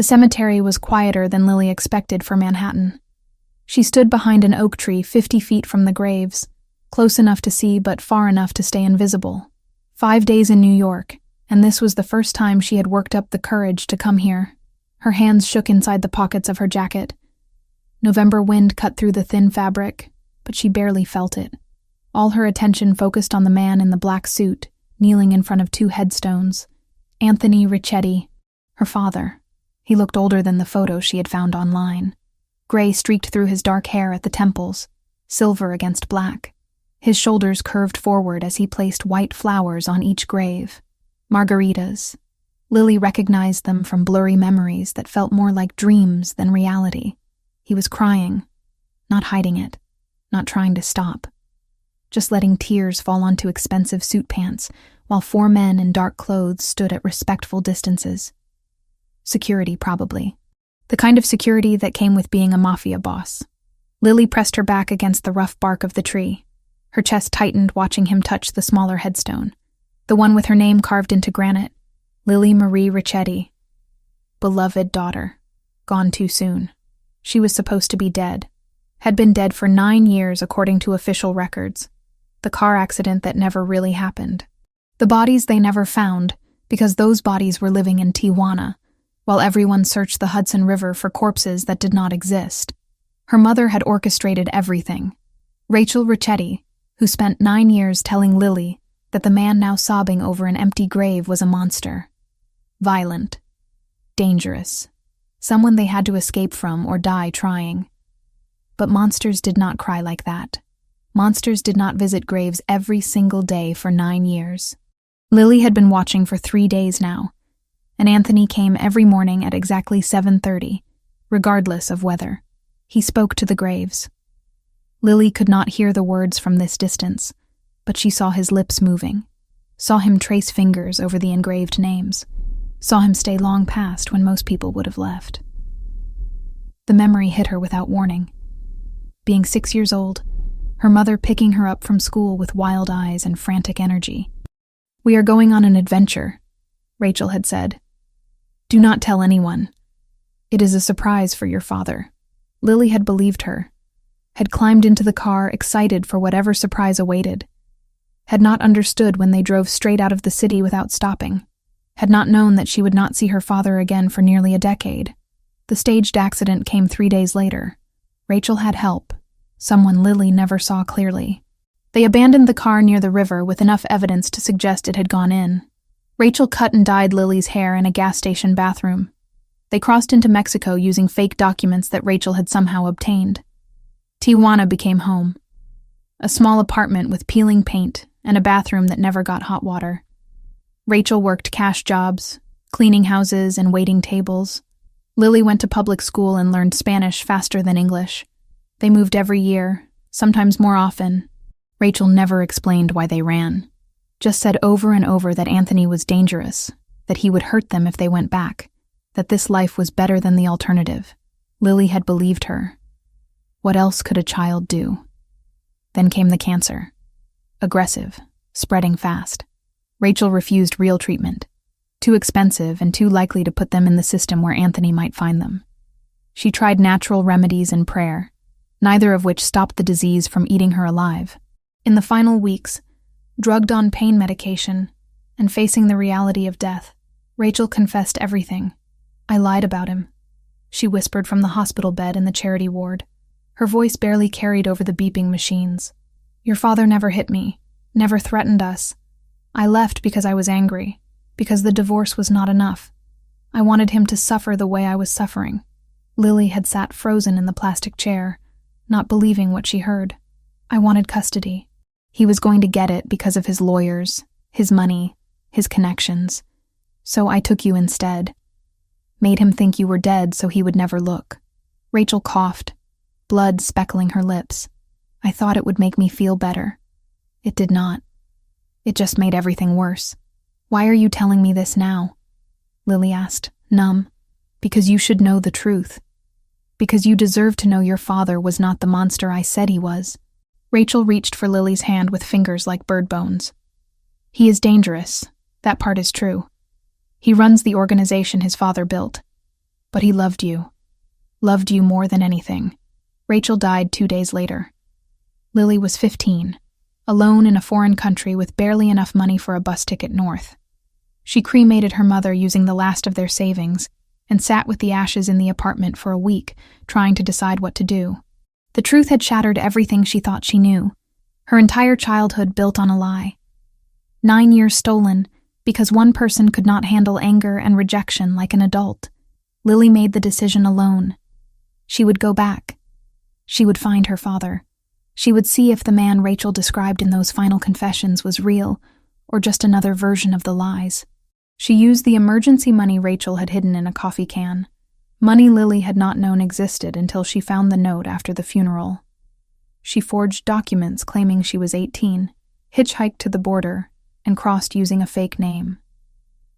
The cemetery was quieter than Lily expected for Manhattan. She stood behind an oak tree 50 feet from the graves, close enough to see but far enough to stay invisible. 5 days in New York, and this was the first time she had worked up the courage to come here. Her hands shook inside the pockets of her jacket. November wind cut through the thin fabric, but she barely felt it. All her attention focused on the man in the black suit, kneeling in front of 2 headstones. Anthony Ricchetti, her father. He looked older than the photo she had found online. Gray streaked through his dark hair at the temples, silver against black. His shoulders curved forward as he placed white flowers on each grave. Margaritas. Lily recognized them from blurry memories that felt more like dreams than reality. He was crying, not hiding it, not trying to stop. Just letting tears fall onto expensive suit pants, while 4 men in dark clothes stood at respectful distances. Security, probably. The kind of security that came with being a mafia boss. Lily pressed her back against the rough bark of the tree. Her chest tightened watching him touch the smaller headstone, the one with her name carved into granite, Lily Marie Ricchetti. Beloved daughter. Gone too soon. She was supposed to be dead. Had been dead for 9 years according to official records. The car accident that never really happened. The bodies they never found, because those bodies were living in Tijuana, while everyone searched the Hudson River for corpses that did not exist. Her mother had orchestrated everything. Rachel Ricchetti, who spent 9 years telling Lily that the man now sobbing over an empty grave was a monster. Violent. Dangerous. Someone they had to escape from or die trying. But monsters did not cry like that. Monsters did not visit graves every single day for 9 years. Lily had been watching for 3 days now, and Anthony came every morning at exactly 7:30, regardless of weather. He spoke to the graves. Lily could not hear the words from this distance, but she saw his lips moving, saw him trace fingers over the engraved names, saw him stay long past when most people would have left. The memory hit her without warning. Being 6 years old, her mother picking her up from school with wild eyes and frantic energy. "We are going on an adventure," Rachel had said. "Do not tell anyone. It is a surprise for your father." Lily had believed her, had climbed into the car excited for whatever surprise awaited, had not understood when they drove straight out of the city without stopping, had not known that she would not see her father again for nearly a decade. The staged accident came 3 days later. Rachel had help, someone Lily never saw clearly. They abandoned the car near the river with enough evidence to suggest it had gone in. Rachel cut and dyed Lily's hair in a gas station bathroom. They crossed into Mexico using fake documents that Rachel had somehow obtained. Tijuana became home. A small apartment with peeling paint and a bathroom that never got hot water. Rachel worked cash jobs, cleaning houses and waiting tables. Lily went to public school and learned Spanish faster than English. They moved every year, sometimes more often. Rachel never explained why they ran. Just said over and over that Anthony was dangerous, that he would hurt them if they went back, that this life was better than the alternative. Lily had believed her. What else could a child do? Then came the cancer. Aggressive, spreading fast. Rachel refused real treatment. Too expensive and too likely to put them in the system where Anthony might find them. She tried natural remedies and prayer, neither of which stopped the disease from eating her alive. In the final weeks, drugged on pain medication and facing the reality of death, Rachel confessed everything. "I lied about him," she whispered from the hospital bed in the charity ward. Her voice barely carried over the beeping machines. "Your father never hit me, never threatened us. I left because I was angry, because the divorce was not enough. I wanted him to suffer the way I was suffering." Lily had sat frozen in the plastic chair, not believing what she heard. "I wanted custody. He was going to get it because of his lawyers, his money, his connections. So I took you instead. Made him think you were dead so he would never look." Rachel coughed, blood speckling her lips. "I thought it would make me feel better. It did not. It just made everything worse." "Why are you telling me this now?" Lily asked, numb. "Because you should know the truth. Because you deserve to know your father was not the monster I said he was." Rachel reached for Lily's hand with fingers like bird bones. "He is dangerous. That part is true. He runs the organization his father built. But he loved you. Loved you more than anything. Rachel died 2 days later. Lily was 15, alone in a foreign country with barely enough money for a bus ticket north. She cremated her mother using the last of their savings and sat with the ashes in the apartment for a week, trying to decide what to do. The truth had shattered everything she thought she knew. Her entire childhood built on a lie. 9 years stolen because one person could not handle anger and rejection like an adult. Lily made the decision alone. She would go back. She would find her father. She would see if the man Rachel described in those final confessions was real or just another version of the lies. She used the emergency money Rachel had hidden in a coffee can. Money Lily had not known existed until she found the note after the funeral. She forged documents claiming she was 18, hitchhiked to the border, and crossed using a fake name.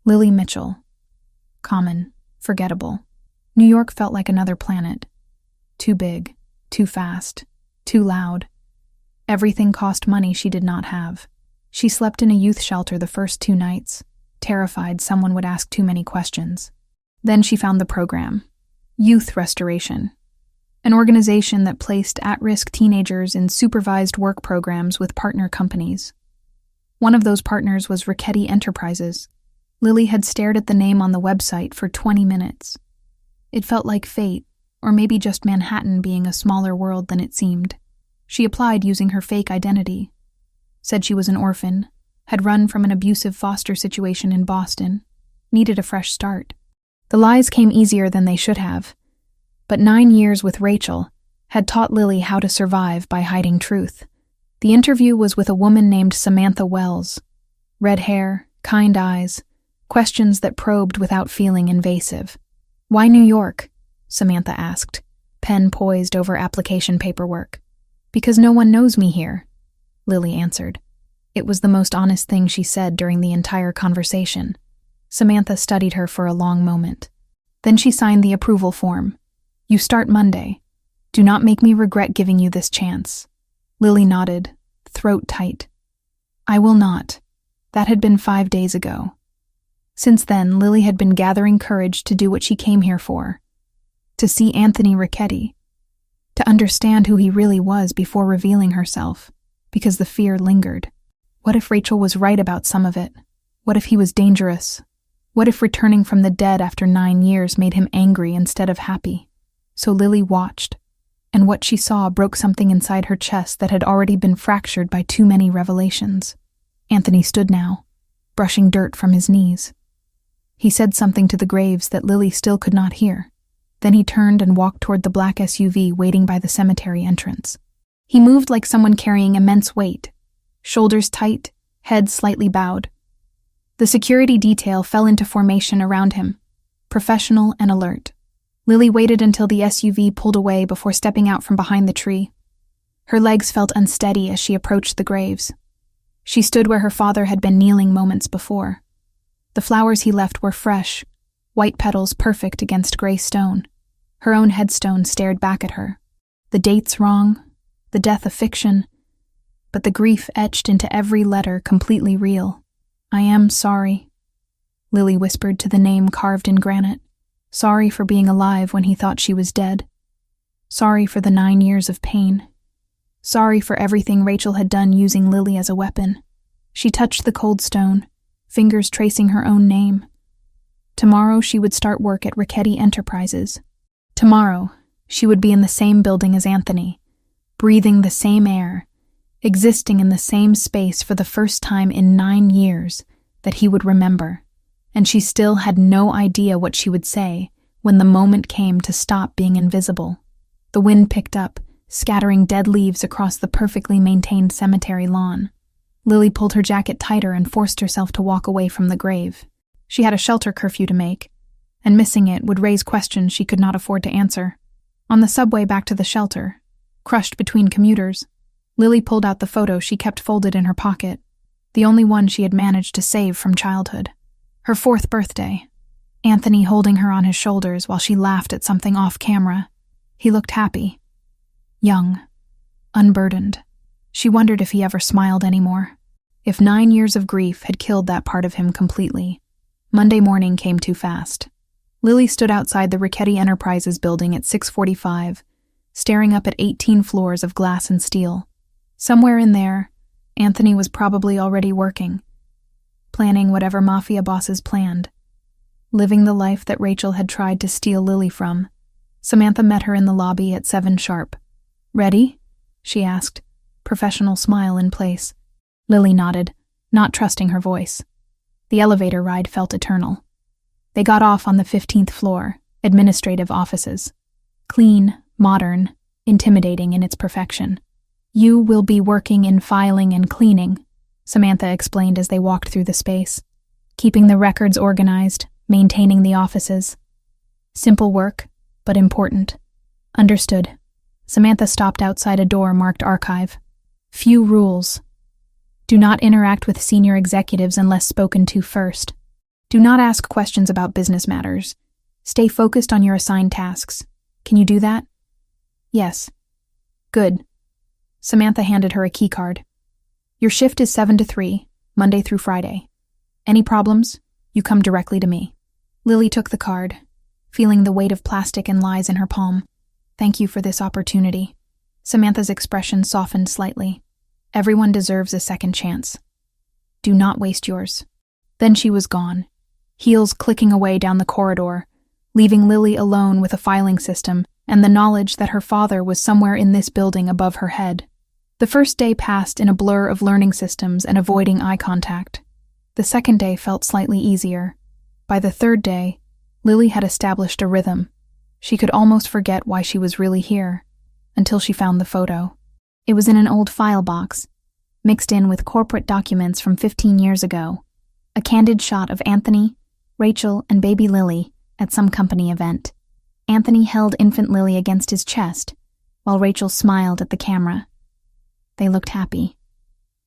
Lily Mitchell. Common, forgettable. New York felt like another planet. Too big, too fast, too loud. Everything cost money she did not have. She slept in a youth shelter the first 2 nights, terrified someone would ask too many questions. Then she found the program, Youth Restoration, an organization that placed at-risk teenagers in supervised work programs with partner companies. One of those partners was Riccati Enterprises. Lily had stared at the name on the website for 20 minutes. It felt like fate, or maybe just Manhattan being a smaller world than it seemed. She applied using her fake identity. Said she was an orphan, had run from an abusive foster situation in Boston, needed a fresh start. The lies came easier than they should have, but 9 years with Rachel had taught Lily how to survive by hiding truth. The interview was with a woman named Samantha Wells. Red hair, kind eyes, questions that probed without feeling invasive. "Why New York?" Samantha asked, pen poised over application paperwork. "Because no one knows me here," Lily answered. It was the most honest thing she said during the entire conversation. Samantha studied her for a long moment. Then she signed the approval form. "You start Monday. Do not make me regret giving you this chance." Lily nodded, throat tight. "I will not." That had been 5 days ago. Since then, Lily had been gathering courage to do what she came here for. To see Anthony Riccati. To understand who he really was before revealing herself, because the fear lingered. What if Rachel was right about some of it? What if he was dangerous? What if returning from the dead after 9 years made him angry instead of happy? So Lily watched, and what she saw broke something inside her chest that had already been fractured by too many revelations. Anthony stood now, brushing dirt from his knees. He said something to the graves that Lily still could not hear. Then he turned and walked toward the black SUV waiting by the cemetery entrance. He moved like someone carrying immense weight, shoulders tight, head slightly bowed. The security detail fell into formation around him, professional and alert. Lily waited until the SUV pulled away before stepping out from behind the tree. Her legs felt unsteady as she approached the graves. She stood where her father had been kneeling moments before. The flowers he left were fresh, white petals perfect against gray stone. Her own headstone stared back at her. The dates wrong, the death a fiction, but the grief etched into every letter completely real. "I am sorry," Lily whispered to the name carved in granite. Sorry for being alive when he thought she was dead. Sorry for the 9 years of pain. Sorry for everything Rachel had done using Lily as a weapon. She touched the cold stone, fingers tracing her own name. Tomorrow she would start work at Riccati Enterprises. Tomorrow she would be in the same building as Anthony, breathing the same air, existing in the same space for the first time in 9 years that he would remember. And she still had no idea what she would say when the moment came to stop being invisible. The wind picked up, scattering dead leaves across the perfectly maintained cemetery lawn. Lily pulled her jacket tighter and forced herself to walk away from the grave. She had a shelter curfew to make, and missing it would raise questions she could not afford to answer. On the subway back to the shelter, crushed between commuters, Lily pulled out the photo she kept folded in her pocket, the only one she had managed to save from childhood. Her 4th birthday. Anthony holding her on his shoulders while she laughed at something off camera. He looked happy. Young. Unburdened. She wondered if he ever smiled anymore. If 9 years of grief had killed that part of him completely. Monday morning came too fast. Lily stood outside the Richetti Enterprises building at 6:45, staring up at 18 floors of glass and steel. Somewhere in there, Anthony was probably already working, planning whatever mafia bosses planned, living the life that Rachel had tried to steal Lily from. Samantha met her in the lobby at 7 sharp. "Ready?" she asked, professional smile in place. Lily nodded, not trusting her voice. The elevator ride felt eternal. They got off on the 15th floor, administrative offices. Clean, modern, intimidating in its perfection. "You will be working in filing and cleaning," Samantha explained as they walked through the space. "Keeping the records organized, maintaining the offices. Simple work, but important." "Understood." Samantha stopped outside a door marked archive. "Few rules. Do not interact with senior executives unless spoken to first. Do not ask questions about business matters. Stay focused on your assigned tasks. Can you do that?" "Yes." "Good." Samantha handed her a key card. "Your shift is 7 to 3, Monday through Friday. Any problems? You come directly to me." Lily took the card, feeling the weight of plastic and lies in her palm. "Thank you for this opportunity." Samantha's expression softened slightly. "Everyone deserves a second chance. Do not waste yours." Then she was gone, heels clicking away down the corridor, leaving Lily alone with a filing system and the knowledge that her father was somewhere in this building above her head. The first day passed in a blur of learning systems and avoiding eye contact. The second day felt slightly easier. By the third day, Lily had established a rhythm. She could almost forget why she was really here, until she found the photo. It was in an old file box, mixed in with corporate documents from 15 years ago. A candid shot of Anthony, Rachel, and baby Lily at some company event. Anthony held infant Lily against his chest, while Rachel smiled at the camera. They looked happy.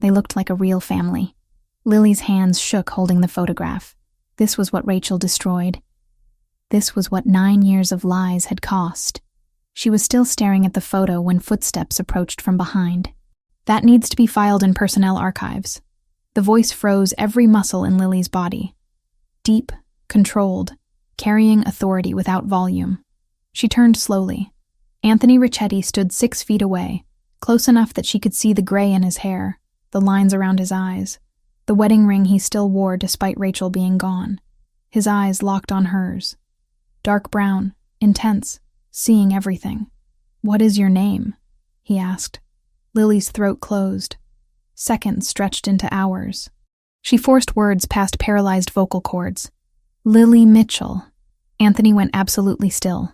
They looked like a real family. Lily's hands shook holding the photograph. This was what Rachel destroyed. This was what 9 years of lies had cost. She was still staring at the photo when footsteps approached from behind. "That needs to be filed in personnel archives." The voice froze every muscle in Lily's body. Deep, controlled, carrying authority without volume. She turned slowly. Anthony Richetti stood 6 feet away, close enough that she could see the gray in his hair, the lines around his eyes, the wedding ring he still wore despite Rachel being gone. His eyes locked on hers. Dark brown, intense, seeing everything. "What is your name?" he asked. Lily's throat closed. Seconds stretched into hours. She forced words past paralyzed vocal cords. "Lily Mitchell." Anthony went absolutely still.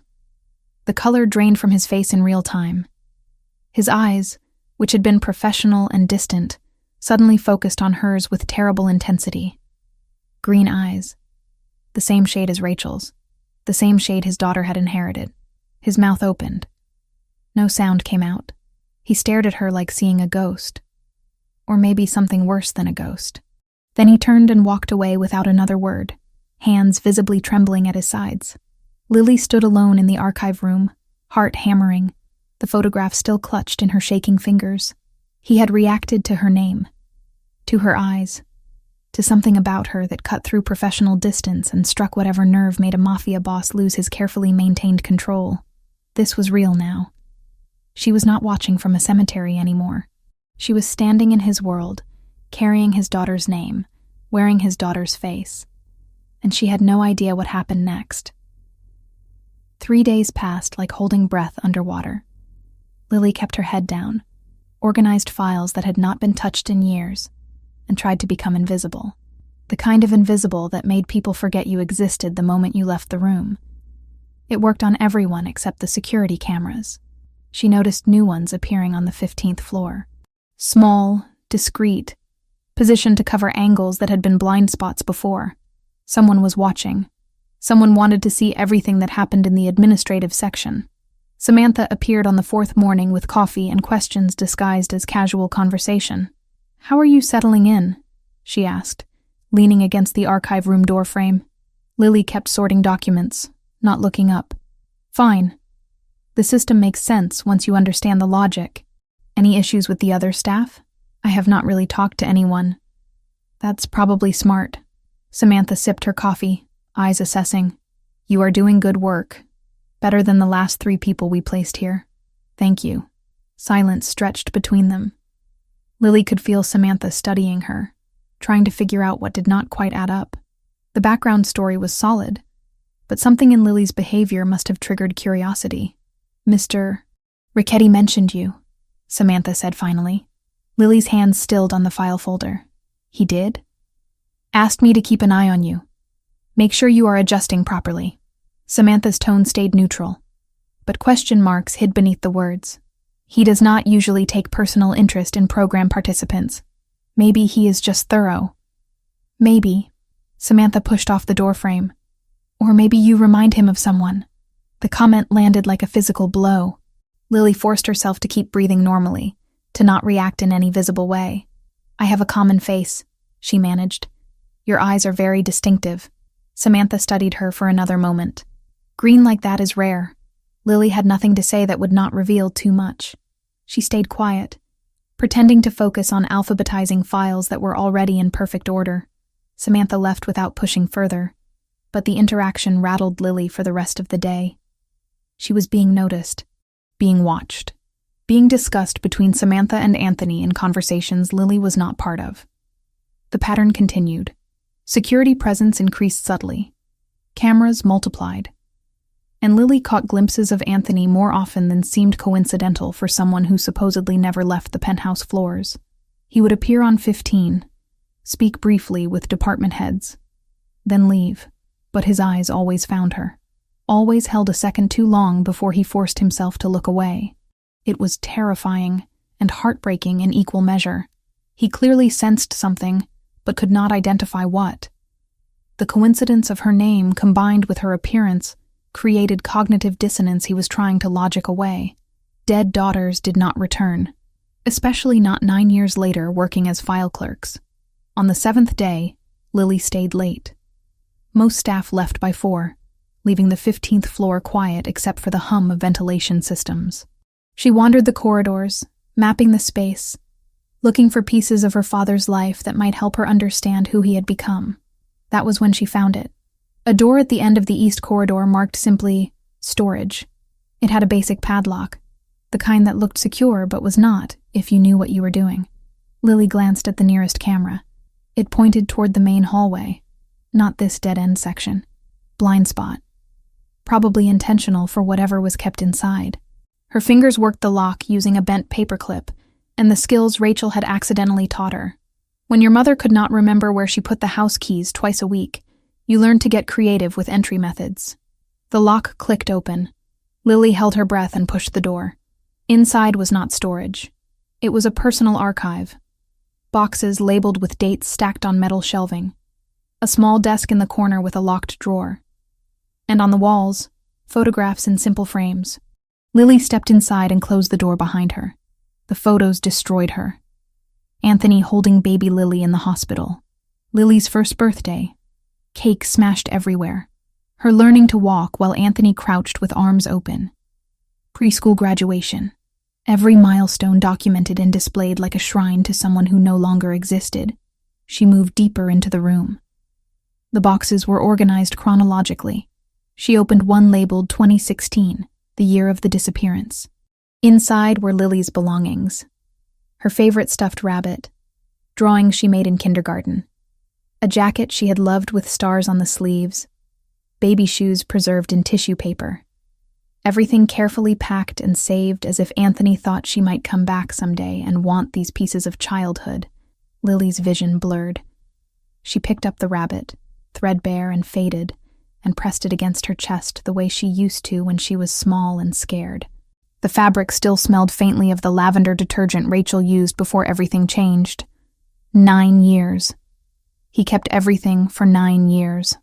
The color drained from his face in real time. His eyes, which had been professional and distant, suddenly focused on hers with terrible intensity. Green eyes. The same shade as Rachel's. The same shade his daughter had inherited. His mouth opened. No sound came out. He stared at her like seeing a ghost. Or maybe something worse than a ghost. Then he turned and walked away without another word, hands visibly trembling at his sides. Lily stood alone in the archive room, heart hammering, the photograph still clutched in her shaking fingers. He had reacted to her name, to her eyes, to something about her that cut through professional distance and struck whatever nerve made a mafia boss lose his carefully maintained control. This was real now. She was not watching from a cemetery anymore. She was standing in his world, carrying his daughter's name, wearing his daughter's face. And she had no idea what happened next. 3 days passed like holding breath underwater. Lily kept her head down, organized files that had not been touched in years, and tried to become invisible. The kind of invisible that made people forget you existed the moment you left the room. It worked on everyone except the security cameras. She noticed new ones appearing on the 15th floor. Small, discreet, positioned to cover angles that had been blind spots before. Someone was watching. Someone wanted to see everything that happened in the administrative section. Samantha appeared on the 4th morning with coffee and questions disguised as casual conversation. "How are you settling in?" she asked, leaning against the archive room doorframe. Lily kept sorting documents, not looking up. "Fine. The system makes sense once you understand the logic. Any issues with the other staff? I have not really talked to anyone." "That's probably smart." Samantha sipped her coffee, eyes assessing. You are doing good work. Better than the last 3 people we placed here. Thank you. Silence stretched between them. Lily could feel Samantha studying her, trying to figure out what did not quite add up. The background story was solid, but something in Lily's behavior must have triggered curiosity. Mr. Ricchetti mentioned you, Samantha said finally. Lily's hands stilled on the file folder. He did? Asked me to keep an eye on you. Make sure you are adjusting properly. Samantha's tone stayed neutral, but question marks hid beneath the words. He does not usually take personal interest in program participants. Maybe he is just thorough. Maybe. Samantha pushed off the doorframe. Or maybe you remind him of someone. The comment landed like a physical blow. Lily forced herself to keep breathing normally, to not react in any visible way. I have a common face, she managed. Your eyes are very distinctive. Samantha studied her for another moment. Green like that is rare. Lily had nothing to say that would not reveal too much. She stayed quiet, pretending to focus on alphabetizing files that were already in perfect order. Samantha left without pushing further, but the interaction rattled Lily for the rest of the day. She was being noticed, being watched, being discussed between Samantha and Anthony in conversations Lily was not part of. The pattern continued. Security presence increased subtly. Cameras multiplied. And Lily caught glimpses of Anthony more often than seemed coincidental for someone who supposedly never left the penthouse floors. He would appear on 15, speak briefly with department heads, then leave, but his eyes always found her, always held a second too long before he forced himself to look away. It was terrifying and heartbreaking in equal measure. He clearly sensed something, but could not identify what. The coincidence of her name combined with her appearance created cognitive dissonance he was trying to logic away. Dead daughters did not return, especially not 9 years later working as file clerks. On the 7th day, Lily stayed late. Most staff left by 4, leaving the 15th floor quiet except for the hum of ventilation systems. She wandered the corridors, mapping the space, looking for pieces of her father's life that might help her understand who he had become. That was when she found it. A door at the end of the east corridor marked simply, storage. It had a basic padlock, the kind that looked secure but was not, if you knew what you were doing. Lily glanced at the nearest camera. It pointed toward the main hallway, not this dead-end section. Blind spot. Probably intentional for whatever was kept inside. Her fingers worked the lock using a bent paperclip, and the skills Rachel had accidentally taught her. When your mother could not remember where she put the house keys twice a week, you learned to get creative with entry methods. The lock clicked open. Lily held her breath and pushed the door. Inside was not storage. It was a personal archive. Boxes labeled with dates stacked on metal shelving. A small desk in the corner with a locked drawer. And on the walls, photographs in simple frames. Lily stepped inside and closed the door behind her. The photos destroyed her. Anthony holding baby Lily in the hospital. Lily's first birthday. Cake smashed everywhere. Her learning to walk while Anthony crouched with arms open. Preschool graduation. Every milestone documented and displayed like a shrine to someone who no longer existed. She moved deeper into the room. The boxes were organized chronologically. She opened one labeled 2016, the year of the disappearance. Inside were Lily's belongings. Her favorite stuffed rabbit. Drawings she made in kindergarten. A jacket she had loved with stars on the sleeves. Baby shoes preserved in tissue paper. Everything carefully packed and saved as if Anthony thought she might come back someday and want these pieces of childhood. Lily's vision blurred. She picked up the rabbit, threadbare and faded, and pressed it against her chest the way she used to when she was small and scared. The fabric still smelled faintly of the lavender detergent Rachel used before everything changed. 9 years. He kept everything for 9 years.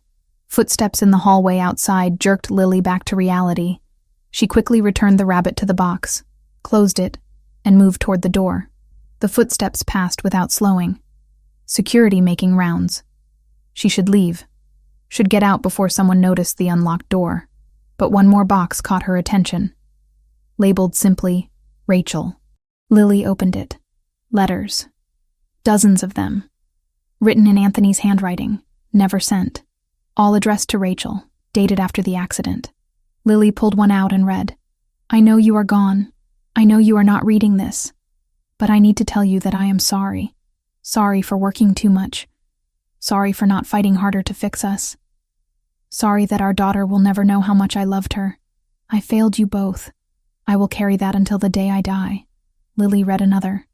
Footsteps in the hallway outside jerked Lily back to reality. She quickly returned the rabbit to the box, closed it, and moved toward the door. The footsteps passed without slowing. Security making rounds. She should leave. Should get out before someone noticed the unlocked door. But one more box caught her attention. Labeled simply, Rachel. Lily opened it. Letters. Dozens of them. Written in Anthony's handwriting, never sent. All addressed to Rachel. dated after the accident. Lily pulled one out and read, "I know you are gone. I know you are not reading this. But I need to tell you that I am sorry. Sorry for working too much. Sorry for not fighting harder to fix us. Sorry that our daughter will never know how much I loved her. I failed you both. I will carry that until the day I die." Lily read another,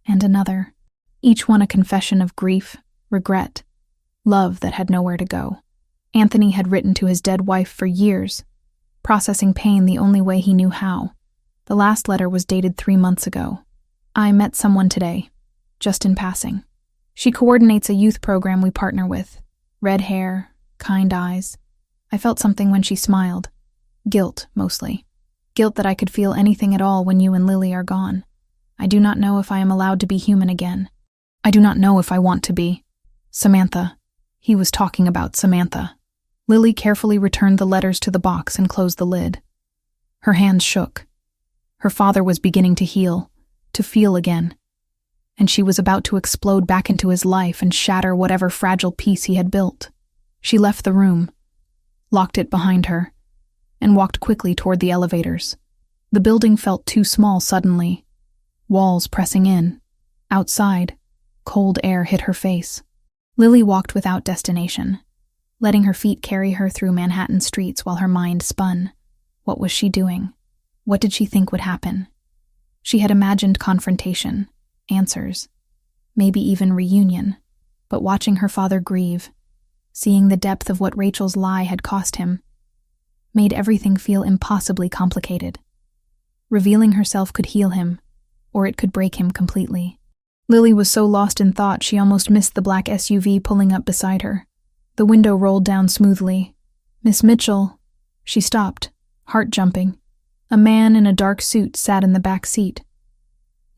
and another, each one a confession of grief, regret, love that had nowhere to go. Anthony had written to his dead wife for years, processing pain the only way he knew how. The last letter was dated 3 months ago. "I met someone today, just in passing. She coordinates a youth program we partner with. Red hair, kind eyes. I felt something when she smiled. Guilt, mostly. Guilt that I could feel anything at all when you and Lily are gone. I do not know if I am allowed to be human again. I do not know if I want to be." Samantha. He was talking about Samantha. Lily carefully returned the letters to the box and closed the lid. Her hands shook. Her father was beginning to heal, to feel again, and she was about to explode back into his life and shatter whatever fragile piece he had built. She left the room, locked it behind her, and walked quickly toward the elevators. The building felt too small suddenly, walls pressing in. Outside, cold air hit her face. Lily walked without destination, letting her feet carry her through Manhattan streets while her mind spun. What was she doing? What did she think would happen? She had imagined confrontation, answers, maybe even reunion, but watching her father grieve, seeing the depth of what Rachel's lie had cost him, made everything feel impossibly complicated. Revealing herself could heal him, or it could break him completely. Lily was so lost in thought she almost missed the black SUV pulling up beside her. The window rolled down smoothly. "Miss Mitchell." She stopped, heart jumping. A man in a dark suit sat in the back seat.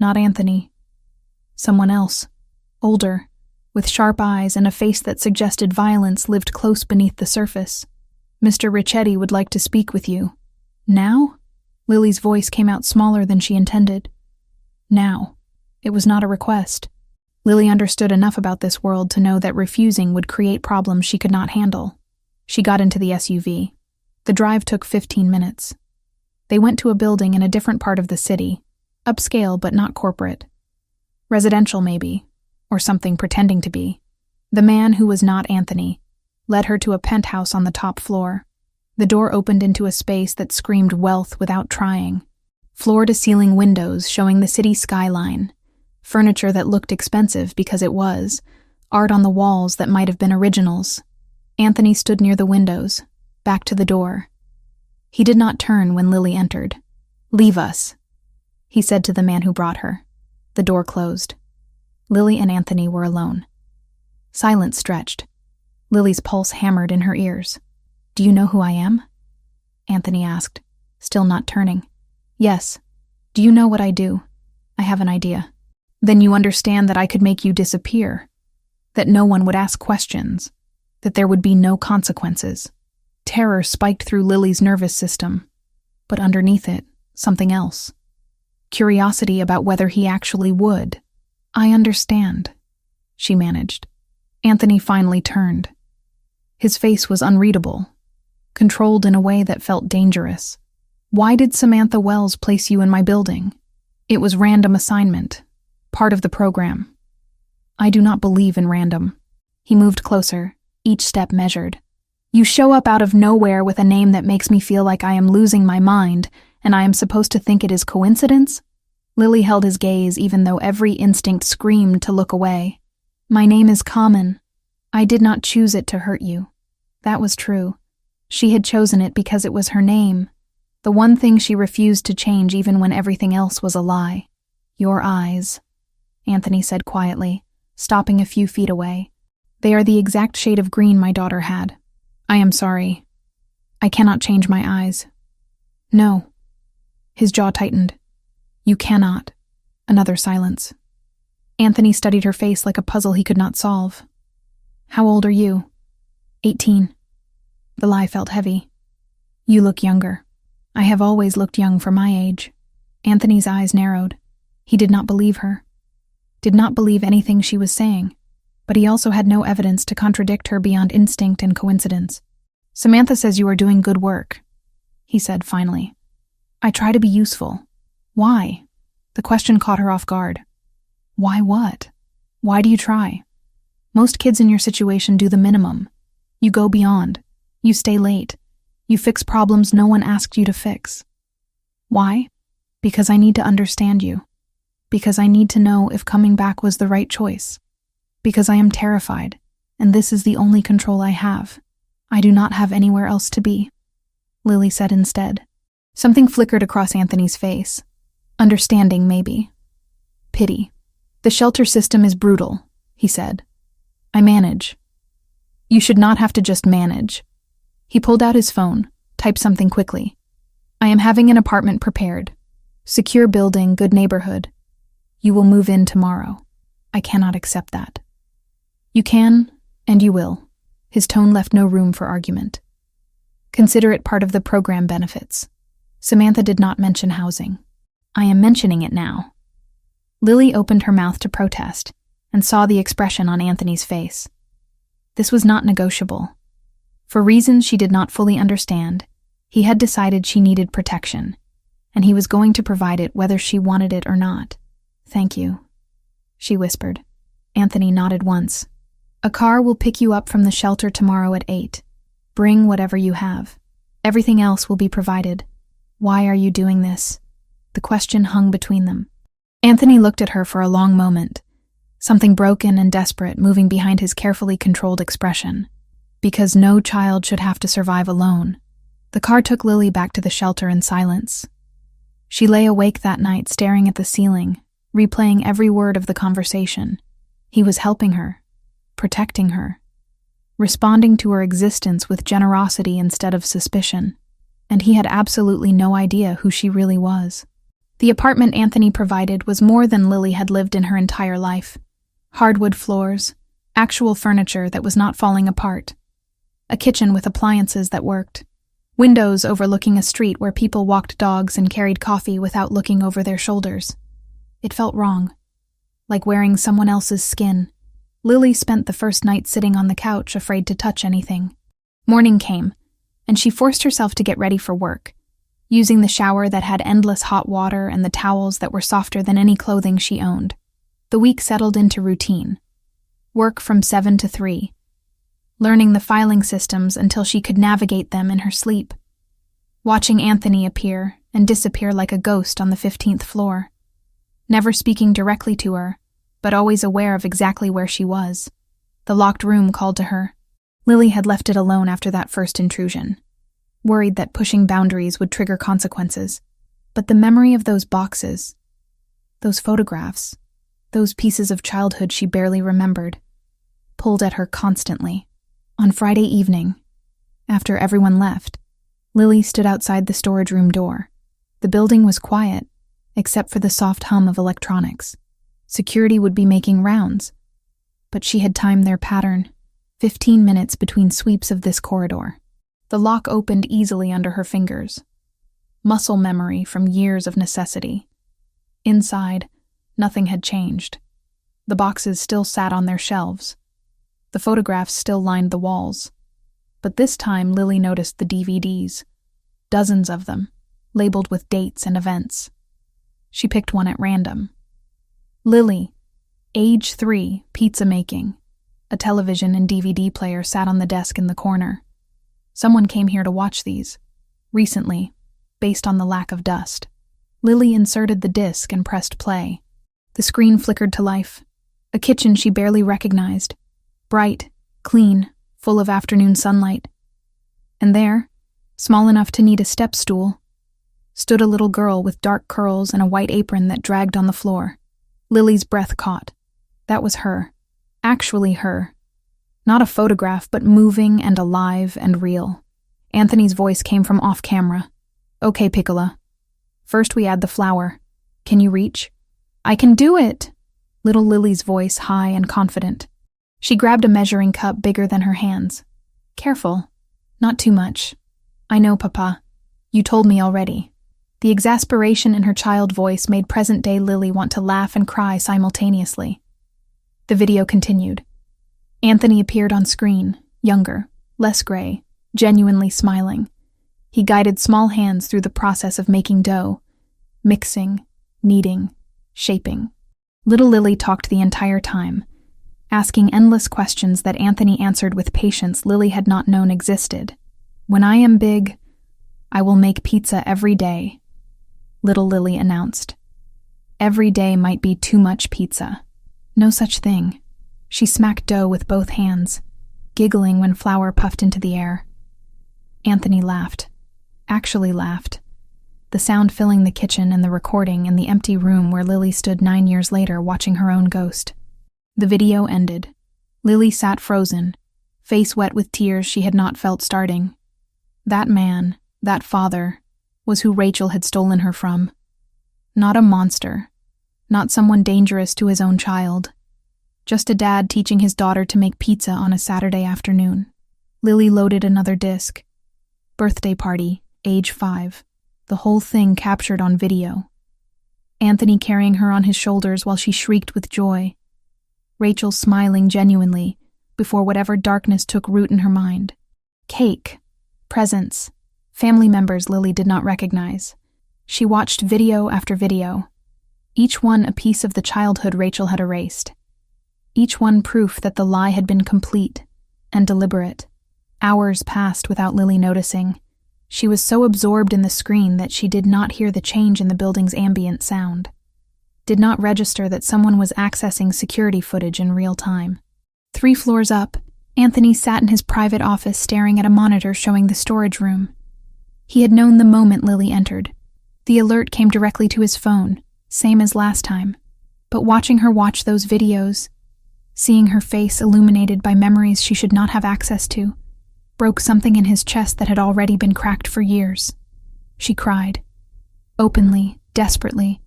Not Anthony. Someone else, older, with sharp eyes and a face that suggested violence lived close beneath the surface. "Mr. Ricchetti would like to speak with you." "Now?" Lily's voice came out smaller than she intended. Now. It was not a request. Lily understood enough about this world to know that refusing would create problems she could not handle. She got into the SUV. The drive took 15 minutes. They went to a building in a different part of the city, upscale but not corporate. Residential maybe, or something pretending to be. The man who was not Anthony led her to a penthouse on the top floor. The door opened into a space that screamed wealth without trying. Floor-to-ceiling windows showing the city skyline. Furniture that looked expensive because it was. Art on the walls that might have been originals. Anthony stood near the windows, back to the door. He did not turn when Lily entered. "Leave us," he said to the man who brought her. The door closed. Lily and Anthony were alone. Silence stretched. Lily's pulse hammered in her ears. "Do you know who I am?" Anthony asked, still not turning. "Yes. Do you know what I do?" "I have an idea." "Then you understand that I could make you disappear, that no one would ask questions, that there would be no consequences." Terror spiked through Lily's nervous system, but underneath it, something else. Curiosity about whether he actually would. "I understand," she managed. Anthony finally turned. His face was unreadable, controlled in a way that felt dangerous. "Why did Samantha Wells place you in my building?" "It was random assignment. Part of the program." "I do not believe in random." He moved closer, each step measured. "You show up out of nowhere with a name that makes me feel like I am losing my mind, and I am supposed to think it is coincidence?" Lily held his gaze even though every instinct screamed to look away. "My name is common. I did not choose it to hurt you." That was true. She had chosen it because it was her name, the one thing she refused to change even when everything else was a lie. "Your eyes," Anthony said quietly, stopping a few feet away. "They are the exact shade of green my daughter had. I am sorry. I cannot change my eyes." "No." His jaw tightened. "You cannot." Another silence. Anthony studied her face like a puzzle he could not solve. "How old are you?" 18. The lie felt heavy. "You look younger." "I have always looked young for my age." Anthony's eyes narrowed. He did not believe her. Did not believe anything she was saying, but he also had no evidence to contradict her beyond instinct and coincidence. Samantha says you are doing good work, he said finally. I try to be useful. Why? The question caught her off guard. Why what? Why do you try? Most kids in your situation do the minimum. You go beyond. You stay late. You fix problems no one asked you to fix. Why? Because I need to understand you. Because I need to know if coming back was the right choice. Because I am terrified, and this is the only control I have. I do not have anywhere else to be, Lily said instead. Something flickered across Anthony's face. Understanding, maybe. Pity. The shelter system is brutal, he said. I manage. You should not have to just manage. He pulled out his phone, typed something quickly. I am having an apartment prepared. Secure building, good neighborhood. You will move in tomorrow. I cannot accept that. You can, and you will. His tone left no room for argument. Consider it part of the program benefits. Samantha did not mention housing. I am mentioning it now. Lily opened her mouth to protest and saw the expression on Anthony's face. This was not negotiable. For reasons she did not fully understand, he had decided she needed protection, and he was going to provide it whether she wanted it or not. Thank you, she whispered. Anthony nodded once. A car will pick you up from the shelter tomorrow at 8. Bring whatever you have. Everything else will be provided. Why are you doing this? The question hung between them. Anthony looked at her for a long moment, something broken and desperate moving behind his carefully controlled expression. Because no child should have to survive alone. The car took Lily back to the shelter in silence. She lay awake that night staring at the ceiling, replaying every word of the conversation. He was helping her, protecting her, responding to her existence with generosity instead of suspicion, and he had absolutely no idea who she really was. The apartment Anthony provided was more than Lily had lived in her entire life. Hardwood floors, actual furniture that was not falling apart, a kitchen with appliances that worked, windows overlooking a street where people walked dogs and carried coffee without looking over their shoulders. It felt wrong, like wearing someone else's skin. Lily spent the first night sitting on the couch, afraid to touch anything. Morning came, and she forced herself to get ready for work, using the shower that had endless hot water and the towels that were softer than any clothing she owned. The week settled into routine. Work from 7 to 3. Learning the filing systems until she could navigate them in her sleep. Watching Anthony appear and disappear like a ghost on the 15th floor. Never speaking directly to her, but always aware of exactly where she was. The locked room called to her. Lily had left it alone after that first intrusion, worried that pushing boundaries would trigger consequences. But the memory of those boxes, those photographs, those pieces of childhood she barely remembered, pulled at her constantly. On Friday evening, after everyone left, Lily stood outside the storage room door. The building was quiet, except for the soft hum of electronics. Security would be making rounds, but she had timed their pattern, 15 minutes between sweeps of this corridor. The lock opened easily under her fingers. Muscle memory from years of necessity. Inside, nothing had changed. The boxes still sat on their shelves. The photographs still lined the walls. But this time Lily noticed the DVDs. Dozens of them, labeled with dates and events. She picked one at random. Lily, age 3, pizza making. A television and DVD player sat on the desk in the corner. Someone came here to watch these, recently, based on the lack of dust. Lily inserted the disc and pressed play. The screen flickered to life. A kitchen she barely recognized. Bright, clean, full of afternoon sunlight. And there, small enough to need a step stool, stood a little girl with dark curls and a white apron that dragged on the floor. Lily's breath caught. That was her. Actually her. Not a photograph, but moving and alive and real. Anthony's voice came from off-camera. Okay, Piccola. First we add the flour. Can you reach? I can do it! Little Lily's voice high and confident. She grabbed a measuring cup bigger than her hands. Careful. Not too much. I know, Papa. You told me already. The exasperation in her child voice made present-day Lily want to laugh and cry simultaneously. The video continued. Anthony appeared on screen, younger, less gray, genuinely smiling. He guided small hands through the process of making dough, mixing, kneading, shaping. Little Lily talked the entire time, asking endless questions that Anthony answered with patience Lily had not known existed. "When I am big, I will make pizza every day," little Lily announced. Every day might be too much pizza. No such thing. She smacked dough with both hands, giggling when flour puffed into the air. Anthony laughed. Actually laughed. The sound filling the kitchen and the recording in the empty room where Lily stood 9 years later watching her own ghost. The video ended. Lily sat frozen, face wet with tears she had not felt starting. That man, that father, was who Rachel had stolen her from. Not a monster. Not someone dangerous to his own child. Just a dad teaching his daughter to make pizza on a Saturday afternoon. Lily loaded another disc. Birthday party, age 5. The whole thing captured on video. Anthony carrying her on his shoulders while she shrieked with joy. Rachel smiling genuinely before whatever darkness took root in her mind. Cake, presents, family members Lily did not recognize. She watched video after video, each one a piece of the childhood Rachel had erased. Each one proof that the lie had been complete and deliberate. Hours passed without Lily noticing. She was so absorbed in the screen that she did not hear the change in the building's ambient sound. Did not register that someone was accessing security footage in real time. 3 floors up, Anthony sat in his private office staring at a monitor showing the storage room. He had known the moment Lily entered. The alert came directly to his phone, same as last time. But watching her watch those videos, seeing her face illuminated by memories she should not have access to, broke something in his chest that had already been cracked for years. She cried, openly, desperately,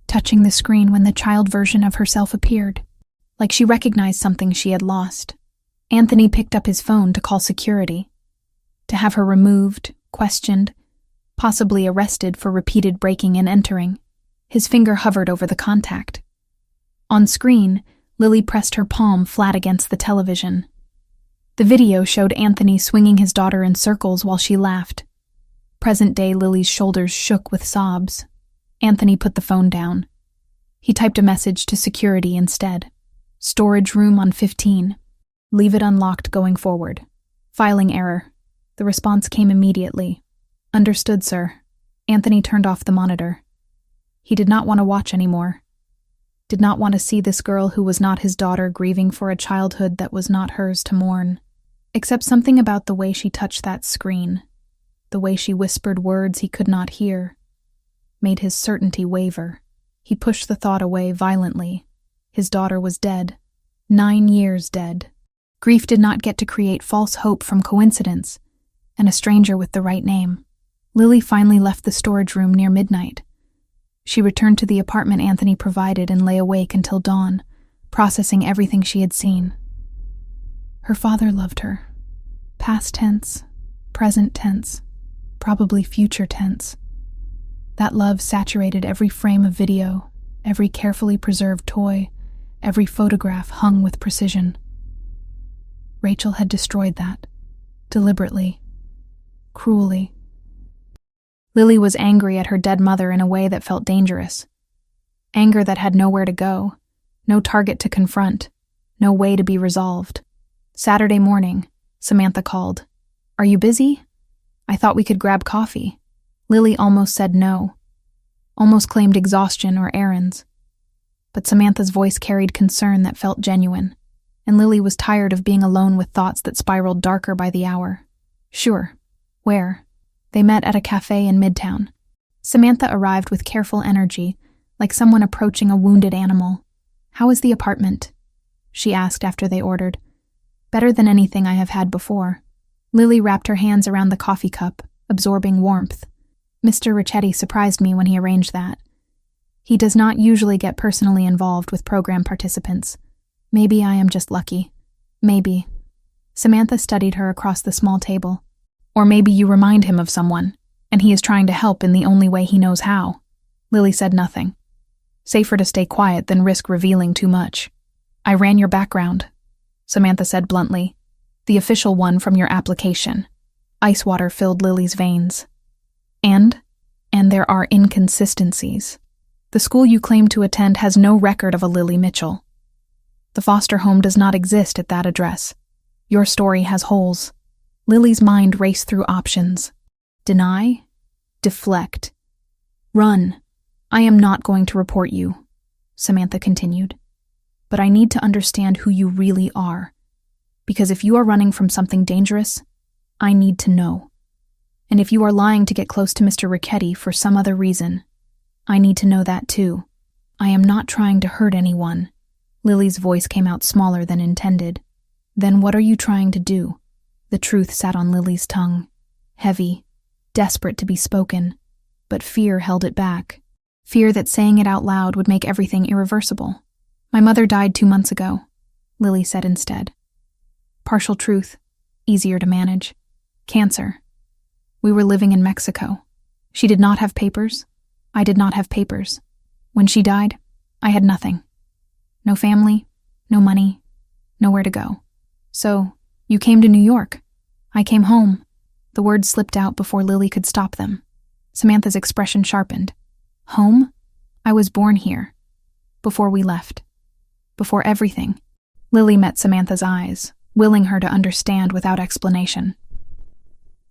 touching the screen when the child version of herself appeared, like she recognized something she had lost. Anthony picked up his phone to call security, to have her removed, questioned, possibly arrested for repeated breaking and entering. His finger hovered over the contact. On screen, Lily pressed her palm flat against the television. The video showed Anthony swinging his daughter in circles while she laughed. Present-day Lily's shoulders shook with sobs. Anthony put the phone down. He typed a message to security instead. Storage room on 15. Leave it unlocked going forward. Filing error. The response came immediately. Understood, sir. Anthony turned off the monitor. He did not want to watch anymore. Did not want to see this girl who was not his daughter grieving for a childhood that was not hers to mourn. Except something about the way she touched that screen, the way she whispered words he could not hear, made his certainty waver. He pushed the thought away violently. His daughter was dead. 9 years dead. Grief did not get to create false hope from coincidence, and a stranger with the right name. Lily finally left the storage room near midnight. She returned to the apartment Anthony provided and lay awake until dawn, processing everything she had seen. Her father loved her. Past tense, present tense, probably future tense. That love saturated every frame of video, every carefully preserved toy, every photograph hung with precision. Rachel had destroyed that, deliberately, cruelly. Lily was angry at her dead mother in a way that felt dangerous. Anger that had nowhere to go, no target to confront, no way to be resolved. Saturday morning, Samantha called. "Are you busy? I thought we could grab coffee." Lily almost said no, almost claimed exhaustion or errands. But Samantha's voice carried concern that felt genuine, and Lily was tired of being alone with thoughts that spiraled darker by the hour. Sure. Where? They met at a cafe in Midtown. Samantha arrived with careful energy, like someone approaching a wounded animal. "How is the apartment?" she asked after they ordered. "Better than anything I have had before." Lily wrapped her hands around the coffee cup, absorbing warmth. Mr. Ricchetti surprised me when he arranged that. He does not usually get personally involved with program participants. Maybe I am just lucky. Maybe. Samantha studied her across the small table. Or maybe you remind him of someone, and he is trying to help in the only way he knows how. Lily said nothing. Safer to stay quiet than risk revealing too much. "I ran your background," Samantha said bluntly. "The official one from your application. Ice water filled Lily's veins. And there are inconsistencies. The school you claim to attend has no record of a Lily Mitchell. The foster home does not exist at that address. Your story has holes. Lily's mind raced through options. Deny, deflect, run. I am not going to report you, Samantha continued. But I need to understand who you really are. Because if you are running from something dangerous, I need to know. And if you are lying to get close to Mr. Ricchetti for some other reason, I need to know that too. I am not trying to hurt anyone. Lily's voice came out smaller than intended. Then what are you trying to do? The truth sat on Lily's tongue, heavy, desperate to be spoken, but fear held it back. Fear that saying it out loud would make everything irreversible. My mother died 2 months ago, Lily said instead. Partial truth, easier to manage. Cancer. We were living in Mexico. She did not have papers. I did not have papers. When she died, I had nothing. No family, no money, nowhere to go. So, you came to New York. I came home. The words slipped out before Lily could stop them. Samantha's expression sharpened. Home? I was born here. Before we left. Before everything. Lily met Samantha's eyes, willing her to understand without explanation.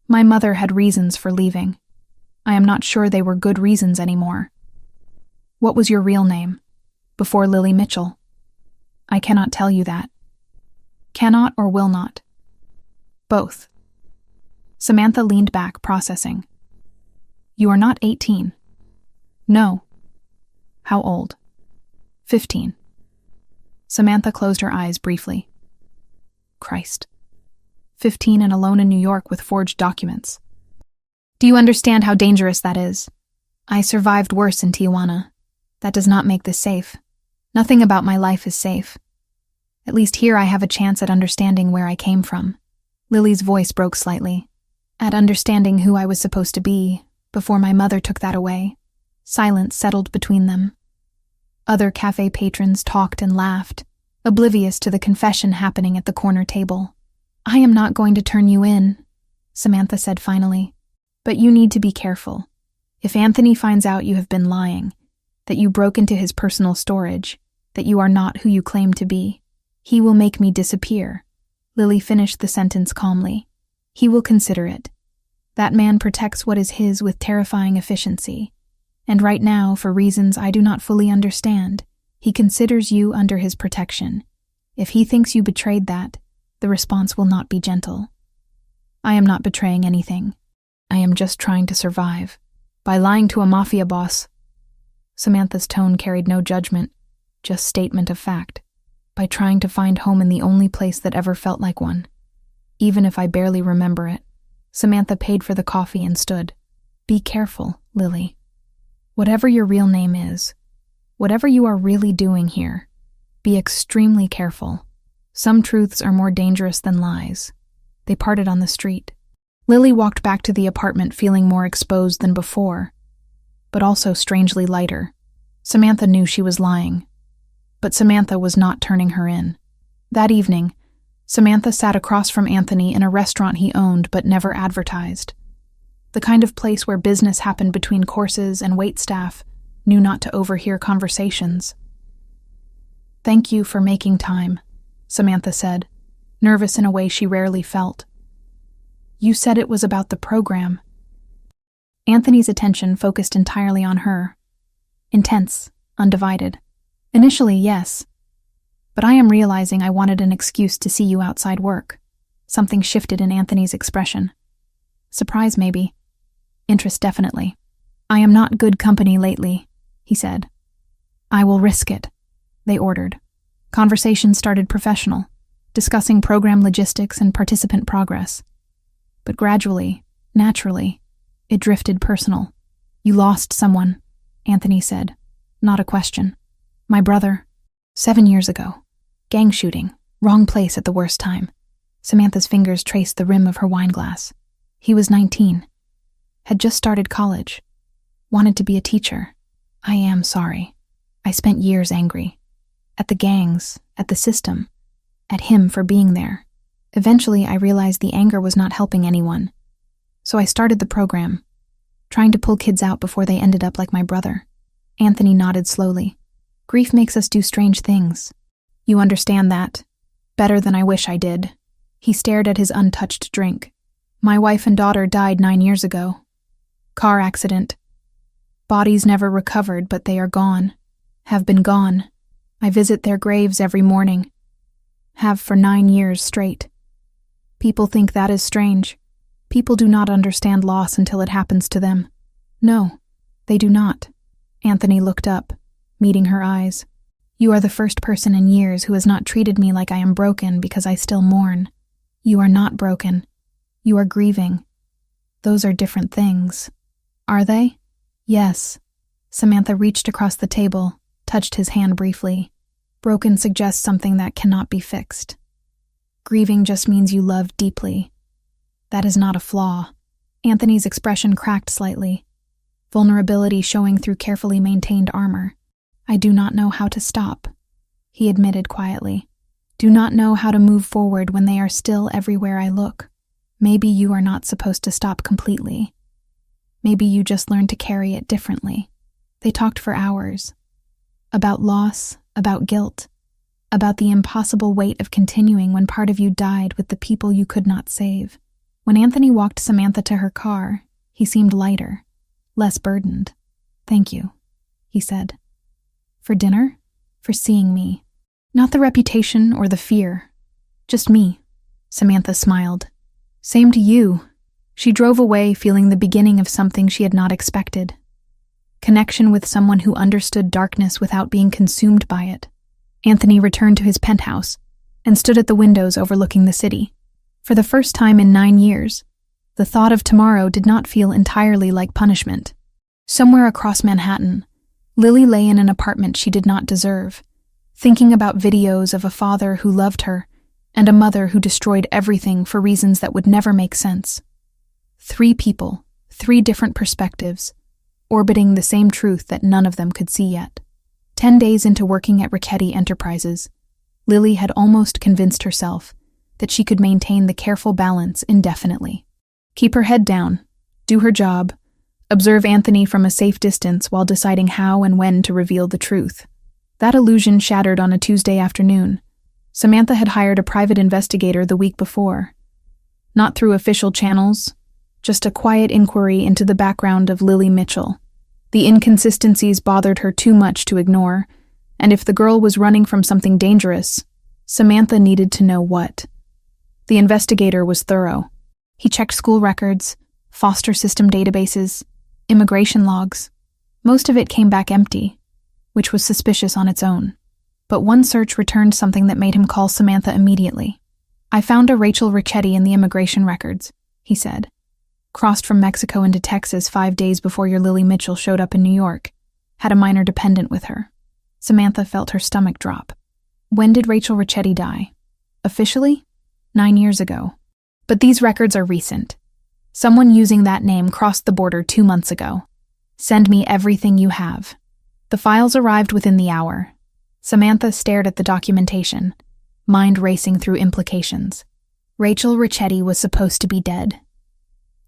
My mother had reasons for leaving. I am not sure they were good reasons anymore. What was your real name? Before Lily Mitchell? I cannot tell you that. Cannot or will not? Both. Samantha leaned back, processing. You are not 18. No. How old? 15. Samantha closed her eyes briefly. Christ. 15 and alone in New York with forged documents. Do you understand how dangerous that is? I survived worse in Tijuana. That does not make this safe. Nothing about my life is safe. At least here I have a chance at understanding where I came from. Lily's voice broke slightly. At understanding who I was supposed to be, before my mother took that away. Silence settled between them. Other cafe patrons talked and laughed, oblivious to the confession happening at the corner table. I am not going to turn you in, Samantha said finally. But you need to be careful. If Anthony finds out you have been lying, that you broke into his personal storage, that you are not who you claim to be, he will make me disappear. Lily finished the sentence calmly. He will consider it. That man protects what is his with terrifying efficiency. And right now, for reasons I do not fully understand, he considers you under his protection. If he thinks you betrayed that, the response will not be gentle. I am not betraying anything. I am just trying to survive. By lying to a mafia boss. Samantha's tone carried no judgment, just statement of fact. By trying to find home in the only place that ever felt like one. Even if I barely remember it. Samantha paid for the coffee and stood. Be careful, Lily. Whatever your real name is, whatever you are really doing here, be extremely careful. Some truths are more dangerous than lies. They parted on the street. Lily walked back to the apartment feeling more exposed than before, but also strangely lighter. Samantha knew she was lying, but Samantha was not turning her in. That evening, Samantha sat across from Anthony in a restaurant he owned but never advertised. The kind of place where business happened between courses and waitstaff knew not to overhear conversations. Thank you for making time, Samantha said, nervous in a way she rarely felt. You said it was about the program. Anthony's attention focused entirely on her. Intense, undivided. Initially, yes. But I am realizing I wanted an excuse to see you outside work. Something shifted in Anthony's expression. Surprise, maybe. Interest, definitely. I am not good company lately, he said. I will risk it, they ordered. Conversation started professional, discussing program logistics and participant progress. But gradually, naturally, it drifted personal. You lost someone, Anthony said. Not a question. My brother. 7 years ago. Gang shooting. Wrong place at the worst time. Samantha's fingers traced the rim of her wineglass. He was 19. Had just started college. Wanted to be a teacher. I am sorry. I spent years angry. At the gangs, at the system, at him for being there. Eventually, I realized the anger was not helping anyone. So I started the program, trying to pull kids out before they ended up like my brother. Anthony nodded slowly. Grief makes us do strange things. You understand that better than I wish I did. He stared at his untouched drink. My wife and daughter died 9 years ago. Car accident. Bodies never recovered, but they are gone. Have been gone. I visit their graves every morning. Have for 9 years straight. People think that is strange. People do not understand loss until it happens to them. No, they do not. Anthony looked up, meeting her eyes. You are the first person in years who has not treated me like I am broken because I still mourn. You are not broken. You are grieving. Those are different things. Are they? Yes. Samantha reached across the table, touched his hand briefly. Broken suggests something that cannot be fixed. Grieving just means you love deeply. That is not a flaw. Anthony's expression cracked slightly, vulnerability showing through carefully maintained armor. I do not know how to stop, he admitted quietly. Do not know how to move forward when they are still everywhere I look. Maybe you are not supposed to stop completely. Maybe you just learn to carry it differently. They talked for hours. About loss, about guilt, about the impossible weight of continuing when part of you died with the people you could not save. When Anthony walked Samantha to her car, he seemed lighter, less burdened. Thank you, he said. For dinner? For seeing me. Not the reputation or the fear. Just me. Samantha smiled. Same to you. She drove away feeling the beginning of something she had not expected. Connection with someone who understood darkness without being consumed by it. Anthony returned to his penthouse and stood at the windows overlooking the city. For the first time in 9 years, the thought of tomorrow did not feel entirely like punishment. Somewhere across Manhattan, Lily lay in an apartment she did not deserve, thinking about videos of a father who loved her and a mother who destroyed everything for reasons that would never make sense. 3 people, 3 different perspectives, orbiting the same truth that none of them could see yet. 10 days into working at Richetti Enterprises, Lily had almost convinced herself that she could maintain the careful balance indefinitely. Keep her head down, do her job, observe Anthony from a safe distance while deciding how and when to reveal the truth. That illusion shattered on a Tuesday afternoon. Samantha had hired a private investigator the week before. Not through official channels, just a quiet inquiry into the background of Lily Mitchell. The inconsistencies bothered her too much to ignore, and if the girl was running from something dangerous, Samantha needed to know what. The investigator was thorough. He checked school records, foster system databases, immigration logs. Most of it came back empty, which was suspicious on its own. But one search returned something that made him call Samantha immediately. I found a Rachel Richetti in the immigration records, he said. Crossed from Mexico into Texas 5 days before your Lily Mitchell showed up in New York. Had a minor dependent with her. Samantha felt her stomach drop. When did Rachel Richetti die? Officially? 9 years ago. But these records are recent. Someone using that name crossed the border 2 months ago. Send me everything you have. The files arrived within the hour. Samantha stared at the documentation, mind racing through implications. Rachel Richetti was supposed to be dead.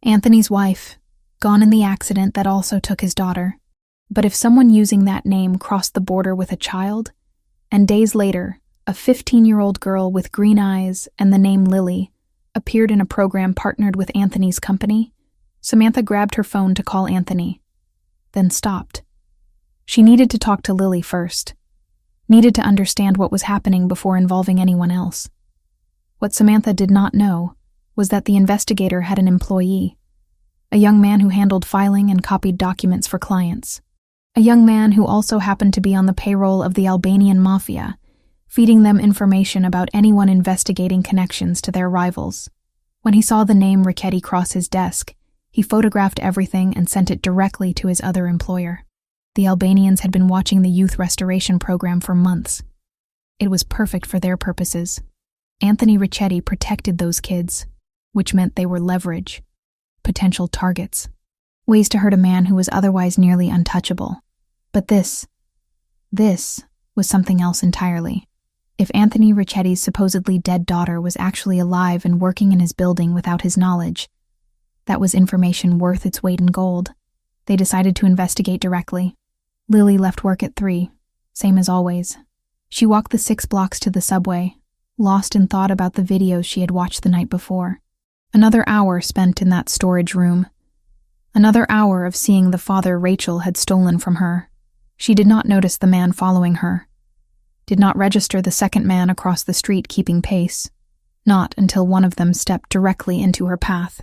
Anthony's wife, gone in the accident that also took his daughter. But if someone using that name crossed the border with a child, and days later, a 15-year-old girl with green eyes and the name Lily appeared in a program partnered with Anthony's company, Samantha grabbed her phone to call Anthony, then stopped. She needed to talk to Lily first, needed to understand what was happening before involving anyone else. What Samantha did not know was that the investigator had an employee, a young man who handled filing and copied documents for clients, a young man who also happened to be on the payroll of the Albanian Mafia, feeding them information about anyone investigating connections to their rivals. When he saw the name Richetti cross his desk, he photographed everything and sent it directly to his other employer. The Albanians had been watching the youth restoration program for months. It was perfect for their purposes. Anthony Richetti protected those kids, which meant they were leverage, potential targets, ways to hurt a man who was otherwise nearly untouchable. But this was something else entirely. If Anthony Richetti's supposedly dead daughter was actually alive and working in his building without his knowledge, That was information worth its weight in gold. They decided to investigate directly. Lily left work at 3, same as always. She walked the 6 blocks to the subway, lost in thought about the videos she had watched the night before. Another hour spent in that storage room. Another hour of seeing the father Rachel had stolen from her. She did not notice the man following her. Did not register the second man across the street keeping pace. Not until one of them stepped directly into her path.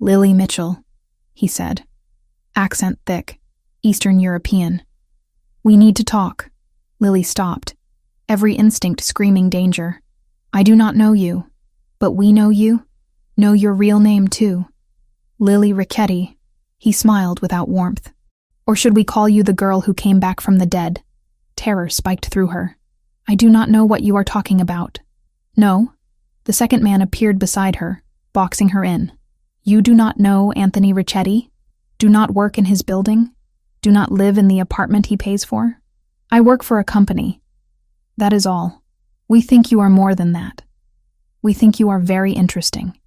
"Lily Mitchell," he said. Accent thick, Eastern European. "We need to talk." Lily stopped, every instinct screaming danger. "I do not know you, but we know you. Know your real name, too. Lily Ricchetti." He smiled without warmth. "Or should we call you the girl who came back from the dead?" Terror spiked through her. "I do not know what you are talking about." "No?" The second man appeared beside her, boxing her in. "You do not know Anthony Ricchetti? Do not work in his building? Do not live in the apartment he pays for?" "I work for a company. That is all. We think you are more than that. We think you are very interesting.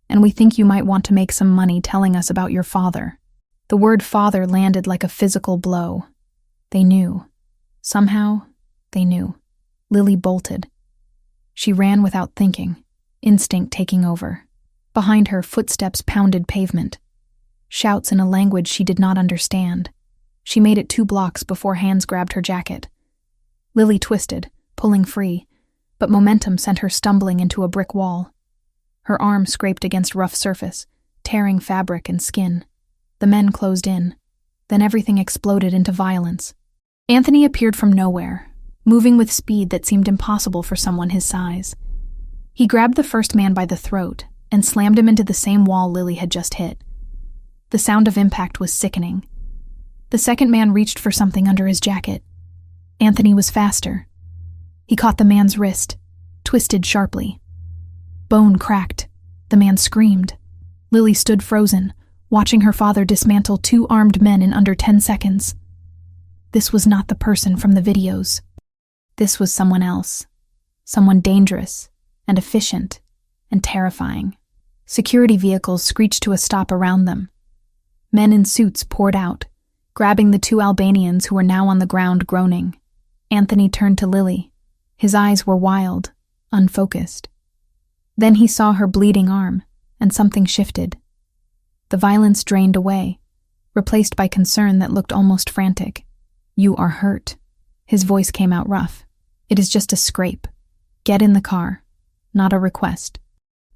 And we think you might want to make some money telling us about your father." The word father landed like a physical blow. They knew. Somehow, they knew. Lily bolted. She ran without thinking, instinct taking over. Behind her, footsteps pounded pavement. Shouts in a language she did not understand. She made it 2 blocks before hands grabbed her jacket. Lily twisted, pulling free, but momentum sent her stumbling into a brick wall. Her arm scraped against rough surface, tearing fabric and skin. The men closed in. Then everything exploded into violence. Anthony appeared from nowhere, moving with speed that seemed impossible for someone his size. He grabbed the first man by the throat and slammed him into the same wall Lily had just hit. The sound of impact was sickening. The second man reached for something under his jacket. Anthony was faster. He caught the man's wrist, twisted sharply. Bone cracked. The man screamed. Lily stood frozen, watching her father dismantle 2 armed men in under 10 seconds. This was not the person from the videos. This was someone else. Someone dangerous and efficient and terrifying. Security vehicles screeched to a stop around them. Men in suits poured out, grabbing the 2 Albanians who were now on the ground groaning. Anthony turned to Lily. His eyes were wild, unfocused. Then he saw her bleeding arm, and something shifted. The violence drained away, replaced by concern that looked almost frantic. "You are hurt." His voice came out rough. "It is just a scrape. Get in the car." Not a request.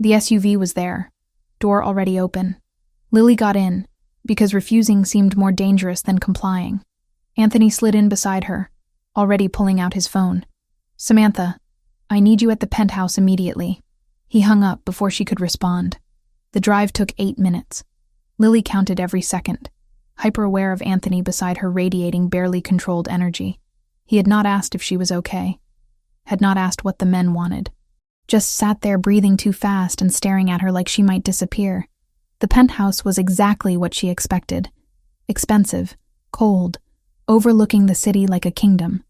The SUV was there, door already open. Lily got in, because refusing seemed more dangerous than complying. Anthony slid in beside her, already pulling out his phone. "Samantha, I need you at the penthouse immediately." He hung up before she could respond. The drive took 8 minutes. Lily counted every second, hyper-aware of Anthony beside her radiating barely controlled energy. He had not asked if she was okay, had not asked what the men wanted. Just sat there breathing too fast and staring at her like she might disappear. The penthouse was exactly what she expected. Expensive, cold, overlooking the city like a kingdom.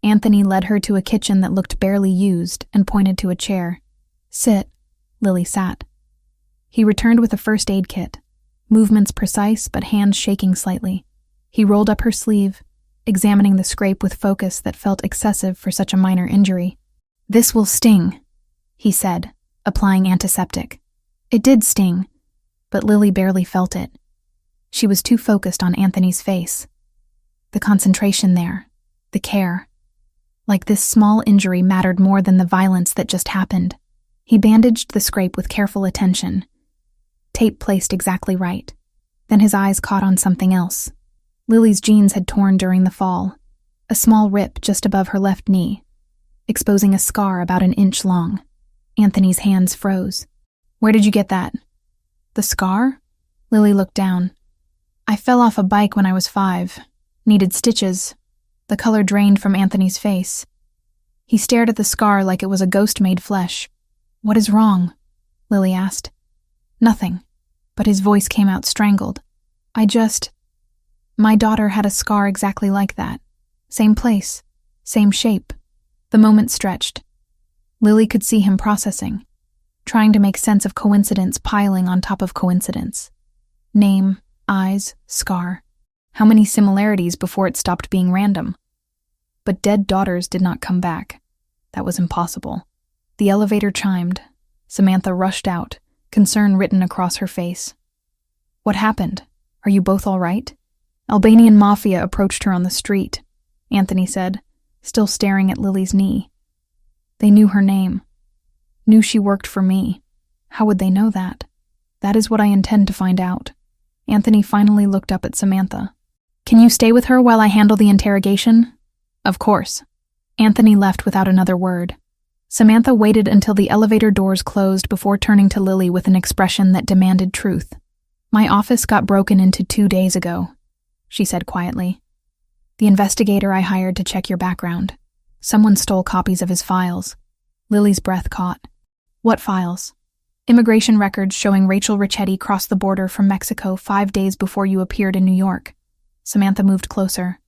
Anthony led her to a kitchen that looked barely used and pointed to a chair. "Sit." Lily sat. He returned with a first aid kit, movements precise but hands shaking slightly. He rolled up her sleeve, examining the scrape with focus that felt excessive for such a minor injury. "This will sting," he said, applying antiseptic. It did sting, but Lily barely felt it. She was too focused on Anthony's face. The concentration there, the care. Like this small injury mattered more than the violence that just happened. He bandaged the scrape with careful attention, tape placed exactly right. Then his eyes caught on something else. Lily's jeans had torn during the fall, a small rip just above her left knee, exposing a scar about 1 inch long. Anthony's hands froze. "Where did you get that?" "The scar?" Lily looked down. "I fell off a bike when I was 5. Needed stitches." The color drained from Anthony's face. He stared at the scar like it was a ghost-made flesh. "What is wrong?" Lily asked. "Nothing," but his voice came out strangled. My daughter had a scar exactly like that. Same place, same shape." The moment stretched. Lily could see him processing, trying to make sense of coincidence piling on top of coincidence. Name, eyes, scar. How many similarities before it stopped being random? But dead daughters did not come back. That was impossible. The elevator chimed. Samantha rushed out, concern written across her face. What happened? Are you both all right? Albanian Mafia approached her on the street, Anthony said, still staring at Lily's knee. They knew her name. Knew she worked for me. How would they know that? That is what I intend to find out. Anthony finally looked up at Samantha. Can you stay with her while I handle the interrogation? Of course. Anthony left without another word. Samantha waited until the elevator doors closed before turning to Lily with an expression that demanded truth. My office got broken into 2 days ago, she said quietly. The investigator I hired to check your background. Someone stole copies of his files. Lily's breath caught. What files? Immigration records showing Rachel Ricchetti crossed the border from Mexico 5 days before you appeared in New York. Samantha moved closer.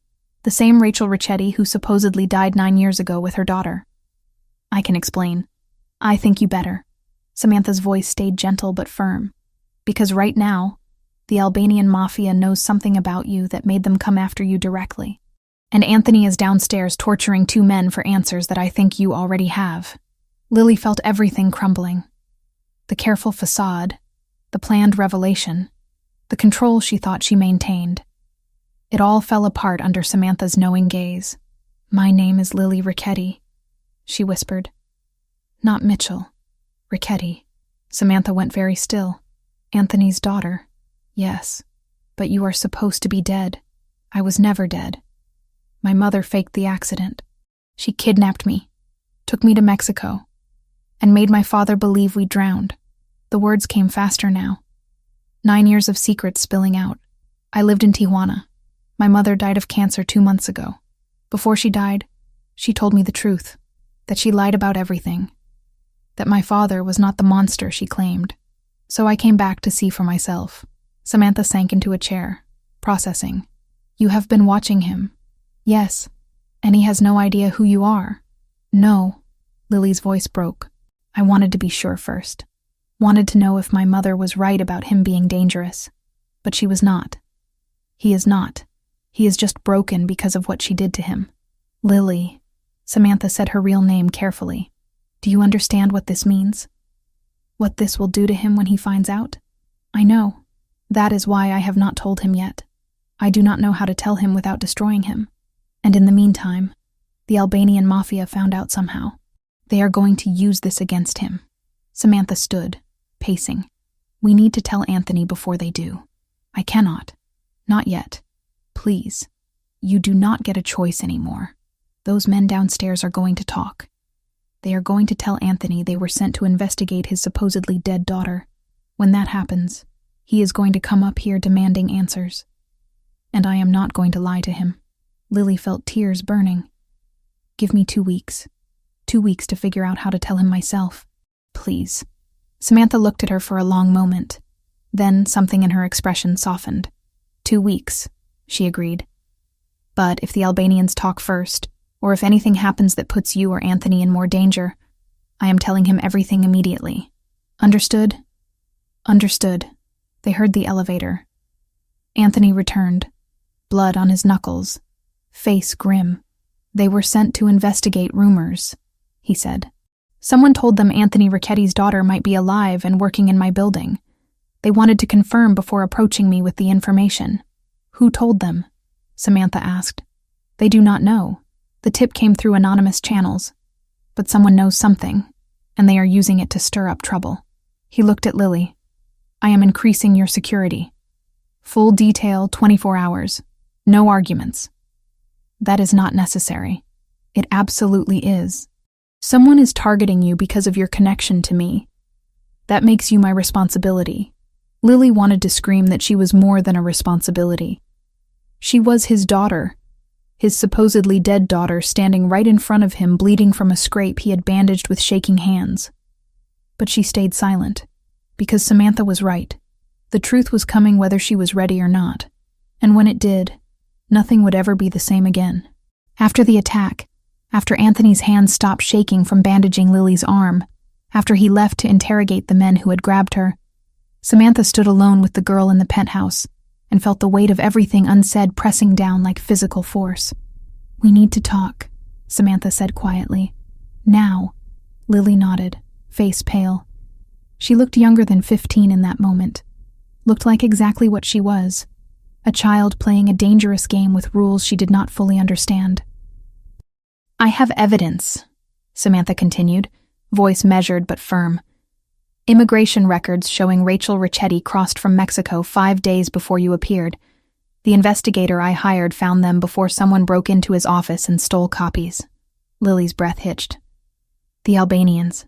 The same Rachel Ricchetti who supposedly died 9 years ago with her daughter. I can explain. I think you better. Samantha's voice stayed gentle but firm. Because right now, the Albanian Mafia knows something about you that made them come after you directly. And Anthony is downstairs torturing 2 men for answers that I think you already have. Lily felt everything crumbling. The careful facade, the planned revelation, the control she thought she maintained. It all fell apart under Samantha's knowing gaze. My name is Lily Ricchetti, she whispered. Not Mitchell. Ricchetti. Samantha went very still. Anthony's daughter. Yes, but you are supposed to be dead. I was never dead. My mother faked the accident. She kidnapped me, took me to Mexico, and made my father believe we drowned. The words came faster now. 9 years of secrets spilling out. I lived in Tijuana. My mother died of cancer 2 months ago. Before she died, she told me the truth, that she lied about everything, that my father was not the monster she claimed. So I came back to see for myself. Samantha sank into a chair, processing. You have been watching him. Yes, and he has no idea who you are. No, Lily's voice broke. I wanted to be sure first. Wanted to know if my mother was right about him being dangerous. But she was not. He is not. He is just broken because of what she did to him. Lily, Samantha said her real name carefully. Do you understand what this means? What this will do to him when he finds out? I know. That is why I have not told him yet. I do not know how to tell him without destroying him. And in the meantime, the Albanian Mafia found out somehow. They are going to use this against him. Samantha stood, pacing. We need to tell Anthony before they do. I cannot. Not yet. Please. You do not get a choice anymore. Those men downstairs are going to talk. They are going to tell Anthony they were sent to investigate his supposedly dead daughter. When that happens, he is going to come up here demanding answers. And I am not going to lie to him. Lily felt tears burning. Give me 2 weeks. 2 weeks to figure out how to tell him myself. Please. Samantha looked at her for a long moment. Then something in her expression softened. 2 weeks, she agreed. But if the Albanians talk first, or if anything happens that puts you or Anthony in more danger, I am telling him everything immediately. Understood? Understood. They heard the elevator. Anthony returned, blood on his knuckles, face grim. They were sent to investigate rumors, he said. Someone told them Anthony Ricchetti's daughter might be alive and working in my building. They wanted to confirm before approaching me with the information. Who told them? Samantha asked. They do not know. The tip came through anonymous channels. But someone knows something, and they are using it to stir up trouble. He looked at Lily. I am increasing your security. Full detail, 24 hours. No arguments. That is not necessary. It absolutely is. Someone is targeting you because of your connection to me. That makes you my responsibility. Lily wanted to scream that she was more than a responsibility. She was his daughter, his supposedly dead daughter standing right in front of him bleeding from a scrape he had bandaged with shaking hands. But she stayed silent, because Samantha was right. The truth was coming whether she was ready or not, and when it did, nothing would ever be the same again. After the attack, after Anthony's hands stopped shaking from bandaging Lily's arm, after he left to interrogate the men who had grabbed her, Samantha stood alone with the girl in the penthouse and felt the weight of everything unsaid pressing down like physical force. "We need to talk," Samantha said quietly. "Now." Lily nodded, face pale. She looked younger than 15 in that moment. Looked like exactly what she was, a child playing a dangerous game with rules she did not fully understand. "I have evidence," Samantha continued, voice measured but firm. "Immigration records showing Rachel Ricchetti crossed from Mexico 5 days before you appeared. The investigator I hired found them before someone broke into his office and stole copies." Lily's breath hitched. "The Albanians.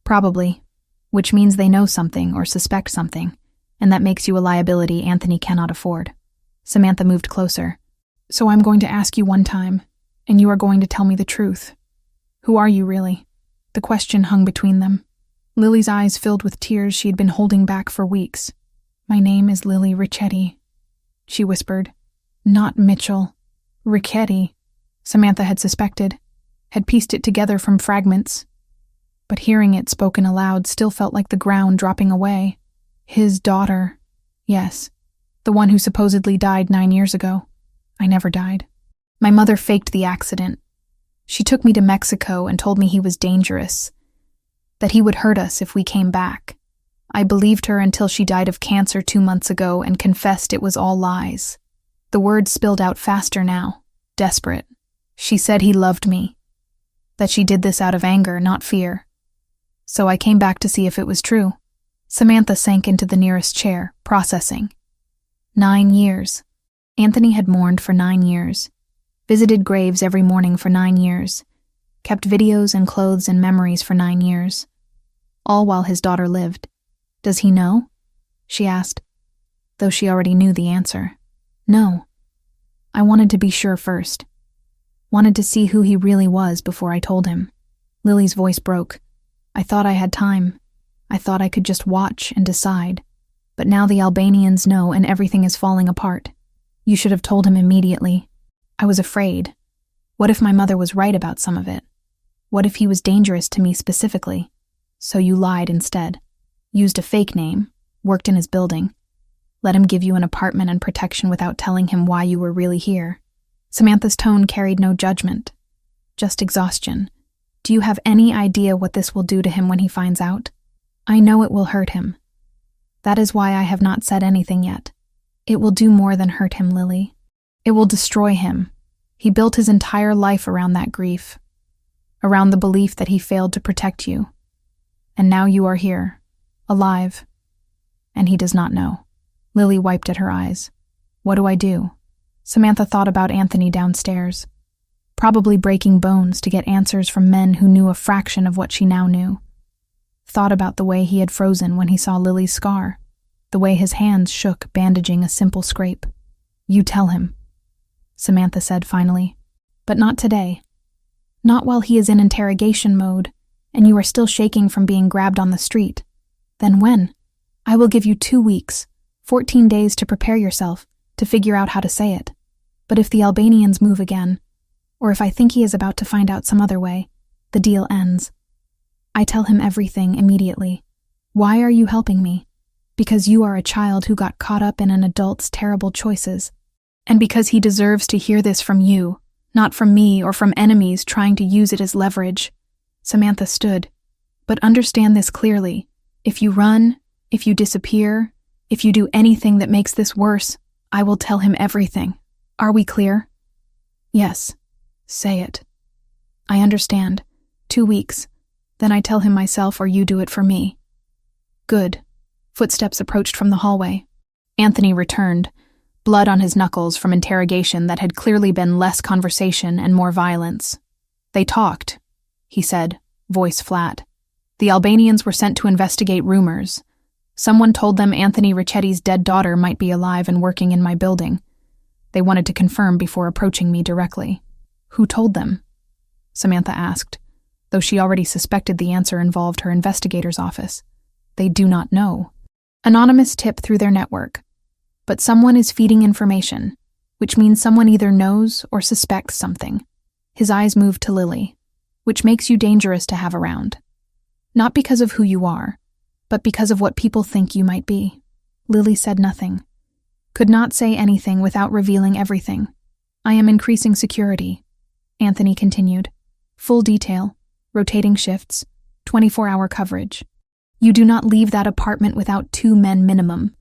Probably. Which means they know something or suspect something, and that makes you a liability Anthony cannot afford." Samantha moved closer. "So I'm going to ask you one time, and you are going to tell me the truth. Who are you really?" The question hung between them. Lily's eyes filled with tears she had been holding back for weeks. "My name is Lily Ricchetti," she whispered. "Not Mitchell. Ricchetti." Samantha had suspected, had pieced it together from fragments, but hearing it spoken aloud still felt like the ground dropping away. His daughter. Yes, the one who supposedly died 9 years ago. I never died. My mother faked the accident. She took me to Mexico and told me he was dangerous, that he would hurt us if we came back. I believed her until she died of cancer 2 months ago and confessed it was all lies. The words spilled out faster now, desperate. She said he loved me, that she did this out of anger, not fear. So I came back to see if it was true. Samantha sank into the nearest chair, processing. 9 years. Anthony had mourned for 9 years, visited graves every morning for 9 years, kept videos and clothes and memories for 9 years, all while his daughter lived. "Does he know?" she asked, though she already knew the answer. "No. I wanted to be sure first. Wanted to see who he really was before I told him." Lily's voice broke. "I thought I had time. I thought I could just watch and decide. But now the Albanians know and everything is falling apart. You should have told him immediately. I was afraid. What if my mother was right about some of it? What if he was dangerous to me specifically? So you lied instead. Used a fake name, worked in his building. Let him give you an apartment and protection without telling him why you were really here." Samantha's tone carried no judgment, just exhaustion. "Do you have any idea what this will do to him when he finds out? I know it will hurt him. That is why I have not said anything yet. It will do more than hurt him, Lily. It will destroy him. He built his entire life around that grief, around the belief that he failed to protect you. And now you are here, alive, and he does not know." Lily wiped at her eyes. "What do I do?" Samantha thought about Anthony downstairs, probably breaking bones to get answers from men who knew a fraction of what she now knew. Thought about the way he had frozen when he saw Lily's scar, the way his hands shook bandaging a simple scrape. "You tell him," Samantha said finally. "But not today. Not while he is in interrogation mode, and you are still shaking from being grabbed on the street. Then when? I will give you 2 weeks, 14 days to prepare yourself, to figure out how to say it. But if the Albanians move again, or if I think he is about to find out some other way, the deal ends. I tell him everything immediately. Why are you helping me? Because you are a child who got caught up in an adult's terrible choices. And because he deserves to hear this from you, not from me or from enemies trying to use it as leverage." Samantha stood. "But understand this clearly. If you run, if you disappear, if you do anything that makes this worse, I will tell him everything. Are we clear?" "Yes. Say it." "I understand. 2 weeks. Then I tell him myself or you do it for me." "Good." Footsteps approached from the hallway. Anthony returned, blood on his knuckles from interrogation that had clearly been less conversation and more violence. "They talked," he said, voice flat. "The Albanians were sent to investigate rumors. Someone told them Anthony Ricchetti's dead daughter might be alive and working in my building. They wanted to confirm before approaching me directly." "Who told them?" Samantha asked, though she already suspected the answer involved her investigator's office. "They do not know. Anonymous tip through their network. But someone is feeding information, which means someone either knows or suspects something." His eyes moved to Lily. "Which makes you dangerous to have around. Not because of who you are, but because of what people think you might be." Lily said nothing. Could not say anything without revealing everything. I am increasing security, Anthony continued. Full detail, rotating shifts, 24-hour coverage. You do not leave that apartment without 2 men minimum.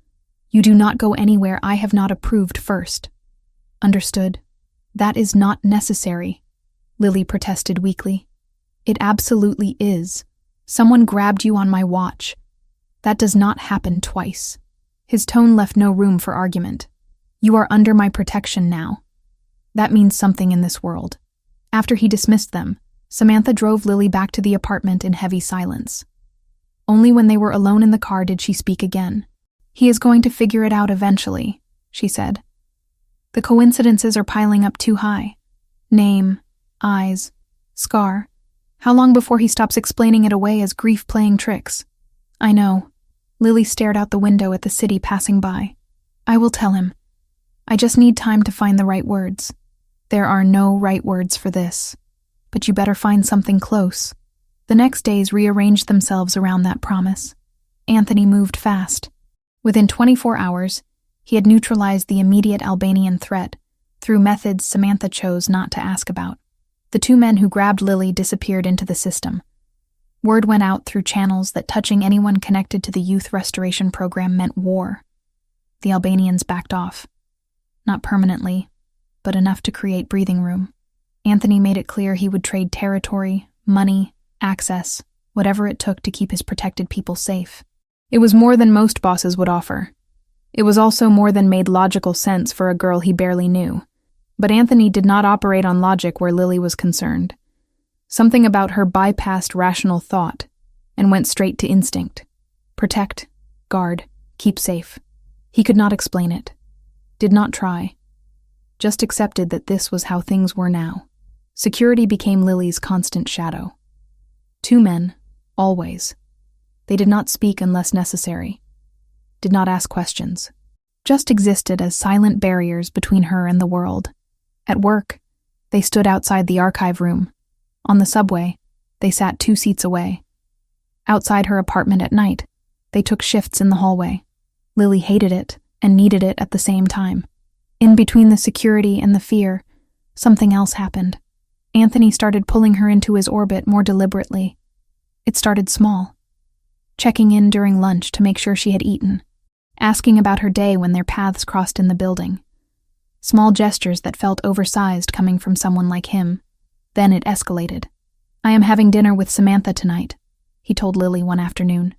You do not go anywhere I have not approved first. Understood? That is not necessary, Lily protested weakly. It absolutely is. Someone grabbed you on my watch. That does not happen twice. His tone left no room for argument. You are under my protection now. That means something in this world. After he dismissed them, Samantha drove Lily back to the apartment in heavy silence. Only when they were alone in the car did she speak again. He is going to figure it out eventually, she said. The coincidences are piling up too high. Name, eyes, scar. How long before he stops explaining it away as grief playing tricks? I know. Lily stared out the window at the city passing by. I will tell him. I just need time to find the right words. There are no right words for this. But you better find something close. The next days rearranged themselves around that promise. Anthony moved fast. Within 24 hours, he had neutralized the immediate Albanian threat through methods Samantha chose not to ask about. The 2 men who grabbed Lily disappeared into the system. Word went out through channels that touching anyone connected to the youth restoration program meant war. The Albanians backed off. Not permanently, but enough to create breathing room. Anthony made it clear he would trade territory, money, access, whatever it took to keep his protected people safe. It was more than most bosses would offer. It was also more than made logical sense for a girl he barely knew. But Anthony did not operate on logic where Lily was concerned. Something about her bypassed rational thought and went straight to instinct. Protect, guard, keep safe. He could not explain it. Did not try. Just accepted that this was how things were now. Security became Lily's constant shadow. 2 men, always. They did not speak unless necessary. Did not ask questions. Just existed as silent barriers between her and the world. At work, they stood outside the archive room. On the subway, they sat 2 seats away. Outside her apartment at night, they took shifts in the hallway. Lily hated it and needed it at the same time. In between the security and the fear, something else happened. Anthony started pulling her into his orbit more deliberately. It started small. Checking in during lunch to make sure she had eaten. Asking about her day when their paths crossed in the building. Small gestures that felt oversized coming from someone like him. Then it escalated. I am having dinner with Samantha tonight, he told Lily one afternoon.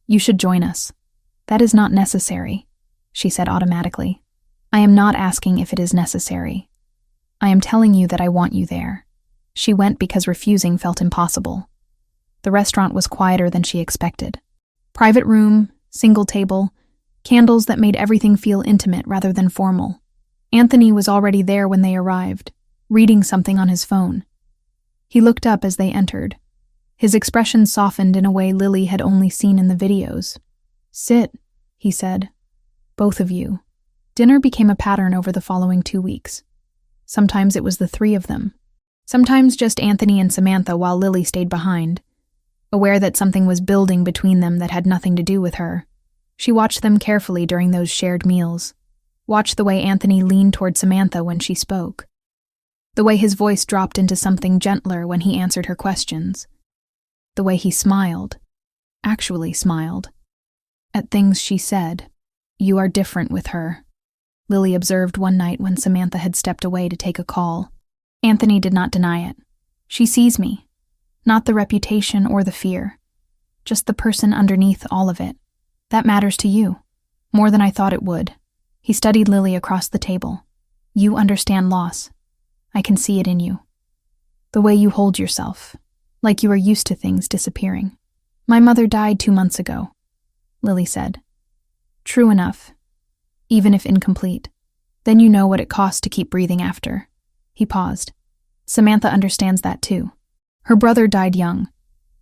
You should join us. That is not necessary, she said automatically. I am not asking if it is necessary. I am telling you that I want you there. She went because refusing felt impossible. The restaurant was quieter than she expected. Private room, single table, candles that made everything feel intimate rather than formal. Anthony was already there when they arrived, reading something on his phone. He looked up as they entered. His expression softened in a way Lily had only seen in the videos. Sit, he said. Both of you. Dinner became a pattern over the following 2 weeks. Sometimes it was the 3 of them. Sometimes just Anthony and Samantha while Lily stayed behind. Aware that something was building between them that had nothing to do with her. She watched them carefully during those shared meals. Watched the way Anthony leaned toward Samantha when she spoke. The way his voice dropped into something gentler when he answered her questions. The way he smiled. Actually smiled. At things she said. You are different with her, Lily observed one night when Samantha had stepped away to take a call. Anthony did not deny it. She sees me. Not the reputation or the fear. Just the person underneath all of it. That matters to you. More than I thought it would. He studied Lily across the table. You understand loss. I can see it in you. The way you hold yourself. Like you are used to things disappearing. My mother died 2 months ago, Lily said. True enough. Even if incomplete. Then you know what it costs to keep breathing after. He paused. Samantha understands that too. Her brother died young.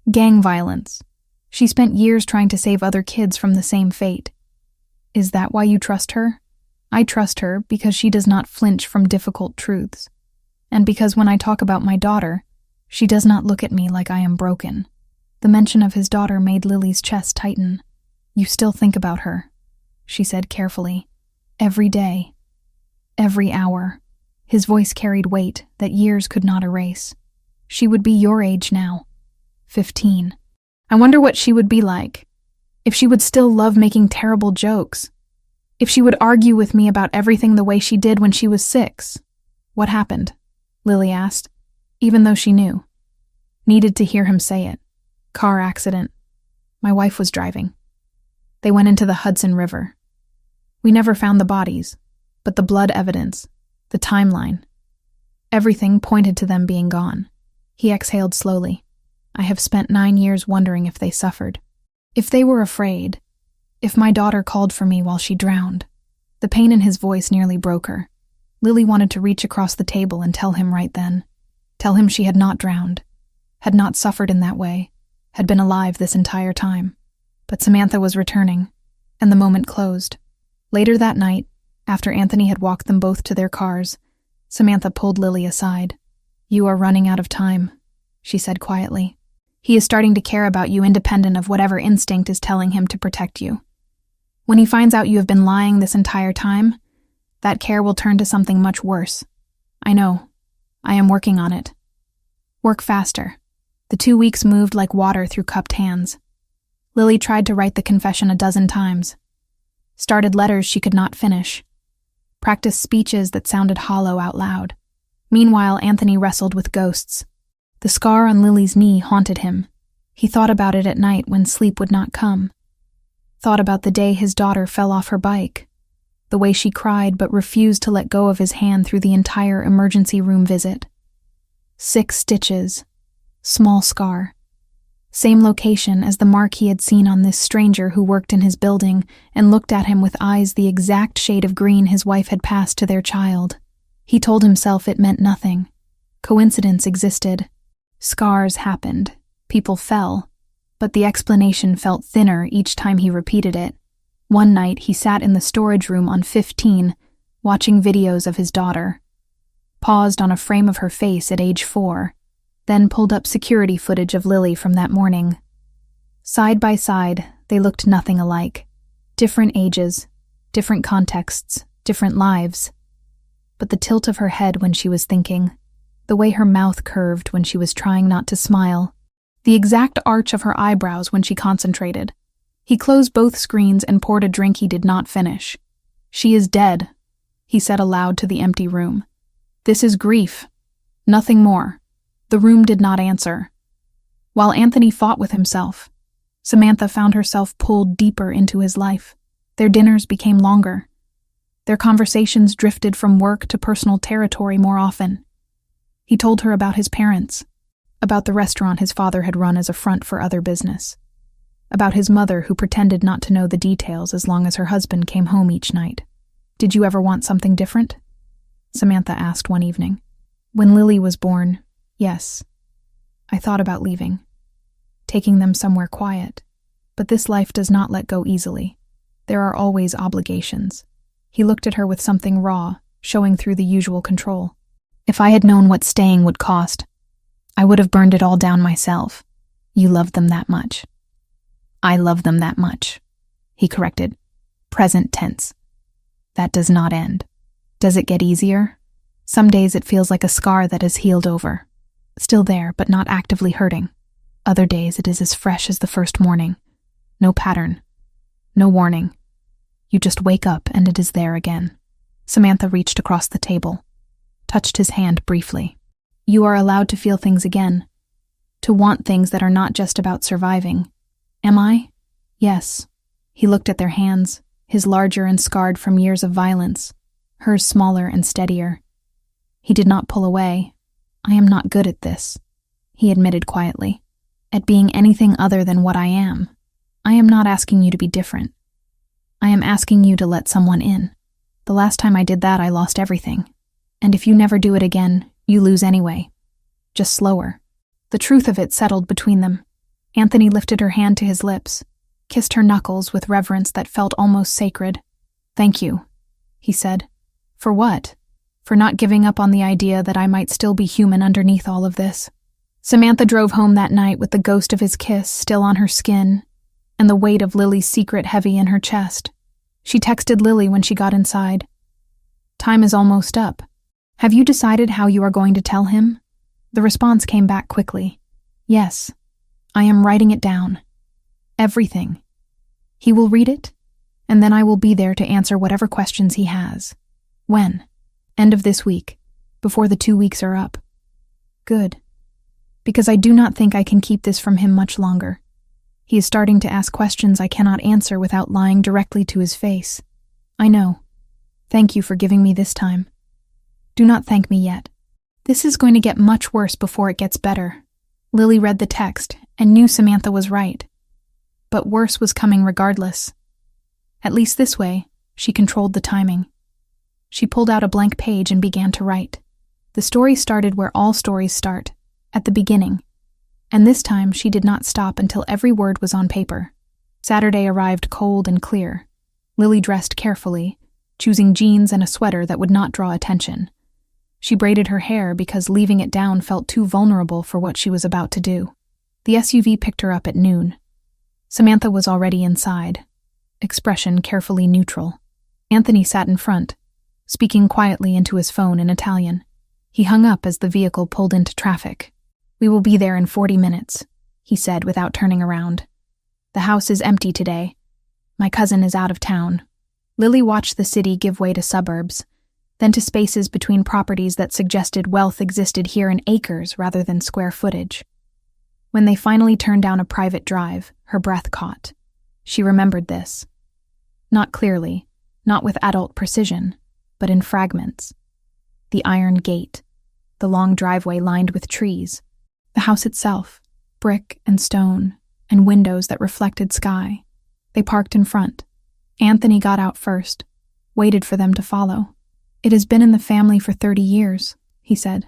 Gang violence. She spent years trying to save other kids from the same fate. Is that why you trust her? I trust her because she does not flinch from difficult truths. And because when I talk about my daughter, she does not look at me like I am broken. The mention of his daughter made Lily's chest tighten. You still think about her. she said carefully. Every day. Every hour. His voice carried weight that years could not erase. She would be your age now. 15. I wonder what she would be like. If she would still love making terrible jokes. If she would argue with me about everything the way she did when she was 6. What happened? Lily asked, even though she knew. Needed to hear him say it. Car accident. My wife was driving. They went into the Hudson River. We never found the bodies, but the blood evidence, the timeline, everything pointed to them being gone. He exhaled slowly. I have spent 9 years wondering if they suffered. If they were afraid. If my daughter called for me while she drowned. The pain in his voice nearly broke her. Lily wanted to reach across the table and tell him right then. Tell him she had not drowned. Had not suffered in that way. Had been alive this entire time. But Samantha was returning, and the moment closed. Later that night, after Anthony had walked them both to their cars, Samantha pulled Lily aside. You are running out of time, she said quietly. He is starting to care about you independent of whatever instinct is telling him to protect you. When he finds out you have been lying this entire time, that care will turn to something much worse. I know. I am working on it. Work faster. The 2 weeks moved like water through cupped hands. Lily tried to write the confession a dozen times. Started letters she could not finish. Practiced speeches that sounded hollow out loud. Meanwhile, Anthony wrestled with ghosts. The scar on Lily's knee haunted him. He thought about it at night when sleep would not come. Thought about the day his daughter fell off her bike. The way she cried but refused to let go of his hand through the entire emergency room visit. 6 stitches. Small scar. Same location as the mark he had seen on this stranger who worked in his building and looked at him with eyes the exact shade of green his wife had passed to their child. He told himself it meant nothing. Coincidence existed. Scars happened. People fell. But the explanation felt thinner each time he repeated it. One night he sat in the storage room on 15, watching videos of his daughter. Paused on a frame of her face at age 4, then pulled up security footage of Lily from that morning. Side by side, they looked nothing alike. Different ages, different contexts, different lives. But the tilt of her head when she was thinking, the way her mouth curved when she was trying not to smile, the exact arch of her eyebrows when she concentrated. He closed both screens and poured a drink he did not finish. She is dead, he said aloud to the empty room. This is grief. Nothing more. The room did not answer. While Anthony fought with himself, Samantha found herself pulled deeper into his life. Their dinners became longer. Their conversations drifted from work to personal territory more often. He told her about his parents, about the restaurant his father had run as a front for other business, about his mother who pretended not to know the details as long as her husband came home each night. Did you ever want something different? Samantha asked one evening. When Lily was born, yes. I thought about leaving, taking them somewhere quiet. But this life does not let go easily. There are always obligations. He looked at her with something raw, showing through the usual control. If I had known what staying would cost, I would have burned it all down myself. You love them that much. I love them that much, he corrected. Present tense. That does not end. Does it get easier? Some days it feels like a scar that has healed over. Still there, but not actively hurting. Other days it is as fresh as the first morning. No pattern. No warning. You just wake up and it is there again. Samantha reached across the table, touched his hand briefly. You are allowed to feel things again. To want things that are not just about surviving. Am I? Yes. He looked at their hands, his larger and scarred from years of violence, hers smaller and steadier. He did not pull away. I am not good at this, he admitted quietly. At being anything other than what I am. I am not asking you to be different. I am asking you to let someone in. The last time I did that, I lost everything. And if you never do it again, you lose anyway. Just slower. The truth of it settled between them. Anthony lifted her hand to his lips, kissed her knuckles with reverence that felt almost sacred. Thank you, he said. For what? For not giving up on the idea that I might still be human underneath all of this. Samantha drove home that night with the ghost of his kiss still on her skin and the weight of Lily's secret heavy in her chest. She texted Lily when she got inside. "Time is almost up. Have you decided how you are going to tell him?" The response came back quickly. "Yes. I am writing it down. Everything. He will read it, and then I will be there to answer whatever questions he has." "When?" "End of this week, before the 2 weeks are up." "Good. Because I do not think I can keep this from him much longer. He is starting to ask questions I cannot answer without lying directly to his face. I know. Thank you for giving me this time. Do not thank me yet. This is going to get much worse before it gets better." Lily read the text and knew Samantha was right. But worse was coming regardless. At least this way, she controlled the timing. She pulled out a blank page and began to write. The story started where all stories start, at the beginning. And this time she did not stop until every word was on paper. Saturday arrived cold and clear. Lily dressed carefully, choosing jeans and a sweater that would not draw attention. She braided her hair because leaving it down felt too vulnerable for what she was about to do. The SUV picked her up at noon. Samantha was already inside, expression carefully neutral. Anthony sat in front, speaking quietly into his phone in Italian. He hung up as the vehicle pulled into traffic. "We will be there in 40 minutes, he said without turning around. "The house is empty today. My cousin is out of town." Lily watched the city give way to suburbs, then to spaces between properties that suggested wealth existed here in acres rather than square footage. When they finally turned down a private drive, her breath caught. She remembered this. Not clearly, not with adult precision, but in fragments. The iron gate, the long driveway lined with trees, the house itself, brick and stone, and windows that reflected sky. They parked in front. Anthony got out first, waited for them to follow. "It has been in the family for 30 years, he said.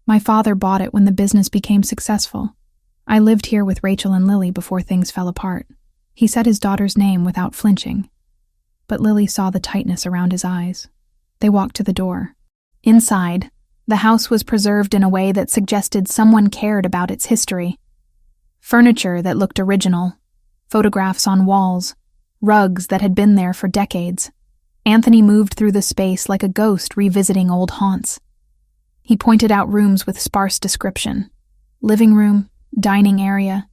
"My father bought it when the business became successful. I lived here with Rachel and Lily before things fell apart." He said his daughter's name without flinching, but Lily saw the tightness around his eyes. They walked to the door. Inside, the house was preserved in a way that suggested someone cared about its history. Furniture that looked original, photographs on walls, rugs that had been there for decades. Anthony moved through the space like a ghost revisiting old haunts. He pointed out rooms with sparse description. Living room, dining area,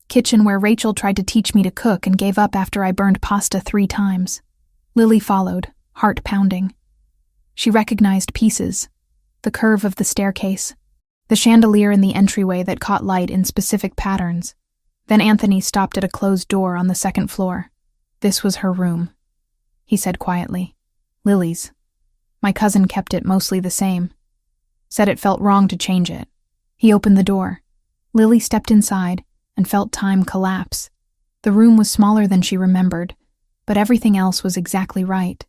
kitchen where Rachel tried to teach me to cook and gave up after I burned pasta 3 times. Lily followed, heart pounding. She recognized pieces, the curve of the staircase, the chandelier in the entryway that caught light in specific patterns. Then Anthony stopped at a closed door on the 2nd floor. "This was her room," he said quietly. "Lily's. My cousin kept it mostly the same. Said it felt wrong to change it." He opened the door. Lily stepped inside and felt time collapse. The room was smaller than she remembered, but everything else was exactly right.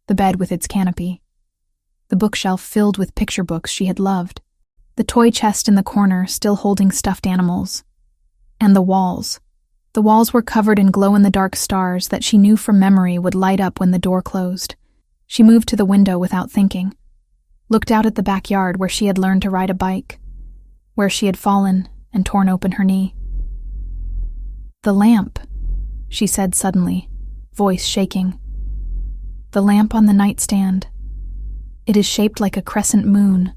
The bed with its canopy. The bookshelf filled with picture books she had loved. The toy chest in the corner still holding stuffed animals. And the walls. The walls were covered in glow-in-the-dark stars that she knew from memory would light up when the door closed. She moved to the window without thinking. Looked out at the backyard where she had learned to ride a bike, where she had fallen and torn open her knee. "The lamp," she said suddenly, voice shaking. "The lamp on the nightstand. It is shaped like a crescent moon."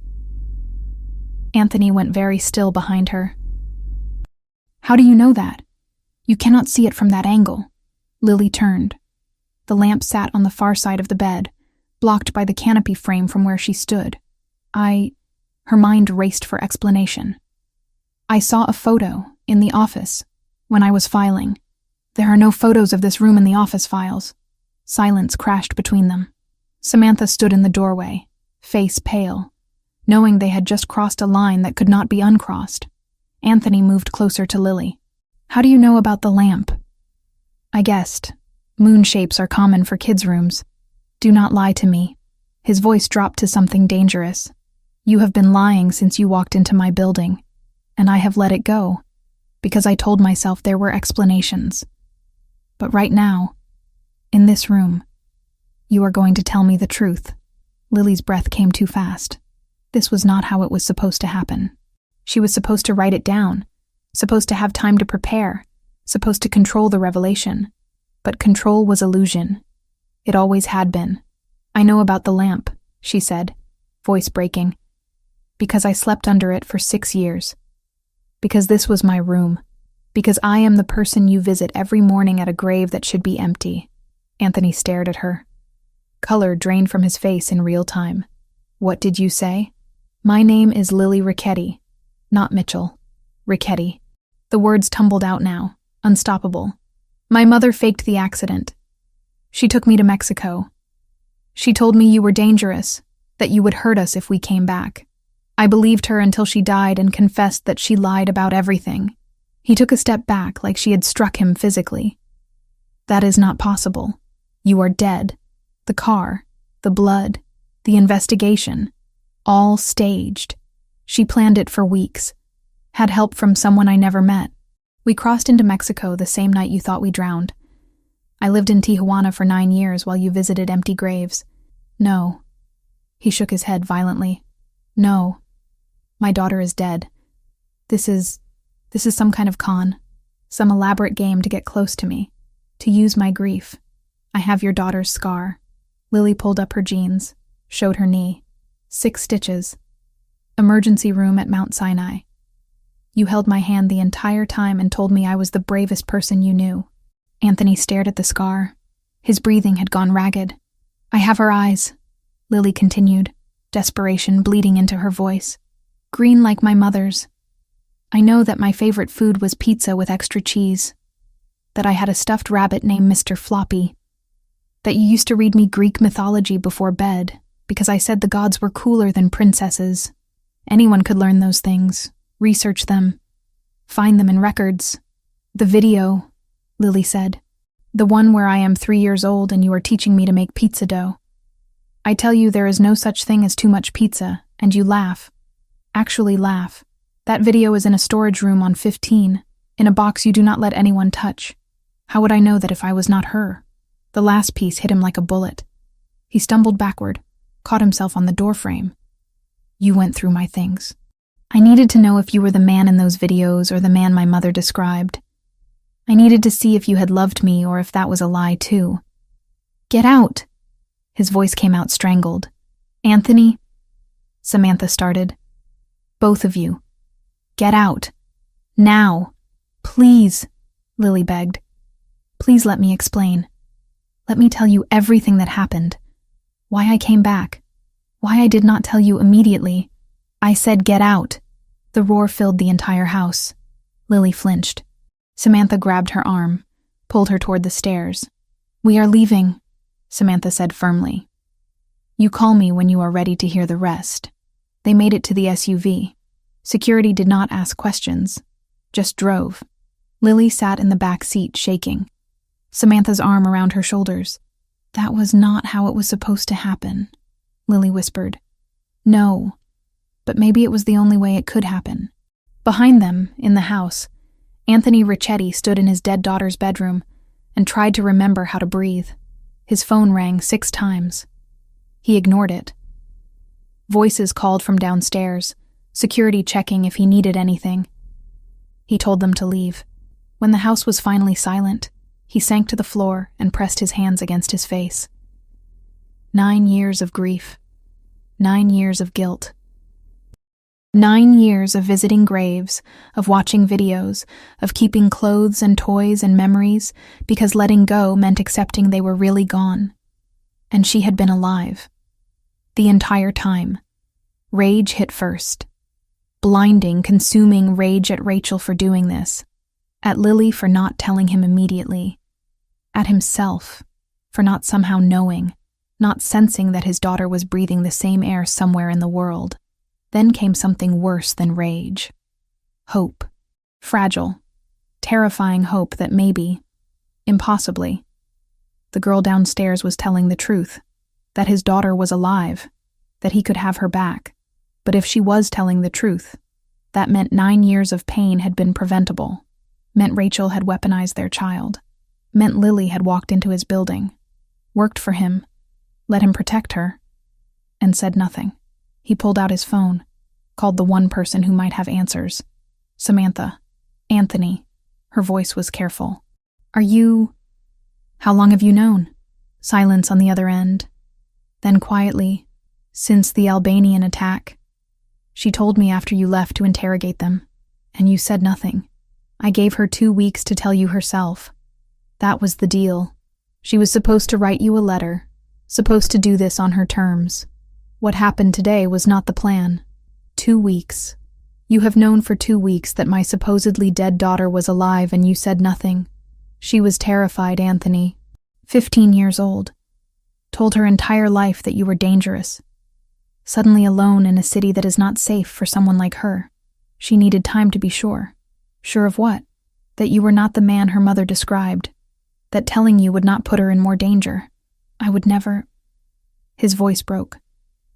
Anthony went very still behind her. "How do you know that? You cannot see it from that angle." Lily turned. The lamp sat on the far side of the bed, blocked by the canopy frame from where she stood. Her mind raced for explanation. "I saw a photo in the office when I was filing. There are no photos of this room in the office files." Silence crashed between them. Samantha stood in the doorway, face pale, knowing they had just crossed a line that could not be uncrossed. Anthony moved closer to Lily. "How do you know about the lamp?" "I guessed. Moon shapes are common for kids' rooms. Do not lie to me." His voice dropped to something dangerous. "You have been lying since you walked into my building, and I have let it go, because I told myself there were explanations. But right now, in this room, you are going to tell me the truth." Lily's breath came too fast. This was not how it was supposed to happen. She was supposed to write it down, supposed to have time to prepare, supposed to control the revelation. But control was illusion. It always had been. I know about the lamp, she said, voice breaking. Because I slept under it for 6 years. Because this was my room. Because I am the person you visit every morning at a grave that should be empty. Anthony stared at her. Color drained from his face in real time. What did you say? My name is Lily Ricchetti. Not Mitchell. Ricchetti. The words tumbled out now, unstoppable. My mother faked the accident. She took me to Mexico. She told me you were dangerous, that you would hurt us if we came back. I believed her until she died and confessed that she lied about everything. He took a step back like she had struck him physically. That is not possible. You are dead. The car, the blood, the investigation, all staged. She planned it for weeks. Had help from someone I never met. We crossed into Mexico the same night you thought we drowned. I lived in Tijuana for 9 years while you visited empty graves. No. He shook his head violently. No. My daughter is dead. This is some kind of con. Some elaborate game to get close to me. To use my grief. I have your daughter's scar. Lily pulled up her jeans, showed her knee. 6 stitches. Emergency room at Mount Sinai. You held my hand the entire time and told me I was the bravest person you knew. Anthony stared at the scar. His breathing had gone ragged. I have her eyes, Lily continued, desperation bleeding into her voice. Green like my mother's. I know that my favorite food was pizza with extra cheese. That I had a stuffed rabbit named Mr. Floppy. That you used to read me Greek mythology before bed, because I said the gods were cooler than princesses. Anyone could learn those things, research them, find them in records. The video, Lily said. The one where I am 3 years old and you are teaching me to make pizza dough. I tell you there is no such thing as too much pizza, and you laugh. Actually laugh. That video is in a storage room on 15, in a box you do not let anyone touch. How would I know that if I was not her? The last piece hit him like a bullet. He stumbled backward, caught himself on the doorframe. You went through my things. I needed to know if you were the man in those videos or the man my mother described. I needed to see if you had loved me or if that was a lie too. Get out! His voice came out strangled. Anthony? Samantha started. Both of you. Get out. Now. Please, Lily begged. Please let me explain. Let me tell you everything that happened. Why I came back. Why I did not tell you immediately. I said get out. The roar filled the entire house. Lily flinched. Samantha grabbed her arm, pulled her toward the stairs. We are leaving, Samantha said firmly. You call me when you are ready to hear the rest. They made it to the SUV. Security did not ask questions, just drove. Lily sat in the back seat, shaking. Samantha's arm around her shoulders. That was not how it was supposed to happen, Lily whispered. No, but maybe it was the only way it could happen. Behind them, in the house, Anthony Ricchetti stood in his dead daughter's bedroom and tried to remember how to breathe. His phone rang 6 times. He ignored it. Voices called from downstairs, security checking if he needed anything. He told them to leave. When the house was finally silent, he sank to the floor and pressed his hands against his face. 9 years of grief. 9 years of guilt. 9 years of visiting graves, of watching videos, of keeping clothes and toys and memories, because letting go meant accepting they were really gone. And she had been alive. The entire time. Rage hit first. Blinding, consuming rage at Rachel for doing this. At Lily for not telling him immediately. At himself for not somehow knowing, not sensing that his daughter was breathing the same air somewhere in the world. Then came something worse than rage. Hope. Fragile. Terrifying hope that maybe, impossibly, the girl downstairs was telling the truth, that his daughter was alive, that he could have her back. But if she was telling the truth, that meant 9 years of pain had been preventable, meant Rachel had weaponized their child, meant Lily had walked into his building, worked for him, let him protect her, and said nothing. He pulled out his phone, called the one person who might have answers. Samantha. Anthony. Her voice was careful. How long have you known? Silence on the other end. Then quietly, "Since the Albanian attack. She told me after you left to interrogate them, and you said nothing. I gave her 2 weeks to tell you herself. That was the deal. She was supposed to write you a letter, supposed to do this on her terms. What happened today was not the plan. 2 weeks. You have known for 2 weeks that my supposedly dead daughter was alive and you said nothing. She was terrified, Anthony. 15 years old. Told her entire life that you were dangerous. Suddenly alone in a city that is not safe for someone like her. She needed time to be sure. Sure of what? That you were not the man her mother described. That telling you would not put her in more danger. I would never..." His voice broke.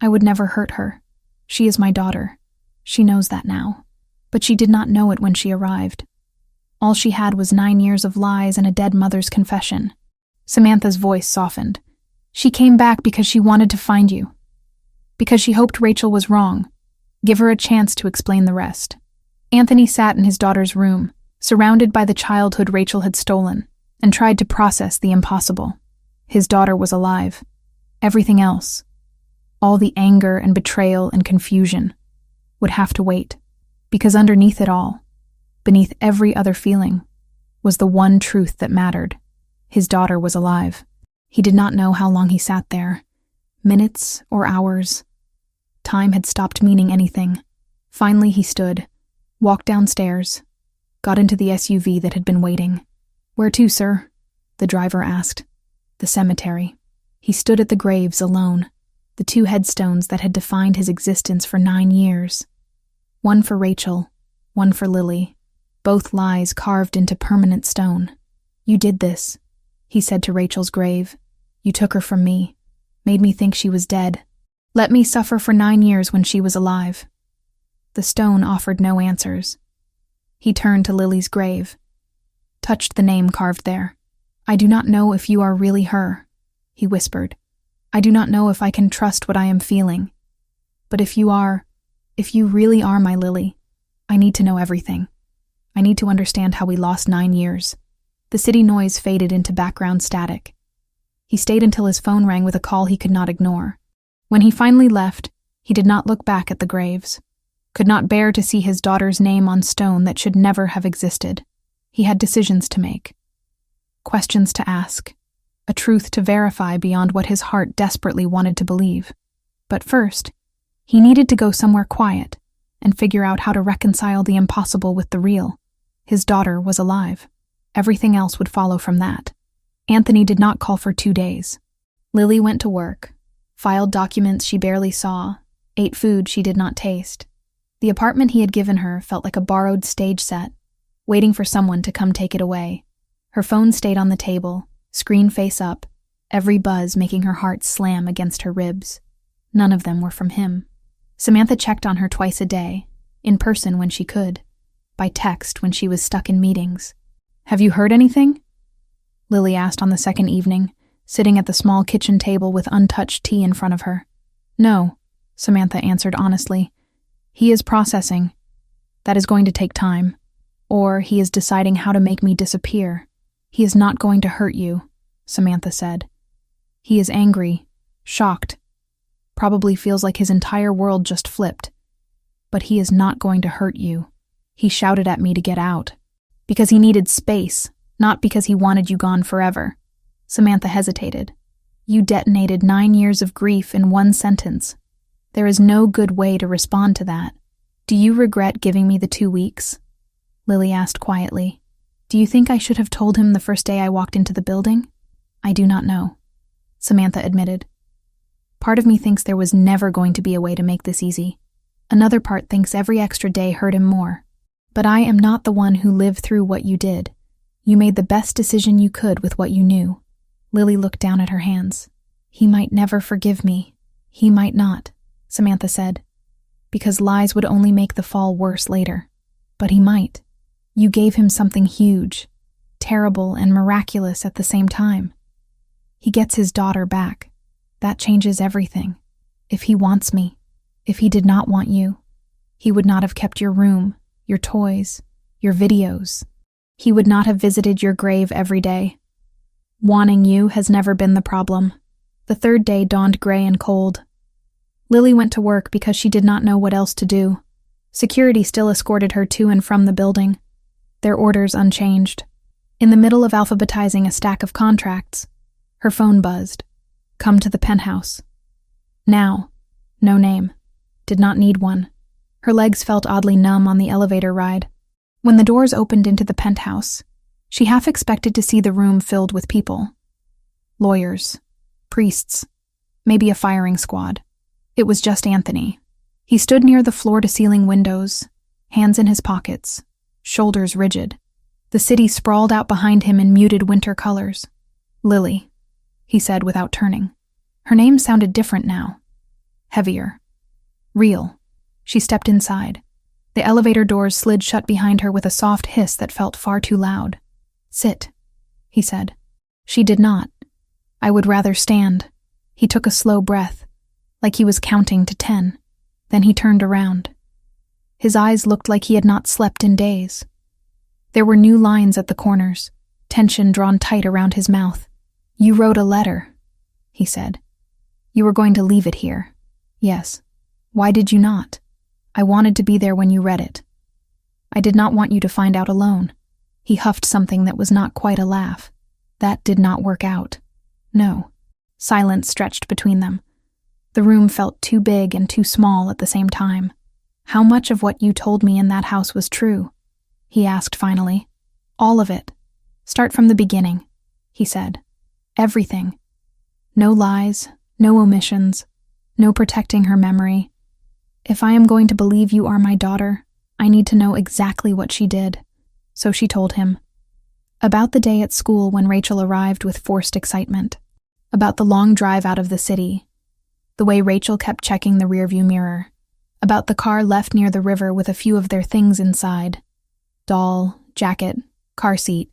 "I would never hurt her. She is my daughter. She knows that now. But she did not know it when she arrived. All she had was 9 years of lies and a dead mother's confession." Samantha's voice softened. "She came back because she wanted to find you. Because she hoped Rachel was wrong. Give her a chance to explain the rest." Anthony sat in his daughter's room, surrounded by the childhood Rachel had stolen, and tried to process the impossible. His daughter was alive. Everything else, all the anger and betrayal and confusion, would have to wait, because underneath it all, beneath every other feeling, was the one truth that mattered. His daughter was alive. He did not know how long he sat there. Minutes or hours. Time had stopped meaning anything. Finally he stood, walked downstairs, got into the SUV that had been waiting. "Where to, sir?" the driver asked. "The cemetery." He stood at the graves alone, the 2 headstones that had defined his existence for 9 years. One for Rachel, one for Lily, both lies carved into permanent stone. "You did this," he said to Rachel's grave. "You took her from me, made me think she was dead. Let me suffer for 9 years when she was alive." The stone offered no answers. He turned to Lily's grave, touched the name carved there. "I do not know if you are really her," he whispered. "I do not know if I can trust what I am feeling. But if you are, if you really are my Lily, I need to know everything. I need to understand how we lost 9 years." The city noise faded into background static. He stayed until his phone rang with a call he could not ignore. When he finally left, he did not look back at the graves, could not bear to see his daughter's name on stone that should never have existed. He had decisions to make, questions to ask, a truth to verify beyond what his heart desperately wanted to believe. But first, he needed to go somewhere quiet and figure out how to reconcile the impossible with the real. His daughter was alive. Everything else would follow from that. Anthony did not call for 2 days. Lily went to work, filed documents she barely saw, ate food she did not taste. The apartment he had given her felt like a borrowed stage set, waiting for someone to come take it away. Her phone stayed on the table, screen face up, every buzz making her heart slam against her ribs. None of them were from him. Samantha checked on her twice a day, in person when she could, by text when she was stuck in meetings. "Have you heard anything?" Lily asked on the second evening, sitting at the small kitchen table with untouched tea in front of her. "No," Samantha answered honestly. "He is processing. That is going to take time. Or he is deciding how to make me disappear. He is not going to hurt you," Samantha said. "He is angry, shocked, probably feels like his entire world just flipped. But he is not going to hurt you. He shouted at me to get out. Because he needed space, not because he wanted you gone forever." Samantha hesitated. "You detonated 9 years of grief in one sentence. There is no good way to respond to that. Do you regret giving me the 2 weeks?" Lily asked quietly. "Do you think I should have told him the first day I walked into the building?" "I do not know," Samantha admitted. "Part of me thinks there was never going to be a way to make this easy. Another part thinks every extra day hurt him more. But I am not the one who lived through what you did. You made the best decision you could with what you knew." Lily looked down at her hands. "He might never forgive me. He might not," Samantha said, "because lies would only make the fall worse later. But he might. You gave him something huge, terrible and miraculous at the same time. He gets his daughter back. That changes everything. If he wants me, if he did not want you, he would not have kept your room, your toys, your videos. He would not have visited your grave every day." Wanting you has never been the problem. The third day dawned gray and cold. Lily went to work because she did not know what else to do. Security still escorted her to and from the building, their orders unchanged. In the middle of alphabetizing a stack of contracts, her phone buzzed. Come to the penthouse. Now. No name. Did not need one. Her legs felt oddly numb on the elevator ride. When the doors opened into the penthouse, she half expected to see the room filled with people. Lawyers. Priests. Maybe a firing squad. It was just Anthony. He stood near the floor-to-ceiling windows, hands in his pockets, shoulders rigid. The city sprawled out behind him in muted winter colors. Lily, he said without turning. Her name sounded different now. Heavier. Real. She stepped inside. The elevator doors slid shut behind her with a soft hiss that felt far too loud. Sit, he said. She did not. I would rather stand. He took a slow breath, like he was counting to 10. Then he turned around. His eyes looked like he had not slept in days. There were new lines at the corners, tension drawn tight around his mouth. You wrote a letter, he said. You were going to leave it here. Yes. Why did you not? I wanted to be there when you read it. I did not want you to find out alone. He huffed something that was not quite a laugh. That did not work out. No. Silence stretched between them. The room felt too big and too small at the same time. How much of what you told me in that house was true? He asked finally. All of it. Start from the beginning, he said. Everything. No lies, no omissions, no protecting her memory. If I am going to believe you are my daughter, I need to know exactly what she did. So she told him. About the day at school when Rachel arrived with forced excitement. About the long drive out of the city. The way Rachel kept checking the rearview mirror. About the car left near the river with a few of their things inside. Doll, jacket, car seat.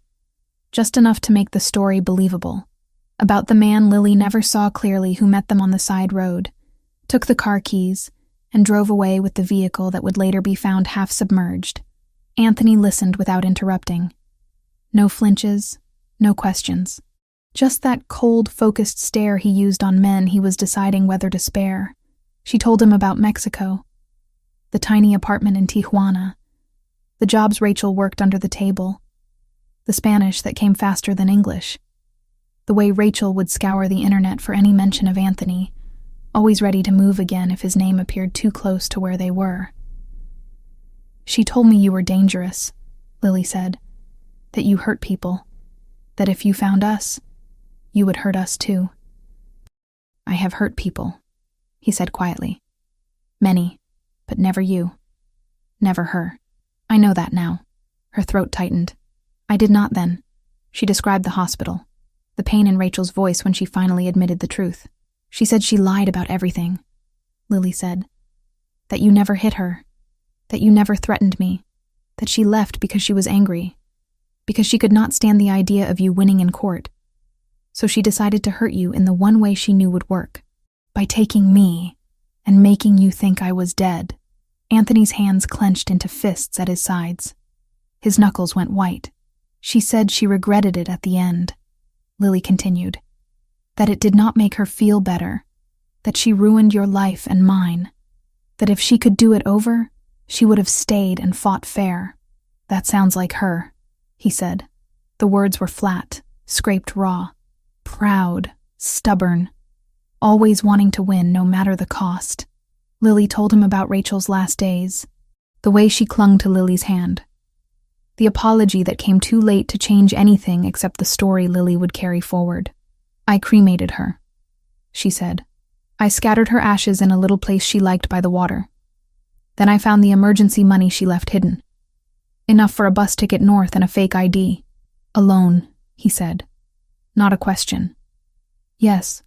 Just enough to make the story believable. About the man Lily never saw clearly who met them on the side road, took the car keys, and drove away with the vehicle that would later be found half submerged. Anthony listened without interrupting. No flinches, no questions. Just that cold, focused stare he used on men he was deciding whether to spare. She told him about Mexico, the tiny apartment in Tijuana, the jobs Rachel worked under the table, the Spanish that came faster than English, the way Rachel would scour the internet for any mention of Anthony, always ready to move again if his name appeared too close to where they were. She told me you were dangerous, Lily said, that you hurt people, that if you found us, you would hurt us too. I have hurt people, he said quietly. Many, but never you. Never her. I know that now. Her throat tightened. I did not then. She described the hospital, the pain in Rachel's voice when she finally admitted the truth. She said she lied about everything, Lily said. That you never hit her, that you never threatened me, that she left because she was angry, because she could not stand the idea of you winning in court. So she decided to hurt you in the one way she knew would work, by taking me and making you think I was dead. Anthony's hands clenched into fists at his sides. His knuckles went white. She said she regretted it at the end. Lily continued, that it did not make her feel better, that she ruined your life and mine, that if she could do it over, she would have stayed and fought fair. That sounds like her, he said. The words were flat, scraped raw. Proud, stubborn, always wanting to win no matter the cost. Lily told him about Rachel's last days, the way she clung to Lily's hand, the apology that came too late to change anything except the story Lily would carry forward. I cremated her, she said. I scattered her ashes in a little place she liked by the water. Then I found the emergency money she left hidden. Enough for a bus ticket north and a fake ID. Alone, he said. Not a question. Yes,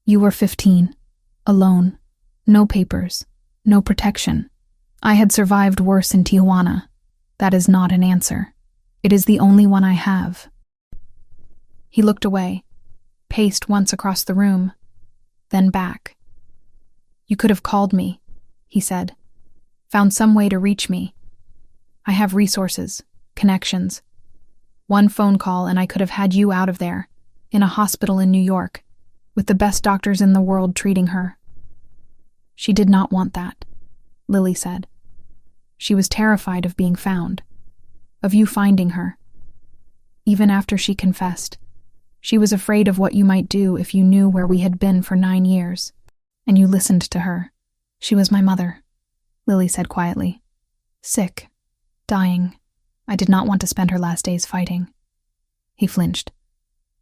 you were 15. Alone. No papers. No protection. I had survived worse in Tijuana. That is not an answer. It is the only one I have. He looked away, paced once across the room, then back. You could have called me, he said. Found some way to reach me. I have resources, connections. One phone call and I could have had you out of there. in a hospital in New York, with the best doctors in the world treating her. She did not want that, Lily said. She was terrified of being found, of you finding her. Even after she confessed, she was afraid of what you might do if you knew where we had been for 9 years, and you listened to her. She was my mother, Lily said quietly. Sick, dying. I did not want to spend her last days fighting. He flinched.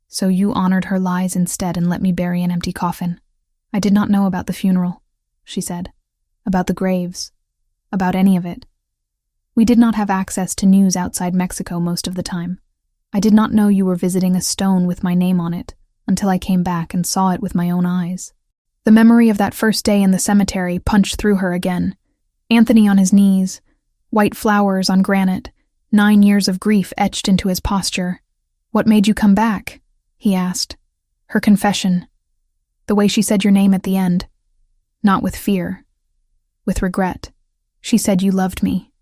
So you honored her lies instead and let me bury an empty coffin. I did not know about the funeral, she said. About the graves. About any of it. We did not have access to news outside Mexico most of the time. I did not know you were visiting a stone with my name on it until I came back and saw it with my own eyes. The memory of that first day in the cemetery punched through her again. Anthony on his knees, white flowers on granite, 9 years of grief etched into his posture. What made you come back? He asked. Her confession. The way she said your name at the end. Not with fear. With regret. She said you loved me.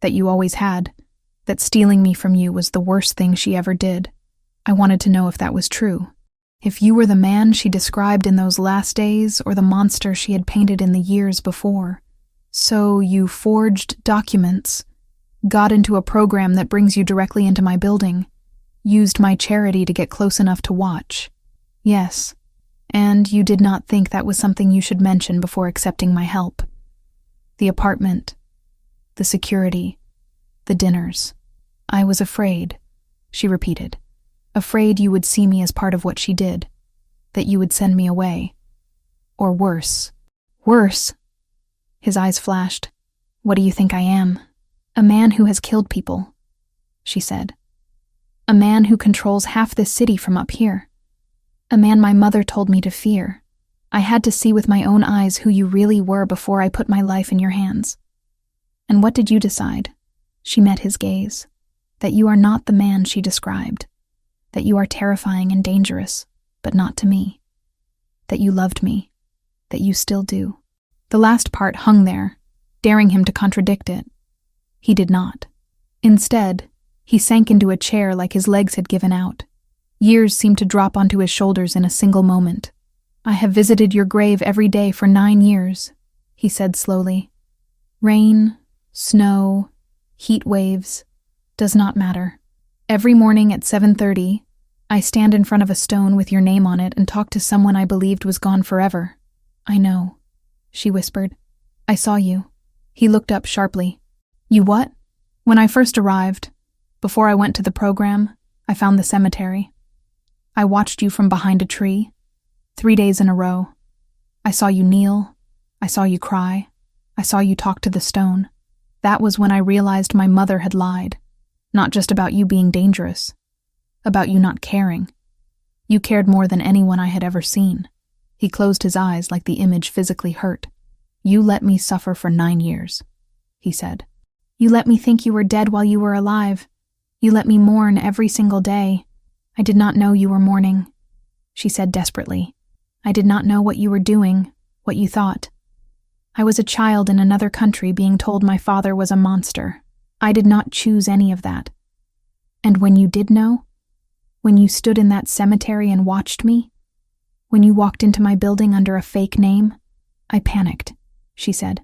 That you always had. That stealing me from you was the worst thing she ever did. I wanted to know if that was true. If you were the man she described in those last days or the monster she had painted in the years before. So you forged documents, got into a program that brings you directly into my building, used my charity to get close enough to watch. Yes, and you did not think that was something you should mention before accepting my help. The apartment, the security, the dinners. I was afraid, she repeated. Afraid you would see me as part of what she did, that you would send me away. Or worse. Worse? His eyes flashed. What do you think I am? A man who has killed people, she said. A man who controls half this city from up here. A man my mother told me to fear. I had to see with my own eyes who you really were before I put my life in your hands. And what did you decide? She met his gaze. That you are not the man she described. That you are terrifying and dangerous, but not to me. That you loved me. That you still do. The last part hung there, daring him to contradict it. He did not. Instead, he sank into a chair like his legs had given out. Years seemed to drop onto his shoulders in a single moment. I have visited your grave every day for 9 years, he said slowly. Rain, snow, heat waves, does not matter. Every morning at 7:30, I stand in front of a stone with your name on it and talk to someone I believed was gone forever. I know, she whispered. I saw you. He looked up sharply. You what? When I first arrived, before I went to the program, I found the cemetery. I watched you from behind a tree, 3 days in a row. I saw you kneel. I saw you cry. I saw you talk to the stone. That was when I realized my mother had lied. Not just about you being dangerous. About you not caring. You cared more than anyone I had ever seen. He closed his eyes like the image physically hurt. You let me suffer for 9 years, he said. You let me think you were dead while you were alive. You let me mourn every single day. I did not know you were mourning, she said desperately. I did not know what you were doing, what you thought. I was a child in another country being told my father was a monster. I did not choose any of that. And when you did know, when you stood in that cemetery and watched me, when you walked into my building under a fake name, I panicked, she said.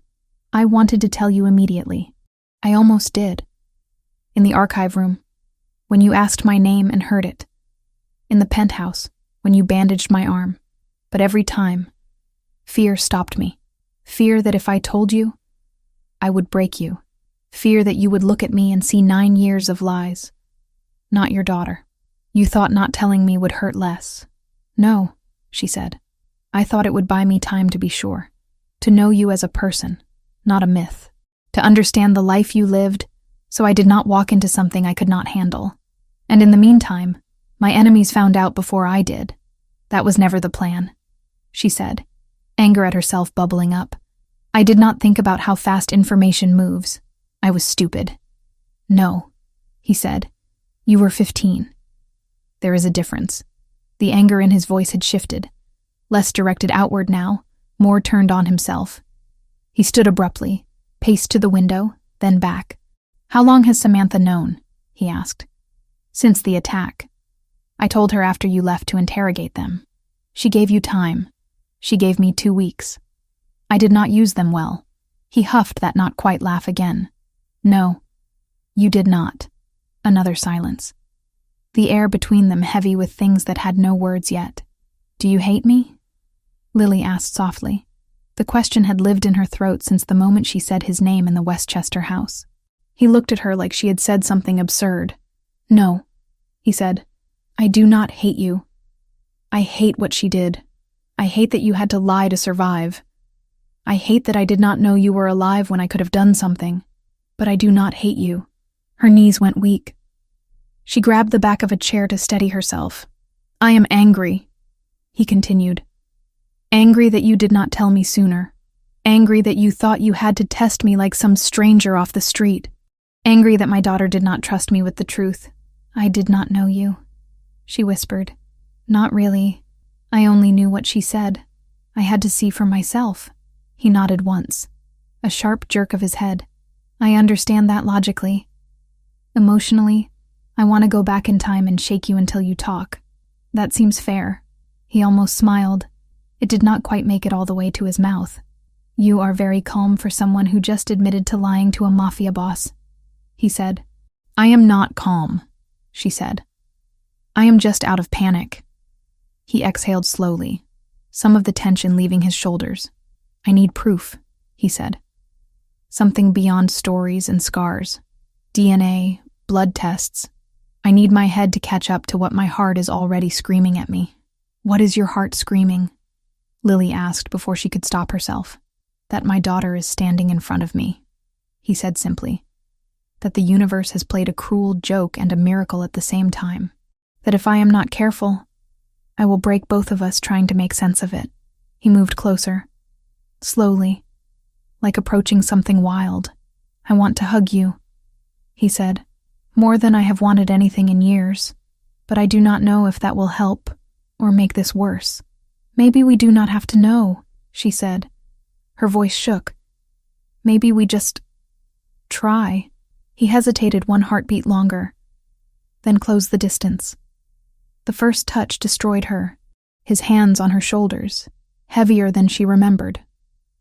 I wanted to tell you immediately. I almost did. In the archive room, when you asked my name and heard it. In the penthouse, when you bandaged my arm. But every time, fear stopped me. Fear that if I told you, I would break you. Fear that you would look at me and see 9 years of lies. Not your daughter. You thought not telling me would hurt less. No, she said. I thought it would buy me time to be sure. To know you as a person, not a myth. To understand the life you lived, so I did not walk into something I could not handle. And in the meantime, my enemies found out before I did. That was never the plan, she said, anger at herself bubbling up. I did not think about how fast information moves. I was stupid. No, he said. You were 15. There is a difference. The anger in his voice had shifted. Less directed outward now, more turned on himself. He stood abruptly, paced to the window, then back. How long has Samantha known? He asked. Since the attack. I told her after you left to interrogate them. She gave you time. She gave me 2 weeks. I did not use them well. He huffed that not quite laugh again. No, you did not. Another silence. The air between them heavy with things that had no words yet. Do you hate me? Lily asked softly. The question had lived in her throat since the moment she said his name in the Westchester house. He looked at her like she had said something absurd. No, he said. I do not hate you. I hate what she did. I hate that you had to lie to survive. I hate that I did not know you were alive when I could have done something. But I do not hate you. Her knees went weak. She grabbed the back of a chair to steady herself. I am angry, he continued. Angry that you did not tell me sooner. Angry that you thought you had to test me like some stranger off the street. Angry that my daughter did not trust me with the truth. I did not know you, she whispered. Not really. I only knew what she said. I had to see for myself. He nodded once. A sharp jerk of his head. I understand that logically. Emotionally, I want to go back in time and shake you until you talk. That seems fair. He almost smiled. It did not quite make it all the way to his mouth. You are very calm for someone who just admitted to lying to a mafia boss, he said. I am not calm, she said. I am just out of panic. He exhaled slowly, some of the tension leaving his shoulders. I need proof, he said. Something beyond stories and scars. DNA, blood tests. I need my head to catch up to what my heart is already screaming at me. What is your heart screaming? Lily asked before she could stop herself. That my daughter is standing in front of me, he said simply. That the universe has played a cruel joke and a miracle at the same time. That if I am not careful, I will break both of us trying to make sense of it. He moved closer. Slowly, like approaching something wild. I want to hug you, he said. More than I have wanted anything in years. But I do not know if that will help or make this worse. Maybe we do not have to know, she said. Her voice shook. Maybe we just try. He hesitated 1 heartbeat longer, then closed the distance. The first touch destroyed her, his hands on her shoulders, heavier than she remembered,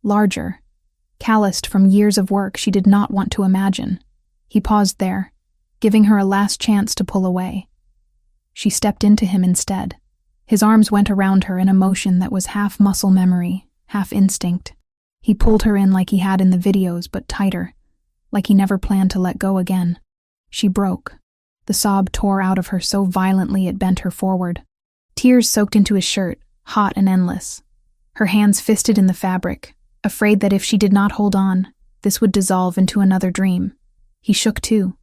larger, calloused from years of work she did not want to imagine. He paused there, giving her a last chance to pull away. She stepped into him instead. His arms went around her in a motion that was half muscle memory, half instinct. He pulled her in like he had in the videos, but tighter, like he never planned to let go again. She broke. The sob tore out of her so violently it bent her forward. Tears soaked into his shirt, hot and endless. Her hands fisted in the fabric, afraid that if she did not hold on, this would dissolve into another dream. He shook too.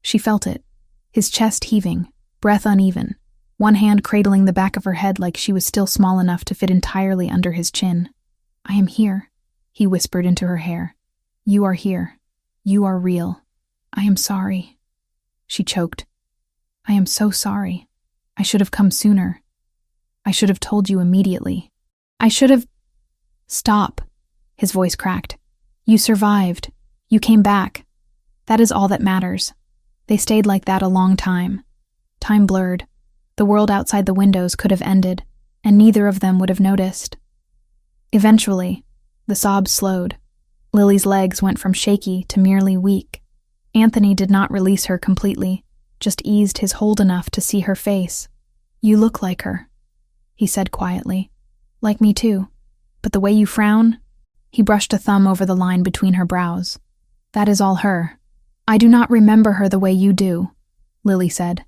She felt it, his chest heaving, breath uneven, one hand cradling the back of her head like she was still small enough to fit entirely under his chin. I am here, he whispered into her hair. You are here. You are real. I am sorry. She choked. I am so sorry. I should have come sooner. I should have told you immediately. I should have... Stop. His voice cracked. You survived. You came back. That is all that matters. They stayed like that a long time. Time blurred. The world outside the windows could have ended, and neither of them would have noticed. Eventually, the sobs slowed. Lily's legs went from shaky to merely weak. Anthony did not release her completely, just eased his hold enough to see her face. You look like her, he said quietly. Like me too. But the way you frown... He brushed a thumb over the line between her brows. That is all her. I do not remember her the way you do, Lily said.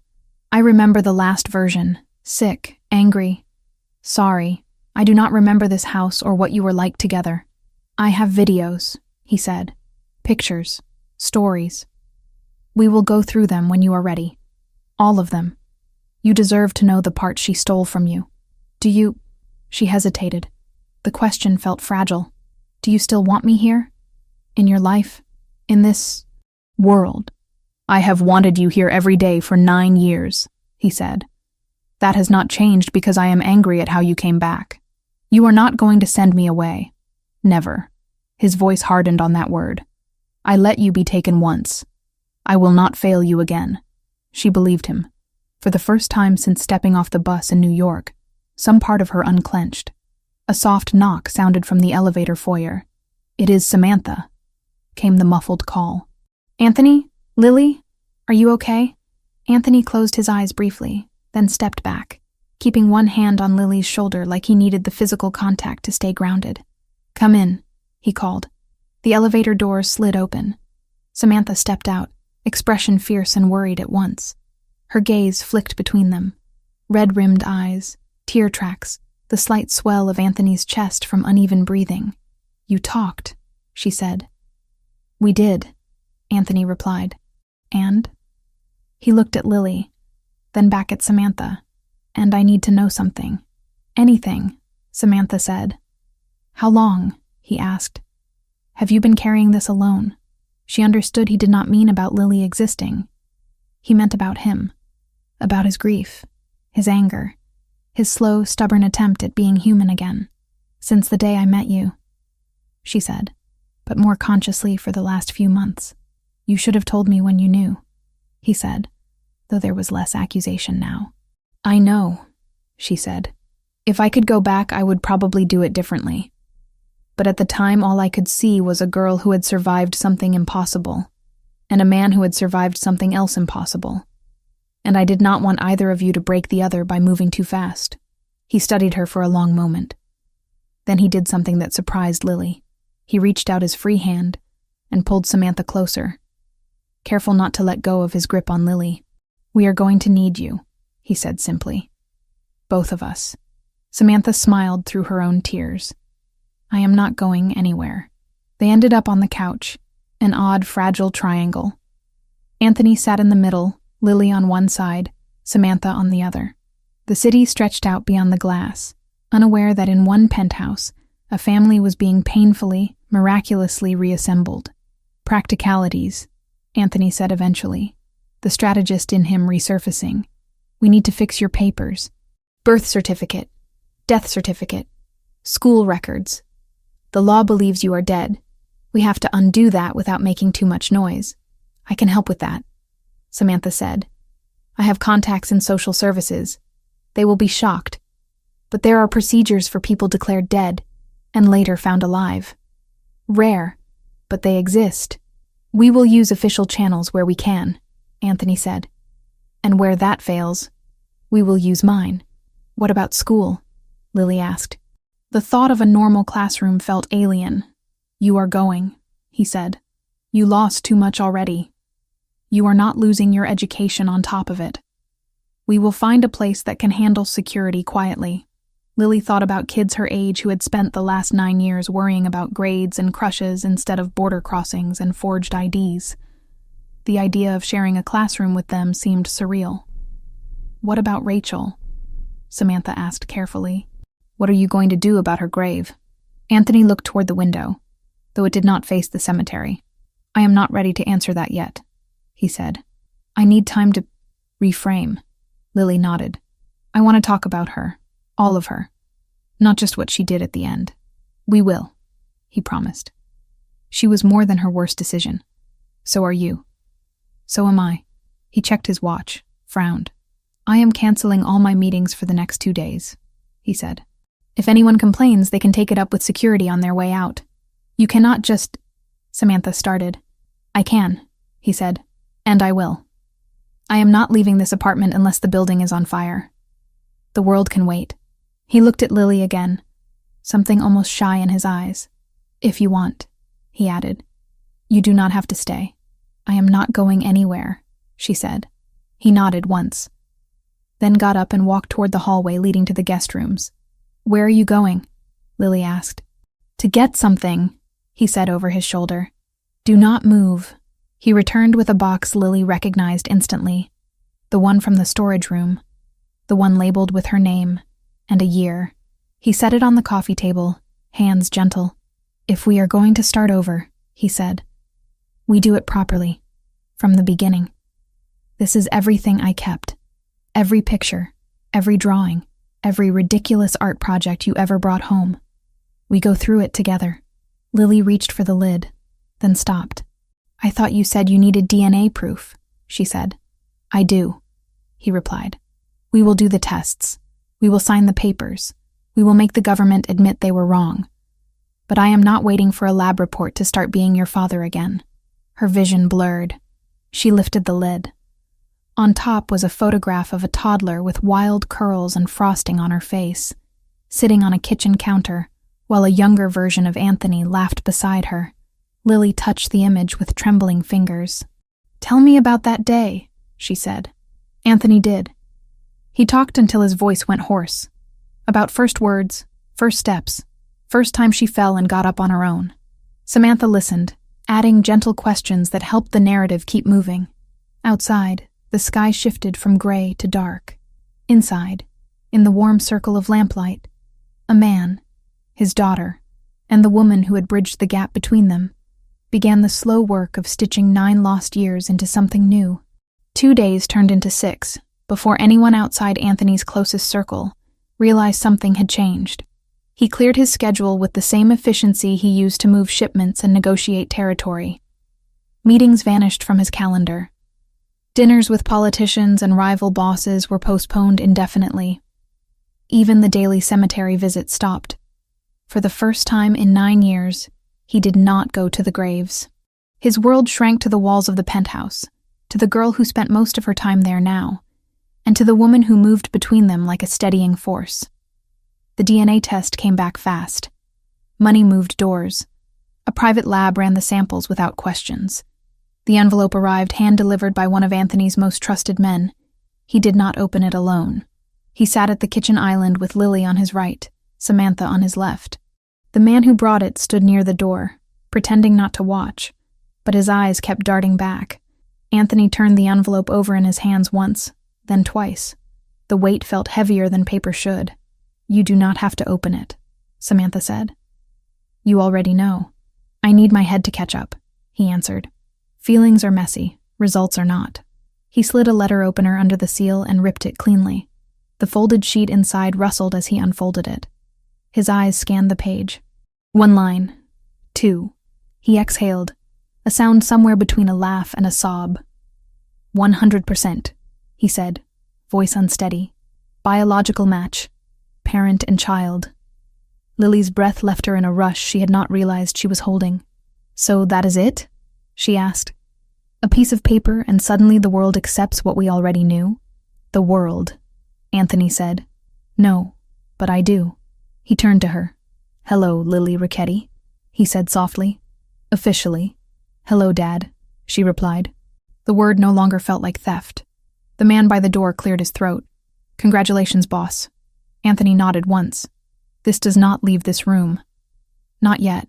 I remember the last version, sick, angry. Sorry, I do not remember this house or what you were like together. I have videos, he said. Pictures, stories. We will go through them when you are ready. All of them. You deserve to know the part she stole from you. Do you... She hesitated. The question felt fragile. Do you still want me here? In your life? In this... world? I have wanted you here every day for 9 years, he said. That has not changed because I am angry at how you came back. You are not going to send me away. Never. His voice hardened on that word. I let you be taken once. I will not fail you again. She believed him. For the first time since stepping off the bus in New York, some part of her unclenched. A soft knock sounded from the elevator foyer. "It is Samantha," came the muffled call. "Anthony? Lily? Are you okay?" Anthony closed his eyes briefly, then stepped back, keeping one hand on Lily's shoulder like he needed the physical contact to stay grounded. "Come in," he called. The elevator doors slid open. Samantha stepped out, expression fierce and worried at once. Her gaze flicked between them. Red-rimmed eyes, tear tracks, the slight swell of Anthony's chest from uneven breathing. "You talked," she said. "We did," Anthony replied. "And?" He looked at Lily, then back at Samantha. "And I need to know something." "Anything," Samantha said. "How long?" he asked. "Have you been carrying this alone?" She understood he did not mean about Lily existing. He meant about him, about his grief, his anger, his slow, stubborn attempt at being human again. "Since the day I met you," she said, "but more consciously for the last few months. You should have told me when you knew," he said, though there was less accusation now. "I know," she said. "If I could go back, I would probably do it differently. But at the time, all I could see was a girl who had survived something impossible, and a man who had survived something else impossible. And I did not want either of you to break the other by moving too fast." He studied her for a long moment. Then he did something that surprised Lily. He reached out his free hand and pulled Samantha closer, careful not to let go of his grip on Lily. "We are going to need you," he said simply. "Both of us." Samantha smiled through her own tears. "I am not going anywhere." They ended up on the couch, an odd, fragile triangle. Anthony sat in the middle, Lily on one side, Samantha on the other. The city stretched out beyond the glass, unaware that in one penthouse, a family was being painfully, miraculously reassembled. "Practicalities," Anthony said eventually, the strategist in him resurfacing. "We need to fix your papers. Birth certificate, death certificate, school records. The law believes you are dead. We have to undo that without making too much noise." "I can help with that," Samantha said. "I have contacts in social services. They will be shocked. But there are procedures for people declared dead and later found alive. Rare, but they exist. We will use official channels where we can," Anthony said. "And where that fails, we will use mine." "What about school?" Lily asked. The thought of a normal classroom felt alien. "You are going," he said. "You lost too much already. You are not losing your education on top of it. We will find a place that can handle security quietly." Lily thought about kids her age who had spent the last 9 years worrying about grades and crushes instead of border crossings and forged IDs. The idea of sharing a classroom with them seemed surreal. "What about Rachel?" Samantha asked carefully. "What are you going to do about her grave?" Anthony looked toward the window, though it did not face the cemetery. "I am not ready to answer that yet," he said. "I need time to reframe." Lily nodded. "I want to talk about her, all of her, not just what she did at the end." "We will," he promised. "She was more than her worst decision. So are you. So am I." He checked his watch, frowned. "I am canceling all my meetings for the next 2 days," he said. "If anyone complains, they can take it up with security on their way out. You cannot just—" Samantha started. "I can," he said, "and I will. I am not leaving this apartment unless the building is on fire. The world can wait." He looked at Lily again, something almost shy in his eyes. "If you want," he added. "You do not have to stay." "I am not going anywhere," she said. He nodded once, then got up and walked toward the hallway leading to the guest rooms. "Where are you going?" Lily asked. "To get something," he said over his shoulder. "Do not move." He returned with a box Lily recognized instantly, the one from the storage room, the one labeled with her name, and a year. He set it on the coffee table, hands gentle. "If we are going to start over," he said, "we do it properly, from the beginning. This is everything I kept. Every picture, every drawing, every ridiculous art project you ever brought home. We go through it together." Lily reached for the lid, then stopped. "I thought you said you needed DNA proof," she said. "I do. he replied. "We will do the tests. We will sign the papers. We will make the government admit they were wrong. But I am not waiting for a lab report to start being your father again." Her vision blurred. She lifted the lid. On top was a photograph of a toddler with wild curls and frosting on her face, sitting on a kitchen counter, while a younger version of Anthony laughed beside her. Lily touched the image with trembling fingers. "Tell me about that day," she said. Anthony did. He talked until his voice went hoarse. About first words, first steps, first time she fell and got up on her own. Samantha listened, adding gentle questions that helped the narrative keep moving. Outside, the sky shifted from gray to dark. Inside, in the warm circle of lamplight, a man, his daughter, and the woman who had bridged the gap between them, began the slow work of stitching 9 lost years into something new. 2 days turned into 6 before anyone outside Anthony's closest circle realized something had changed. He cleared his schedule with the same efficiency he used to move shipments and negotiate territory. Meetings vanished from his calendar. Dinners with politicians and rival bosses were postponed indefinitely. Even the daily cemetery visit stopped. For the first time in 9 years, he did not go to the graves. His world shrank to the walls of the penthouse, to the girl who spent most of her time there now, and to the woman who moved between them like a steadying force. The DNA test came back fast. Money moved doors. A private lab ran the samples without questions. The envelope arrived hand-delivered by one of Anthony's most trusted men. He did not open it alone. He sat at the kitchen island with Lily on his right, Samantha on his left. The man who brought it stood near the door, pretending not to watch, but his eyes kept darting back. Anthony turned the envelope over in his hands once, then twice. The weight felt heavier than paper should. "You do not have to open it," Samantha said. "You already know. I need my head to catch up," he answered. "Feelings are messy, results are not." He slid a letter opener under the seal and ripped it cleanly. The folded sheet inside rustled as he unfolded it. His eyes scanned the page. 1 line. 2. He exhaled, a sound somewhere between a laugh and a sob. 100%, he said, voice unsteady. Biological match. Parent and child. Lily's breath left her in a rush she had not realized she was holding. "So that is it?" she asked. "A piece of paper and suddenly the world accepts what we already knew?" "The world," Anthony said. "No, but I do." He turned to her. "Hello, Lily Ricchetti," he said softly. "Officially." "Hello, Dad," she replied. The word no longer felt like theft. The man by the door cleared his throat. "Congratulations, boss." Anthony nodded once. "This does not leave this room." "Not yet.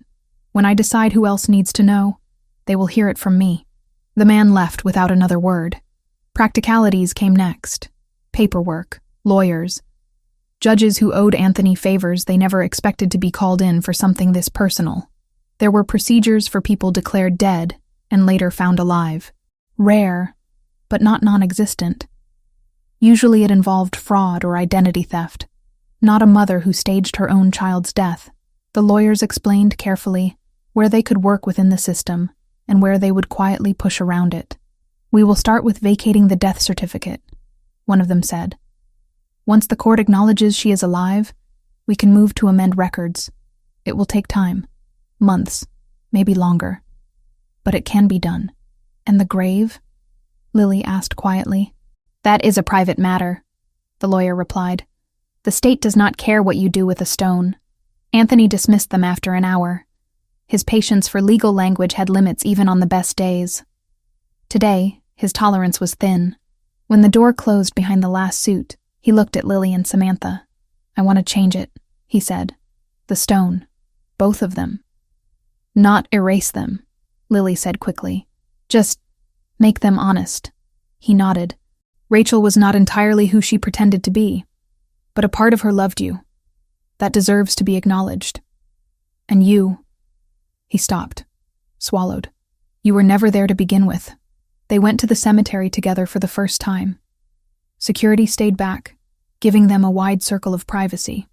When I decide who else needs to know, they will hear it from me." The man left without another word. Practicalities came next. Paperwork, lawyers, judges who owed Anthony favors they never expected to be called in for something this personal. There were procedures for people declared dead and later found alive. Rare, but not non-existent. Usually it involved fraud or identity theft. Not a mother who staged her own child's death. The lawyers explained carefully where they could work within the system and where they would quietly push around it. "We will start with vacating the death certificate," one of them said. "Once the court acknowledges she is alive, we can move to amend records. It will take time. Months, maybe longer. But it can be done." "And the grave?" Lily asked quietly. "That is a private matter," the lawyer replied. "The state does not care what you do with a stone." Anthony dismissed them after an hour. His patience for legal language had limits even on the best days. Today, his tolerance was thin. When the door closed behind the last suit, he looked at Lily and Samantha. "I want to change it," he said. "The stone. Both of them." "Not erase them," Lily said quickly. "Just make them honest." He nodded. "Rachel was not entirely who she pretended to be, but a part of her loved you. That deserves to be acknowledged. And you..." He stopped, swallowed. "You were never there to begin with." They went to the cemetery together for the first time. Security stayed back, giving them a wide circle of privacy.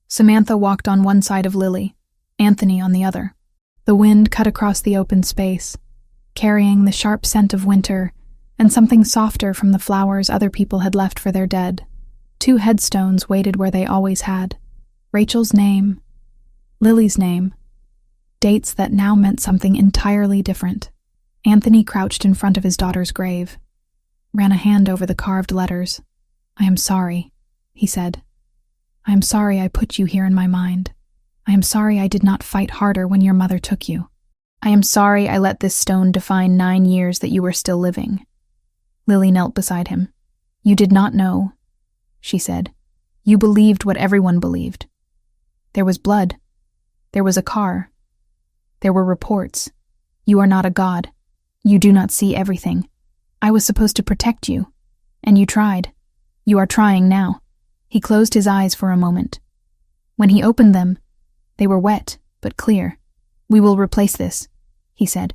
Samantha walked on one side of Lily, Anthony on the other. The wind cut across the open space, carrying the sharp scent of winter and something softer from the flowers other people had left for their dead. 2 headstones waited where they always had. Rachel's name, Lily's name, dates that now meant something entirely different. Anthony crouched in front of his daughter's grave, ran a hand over the carved letters. "I am sorry," he said. "I am sorry I put you here in my mind. I am sorry I did not fight harder when your mother took you. I am sorry I let this stone define 9 years that you were still living." Lily knelt beside him. "You did not know," she said. "You believed what everyone believed. There was blood. There was a car. There were reports. You are not a god. You do not see everything. I was supposed to protect you, and you tried. You are trying now." He closed his eyes for a moment. When he opened them, they were wet, but clear. "We will replace this," he said.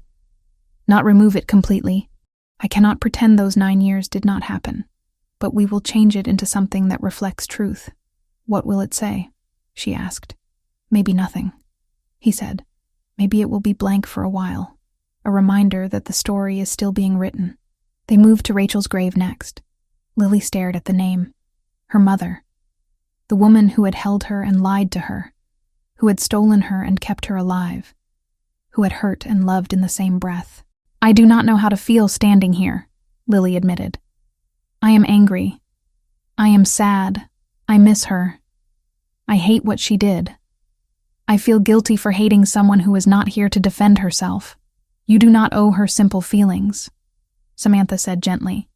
"Not remove it completely. I cannot pretend those 9 years did not happen, but we will change it into something that reflects truth." "What will it say?" she asked. "Maybe nothing," he said. "Maybe it will be blank for a while, a reminder that the story is still being written." They moved to Rachel's grave next. Lily stared at the name. Her mother. The woman who had held her and lied to her, who had stolen her and kept her alive, who had hurt and loved in the same breath. "I do not know how to feel standing here," Lily admitted. "I am angry. I am sad. I miss her. I hate what she did. I feel guilty for hating someone who is not here to defend herself. You do not owe her simple feelings," Samantha said gently.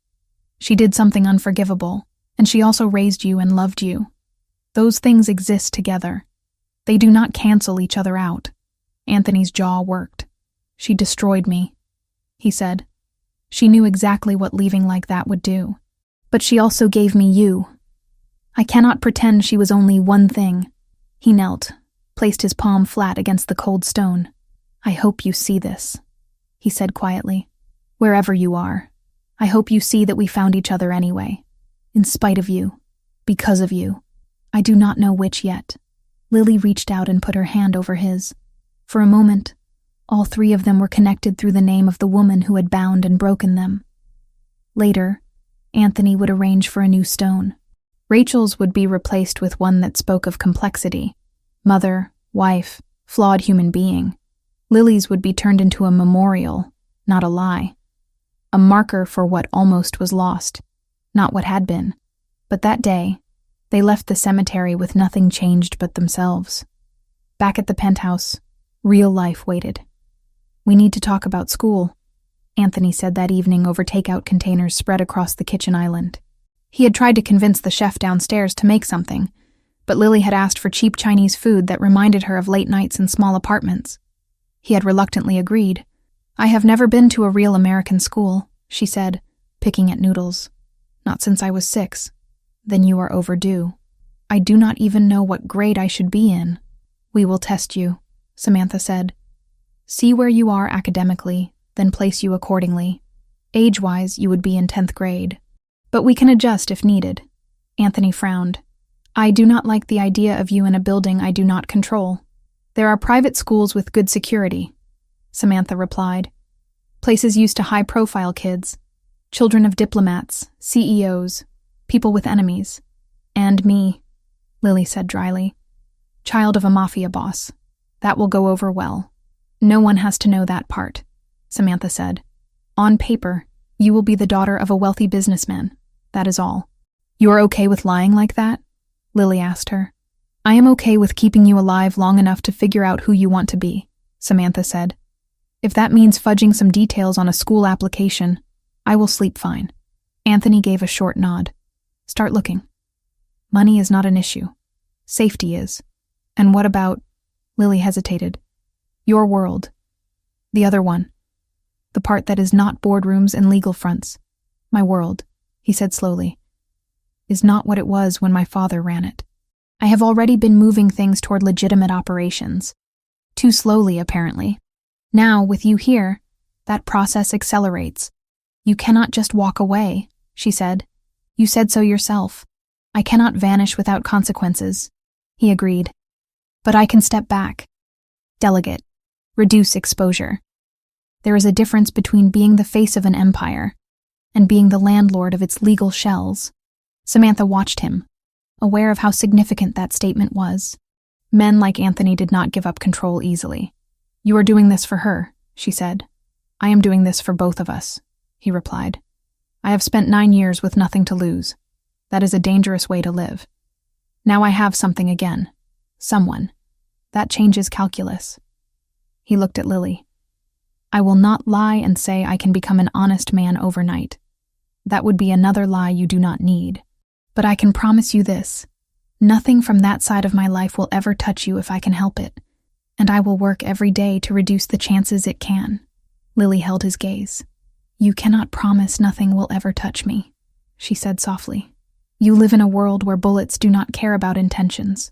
"She did something unforgivable, and she also raised you and loved you. Those things exist together. They do not cancel each other out." Anthony's jaw worked. "She destroyed me," he said. "She knew exactly what leaving like that would do. But she also gave me you. I cannot pretend she was only one thing." He knelt, placed his palm flat against the cold stone. "I hope you see this," he said quietly. "Wherever you are, I hope you see that we found each other anyway. In spite of you. Because of you. I do not know which yet." Lily reached out and put her hand over his. For a moment, all 3 of them were connected through the name of the woman who had bound and broken them. Later, Anthony would arrange for a new stone. Rachel's would be replaced with one that spoke of complexity. Mother, wife, flawed human being. Lily's would be turned into a memorial, not a lie. A marker for what almost was lost, not what had been. But that day, they left the cemetery with nothing changed but themselves. Back at the penthouse, real life waited. "We need to talk about school," Anthony said that evening over takeout containers spread across the kitchen island. He had tried to convince the chef downstairs to make something, but Lily had asked for cheap Chinese food that reminded her of late nights in small apartments. He had reluctantly agreed. "I have never been to a real American school," she said, picking at noodles. "Not since I was 6. "Then you are overdue. I do not even know what grade I should be in." "We will test you," Samantha said. "See where you are academically, then place you accordingly. Age-wise, you would be in 10th grade. But we can adjust if needed." Anthony frowned. "I do not like the idea of you in a building I do not control." "There are private schools with good security," Samantha replied. "Places used to high-profile kids, children of diplomats, CEOs, people with enemies. And me," Lily said dryly. "Child of a mafia boss. That will go over well." "No one has to know that part," Samantha said. "On paper, you will be the daughter of a wealthy businessman. That is all." "You are okay with lying like that?" Lily asked her. "I am okay with keeping you alive long enough to figure out who you want to be," Samantha said. "If that means fudging some details on a school application, I will sleep fine." Anthony gave a short nod. "Start looking. Money is not an issue. Safety is. And what about—" Lily hesitated. "Your world. The other one. The part that is not boardrooms and legal fronts. My world," he said slowly, "is not what it was when my father ran it. I have already been moving things toward legitimate operations. Too slowly, apparently. Now, with you here, that process accelerates. You cannot just walk away," she said. "You said so yourself. I cannot vanish without consequences." He agreed. "But I can step back. Delegate. Reduce exposure. There is a difference between being the face of an empire and being the landlord of its legal shells. Samantha watched him, aware of how significant that statement was. Men like Anthony did not give up control easily. "You are doing this for her," she said. "I am doing this for both of us," he replied. "I have spent 9 years with nothing to lose. That is a dangerous way to live. Now I have something again. Someone. That changes calculus." He looked at Lily. "I will not lie and say I can become an honest man overnight. That would be another lie you do not need. But I can promise you this. Nothing from that side of my life will ever touch you if I can help it, and I will work every day to reduce the chances it can." Lily held his gaze. "You cannot promise nothing will ever touch me," she said softly. "You live in a world where bullets do not care about intentions."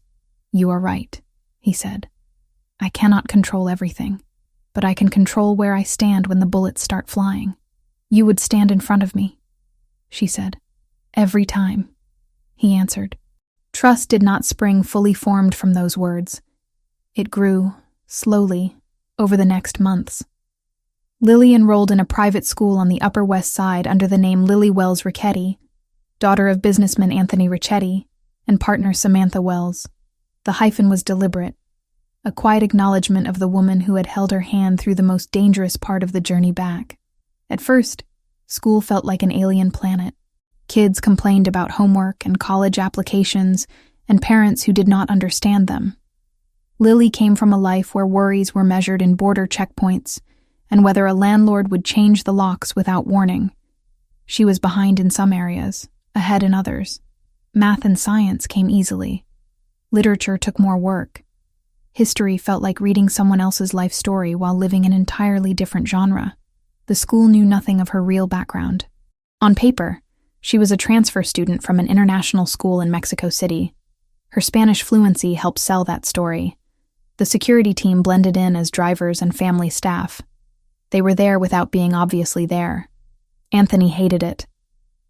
"You are right," he said. "I cannot control everything, but I can control where I stand when the bullets start flying. You would stand in front of me," she said. "Every time," he answered. Trust did not spring fully formed from those words. It grew, slowly, over the next months. Lily enrolled in a private school on the Upper West Side under the name Lily Wells Ricchetti, daughter of businessman Anthony Ricchetti and partner Samantha Wells. The hyphen was deliberate, a quiet acknowledgement of the woman who had held her hand through the most dangerous part of the journey back. At first, school felt like an alien planet. Kids complained about homework and college applications, and parents who did not understand them. Lily came from a life where worries were measured in border checkpoints, and whether a landlord would change the locks without warning. She was behind in some areas, ahead in others. Math and science came easily. Literature took more work. History felt like reading someone else's life story while living an entirely different genre. The school knew nothing of her real background. On paper, she was a transfer student from an international school in Mexico City. Her Spanish fluency helped sell that story. The security team blended in as drivers and family staff. They were there without being obviously there. Anthony hated it.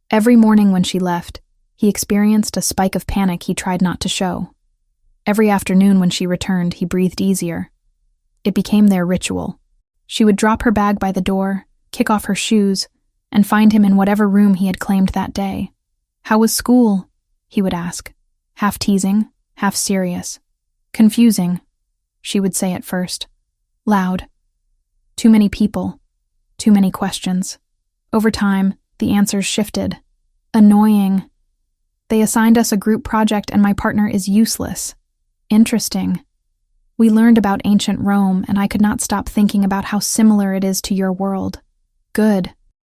Every morning when she left, he experienced a spike of panic he tried not to show. Every afternoon when she returned, he breathed easier. It became their ritual. She would drop her bag by the door, kick off her shoes, and find him in whatever room he had claimed that day. "How was school?" he would ask, half teasing, half serious. "Confusing," she would say at first. Loud. Too many people. Too many questions. Over time, the answers shifted. "Annoying. They assigned us a group project and my partner is useless. Interesting. We learned about ancient Rome and I could not stop thinking about how similar it is to your world. Good.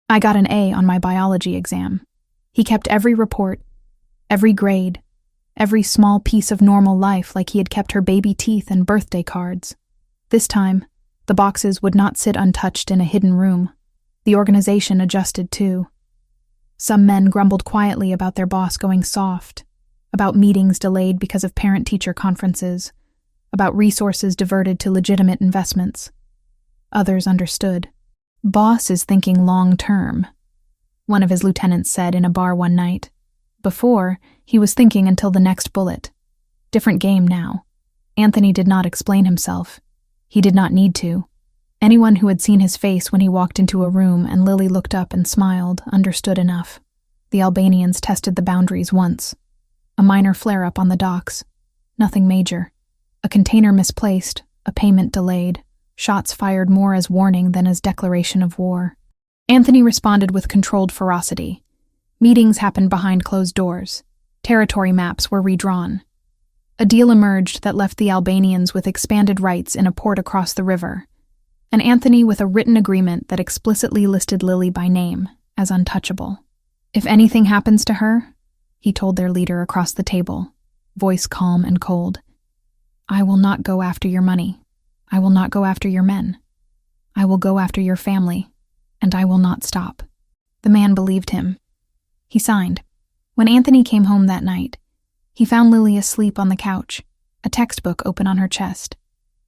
I got an A on my biology exam." He kept every report, every grade, every small piece of normal life like he had kept her baby teeth and birthday cards. This time, the boxes would not sit untouched in a hidden room. The organization adjusted too. Some men grumbled quietly about their boss going soft, about meetings delayed because of parent-teacher conferences, about resources diverted to legitimate investments. Others understood. "Boss is thinking long-term," one of his lieutenants said in a bar one night. Before, he was thinking until the next bullet. Different game now. Anthony did not explain himself. He did not need to. Anyone who had seen his face when he walked into a room and Lily looked up and smiled understood enough. The Albanians tested the boundaries once. A minor flare-up on the docks. Nothing major. A container misplaced, a payment delayed. Shots fired more as warning than as declaration of war. Anthony responded with controlled ferocity. Meetings happened behind closed doors. Territory maps were redrawn. A deal emerged that left the Albanians with expanded rights in a port across the river, and Anthony with a written agreement that explicitly listed Lily by name, as untouchable. "If anything happens to her," he told their leader across the table, voice calm and cold, "I will not go after your money. I will not go after your men. I will go after your family, and I will not stop." The man believed him. He signed. When Anthony came home that night, he found Lily asleep on the couch, a textbook open on her chest.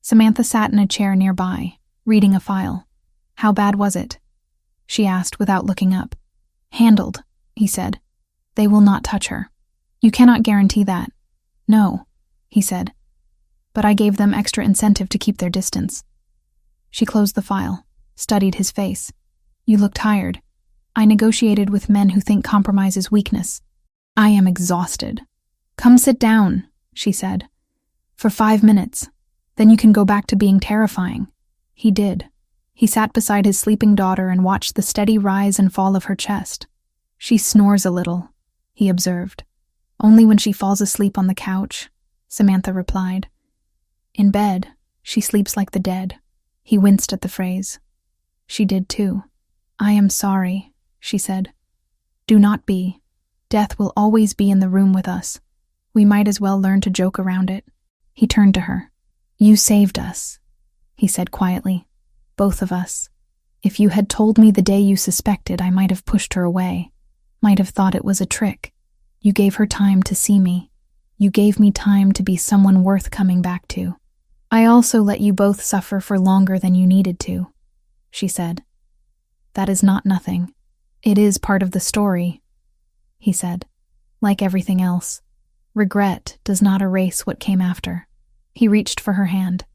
Samantha sat in a chair nearby, reading a file. "How bad was it?" she asked without looking up. "Handled," he said. "They will not touch her." "You cannot guarantee that." "No," he said. "But I gave them extra incentive to keep their distance." She closed the file, studied his face. "You look tired." I negotiated with men who think compromise is weakness. I am exhausted. Come sit down, she said. For 5 minutes. Then you can go back to being terrifying. He did. He sat beside his sleeping daughter and watched the steady rise and fall of her chest. She snores a little, he observed. Only when she falls asleep on the couch, Samantha replied. In bed, she sleeps like the dead. He winced at the phrase. She did too. I am sorry, she said. Do not be. Death will always be in the room with us. We might as well learn to joke around it. He turned to her. You saved us, he said quietly. Both of us. If you had told me the day you suspected, I might have pushed her away. Might have thought it was a trick. You gave her time to see me. You gave me time to be someone worth coming back to. I also let you both suffer for longer than you needed to, she said. That is not nothing. It is part of the story, he said. Like everything else, regret does not erase what came after. He reached for her hand.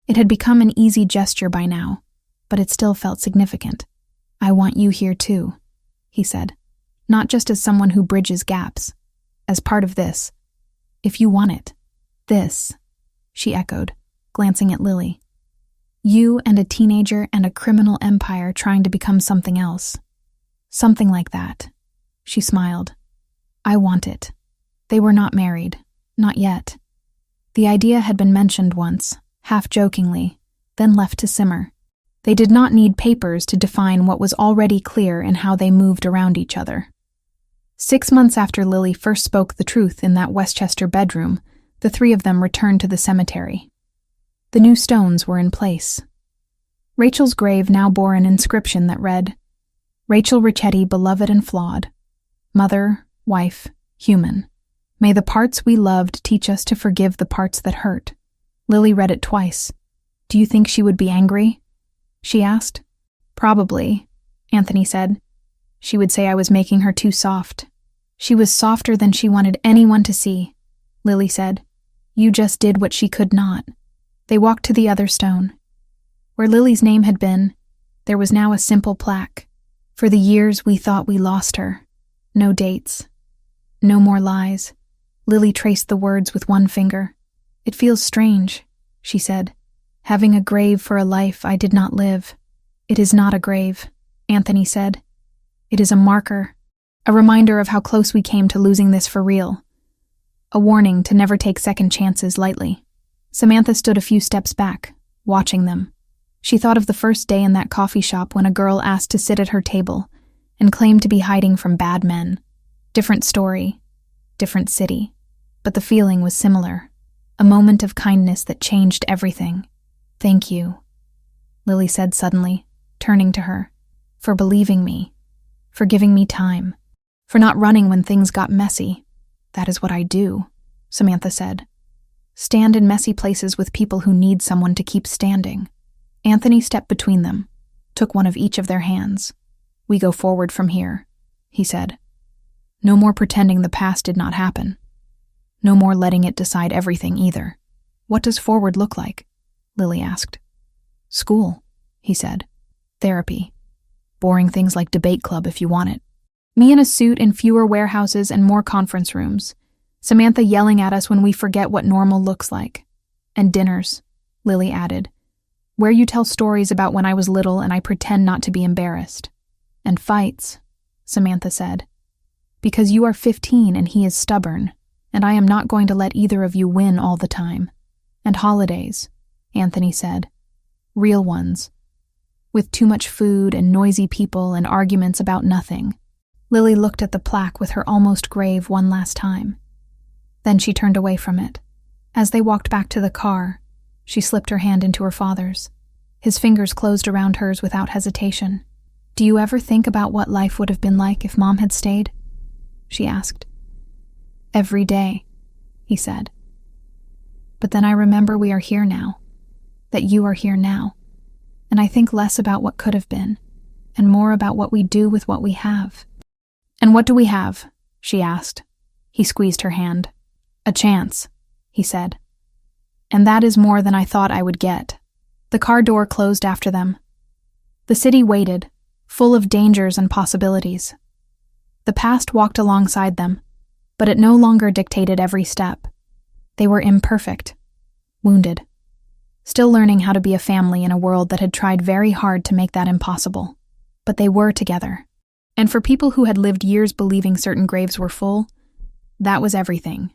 It had become an easy gesture by now, but it still felt significant. I want you here too, he said. Not just as someone who bridges gaps. As part of this. If you want it. This, she echoed, glancing at Lily. You and a teenager and a criminal empire trying to become something else. Something like that. She smiled. I want it. They were not married. Not yet. The idea had been mentioned once, half-jokingly, then left to simmer. They did not need papers to define what was already clear in how they moved around each other. 6 months after Lily first spoke the truth in that Westchester bedroom, the three of them returned to the cemetery. The new stones were in place. Rachel's grave now bore an inscription that read, Rachel Ricchetti, beloved and flawed. Mother, wife, human. May the parts we loved teach us to forgive the parts that hurt. Lily read it twice. Do you think she would be angry? She asked. Probably, Anthony said. She would say I was making her too soft. She was softer than she wanted anyone to see, Lily said. You just did what she could not. They walked to the other stone. Where Lily's name had been, there was now a simple plaque. For the years we thought we lost her. No dates. No more lies. Lily traced the words with one finger. It feels strange, she said. Having a grave for a life I did not live. It is not a grave, Anthony said. It is a marker, a reminder of how close we came to losing this for real. A warning to never take second chances lightly. Samantha stood a few steps back, watching them. She thought of the first day in that coffee shop when a girl asked to sit at her table and claimed to be hiding from bad men. Different story, different city, but the feeling was similar. A moment of kindness that changed everything. Thank you, Lily said suddenly, turning to her, for believing me, for giving me time, for not running when things got messy. That is what I do, Samantha said. Stand in messy places with people who need someone to keep standing. Anthony stepped between them, took one of each of their hands. We go forward from here, he said. No more pretending the past did not happen. No more letting it decide everything either. What does forward look like? Lily asked. School, he said. Therapy. Boring things like debate club if you want it. Me in a suit in fewer warehouses and more conference rooms. Samantha yelling at us when we forget what normal looks like. And dinners, Lily added. Where you tell stories about when I was little and I pretend not to be embarrassed. And fights, Samantha said. Because you are 15 and he is stubborn, and I am not going to let either of you win all the time. And holidays, Anthony said. Real ones. With too much food and noisy people and arguments about nothing. Lily looked at the plaque with her almost grave one last time. Then she turned away from it. As they walked back to the car, she slipped her hand into her father's. His fingers closed around hers without hesitation. Do you ever think about what life would have been like if Mom had stayed? She asked. Every day, he said. But then I remember we are here now. That you are here now. And I think less about what could have been, and more about what we do with what we have. And what do we have? She asked. He squeezed her hand. A chance, he said. And that is more than I thought I would get. The car door closed after them. The city waited, full of dangers and possibilities. The past walked alongside them, but it no longer dictated every step. They were imperfect, wounded, still learning how to be a family in a world that had tried very hard to make that impossible. But they were together. And for people who had lived years believing certain graves were full, that was everything.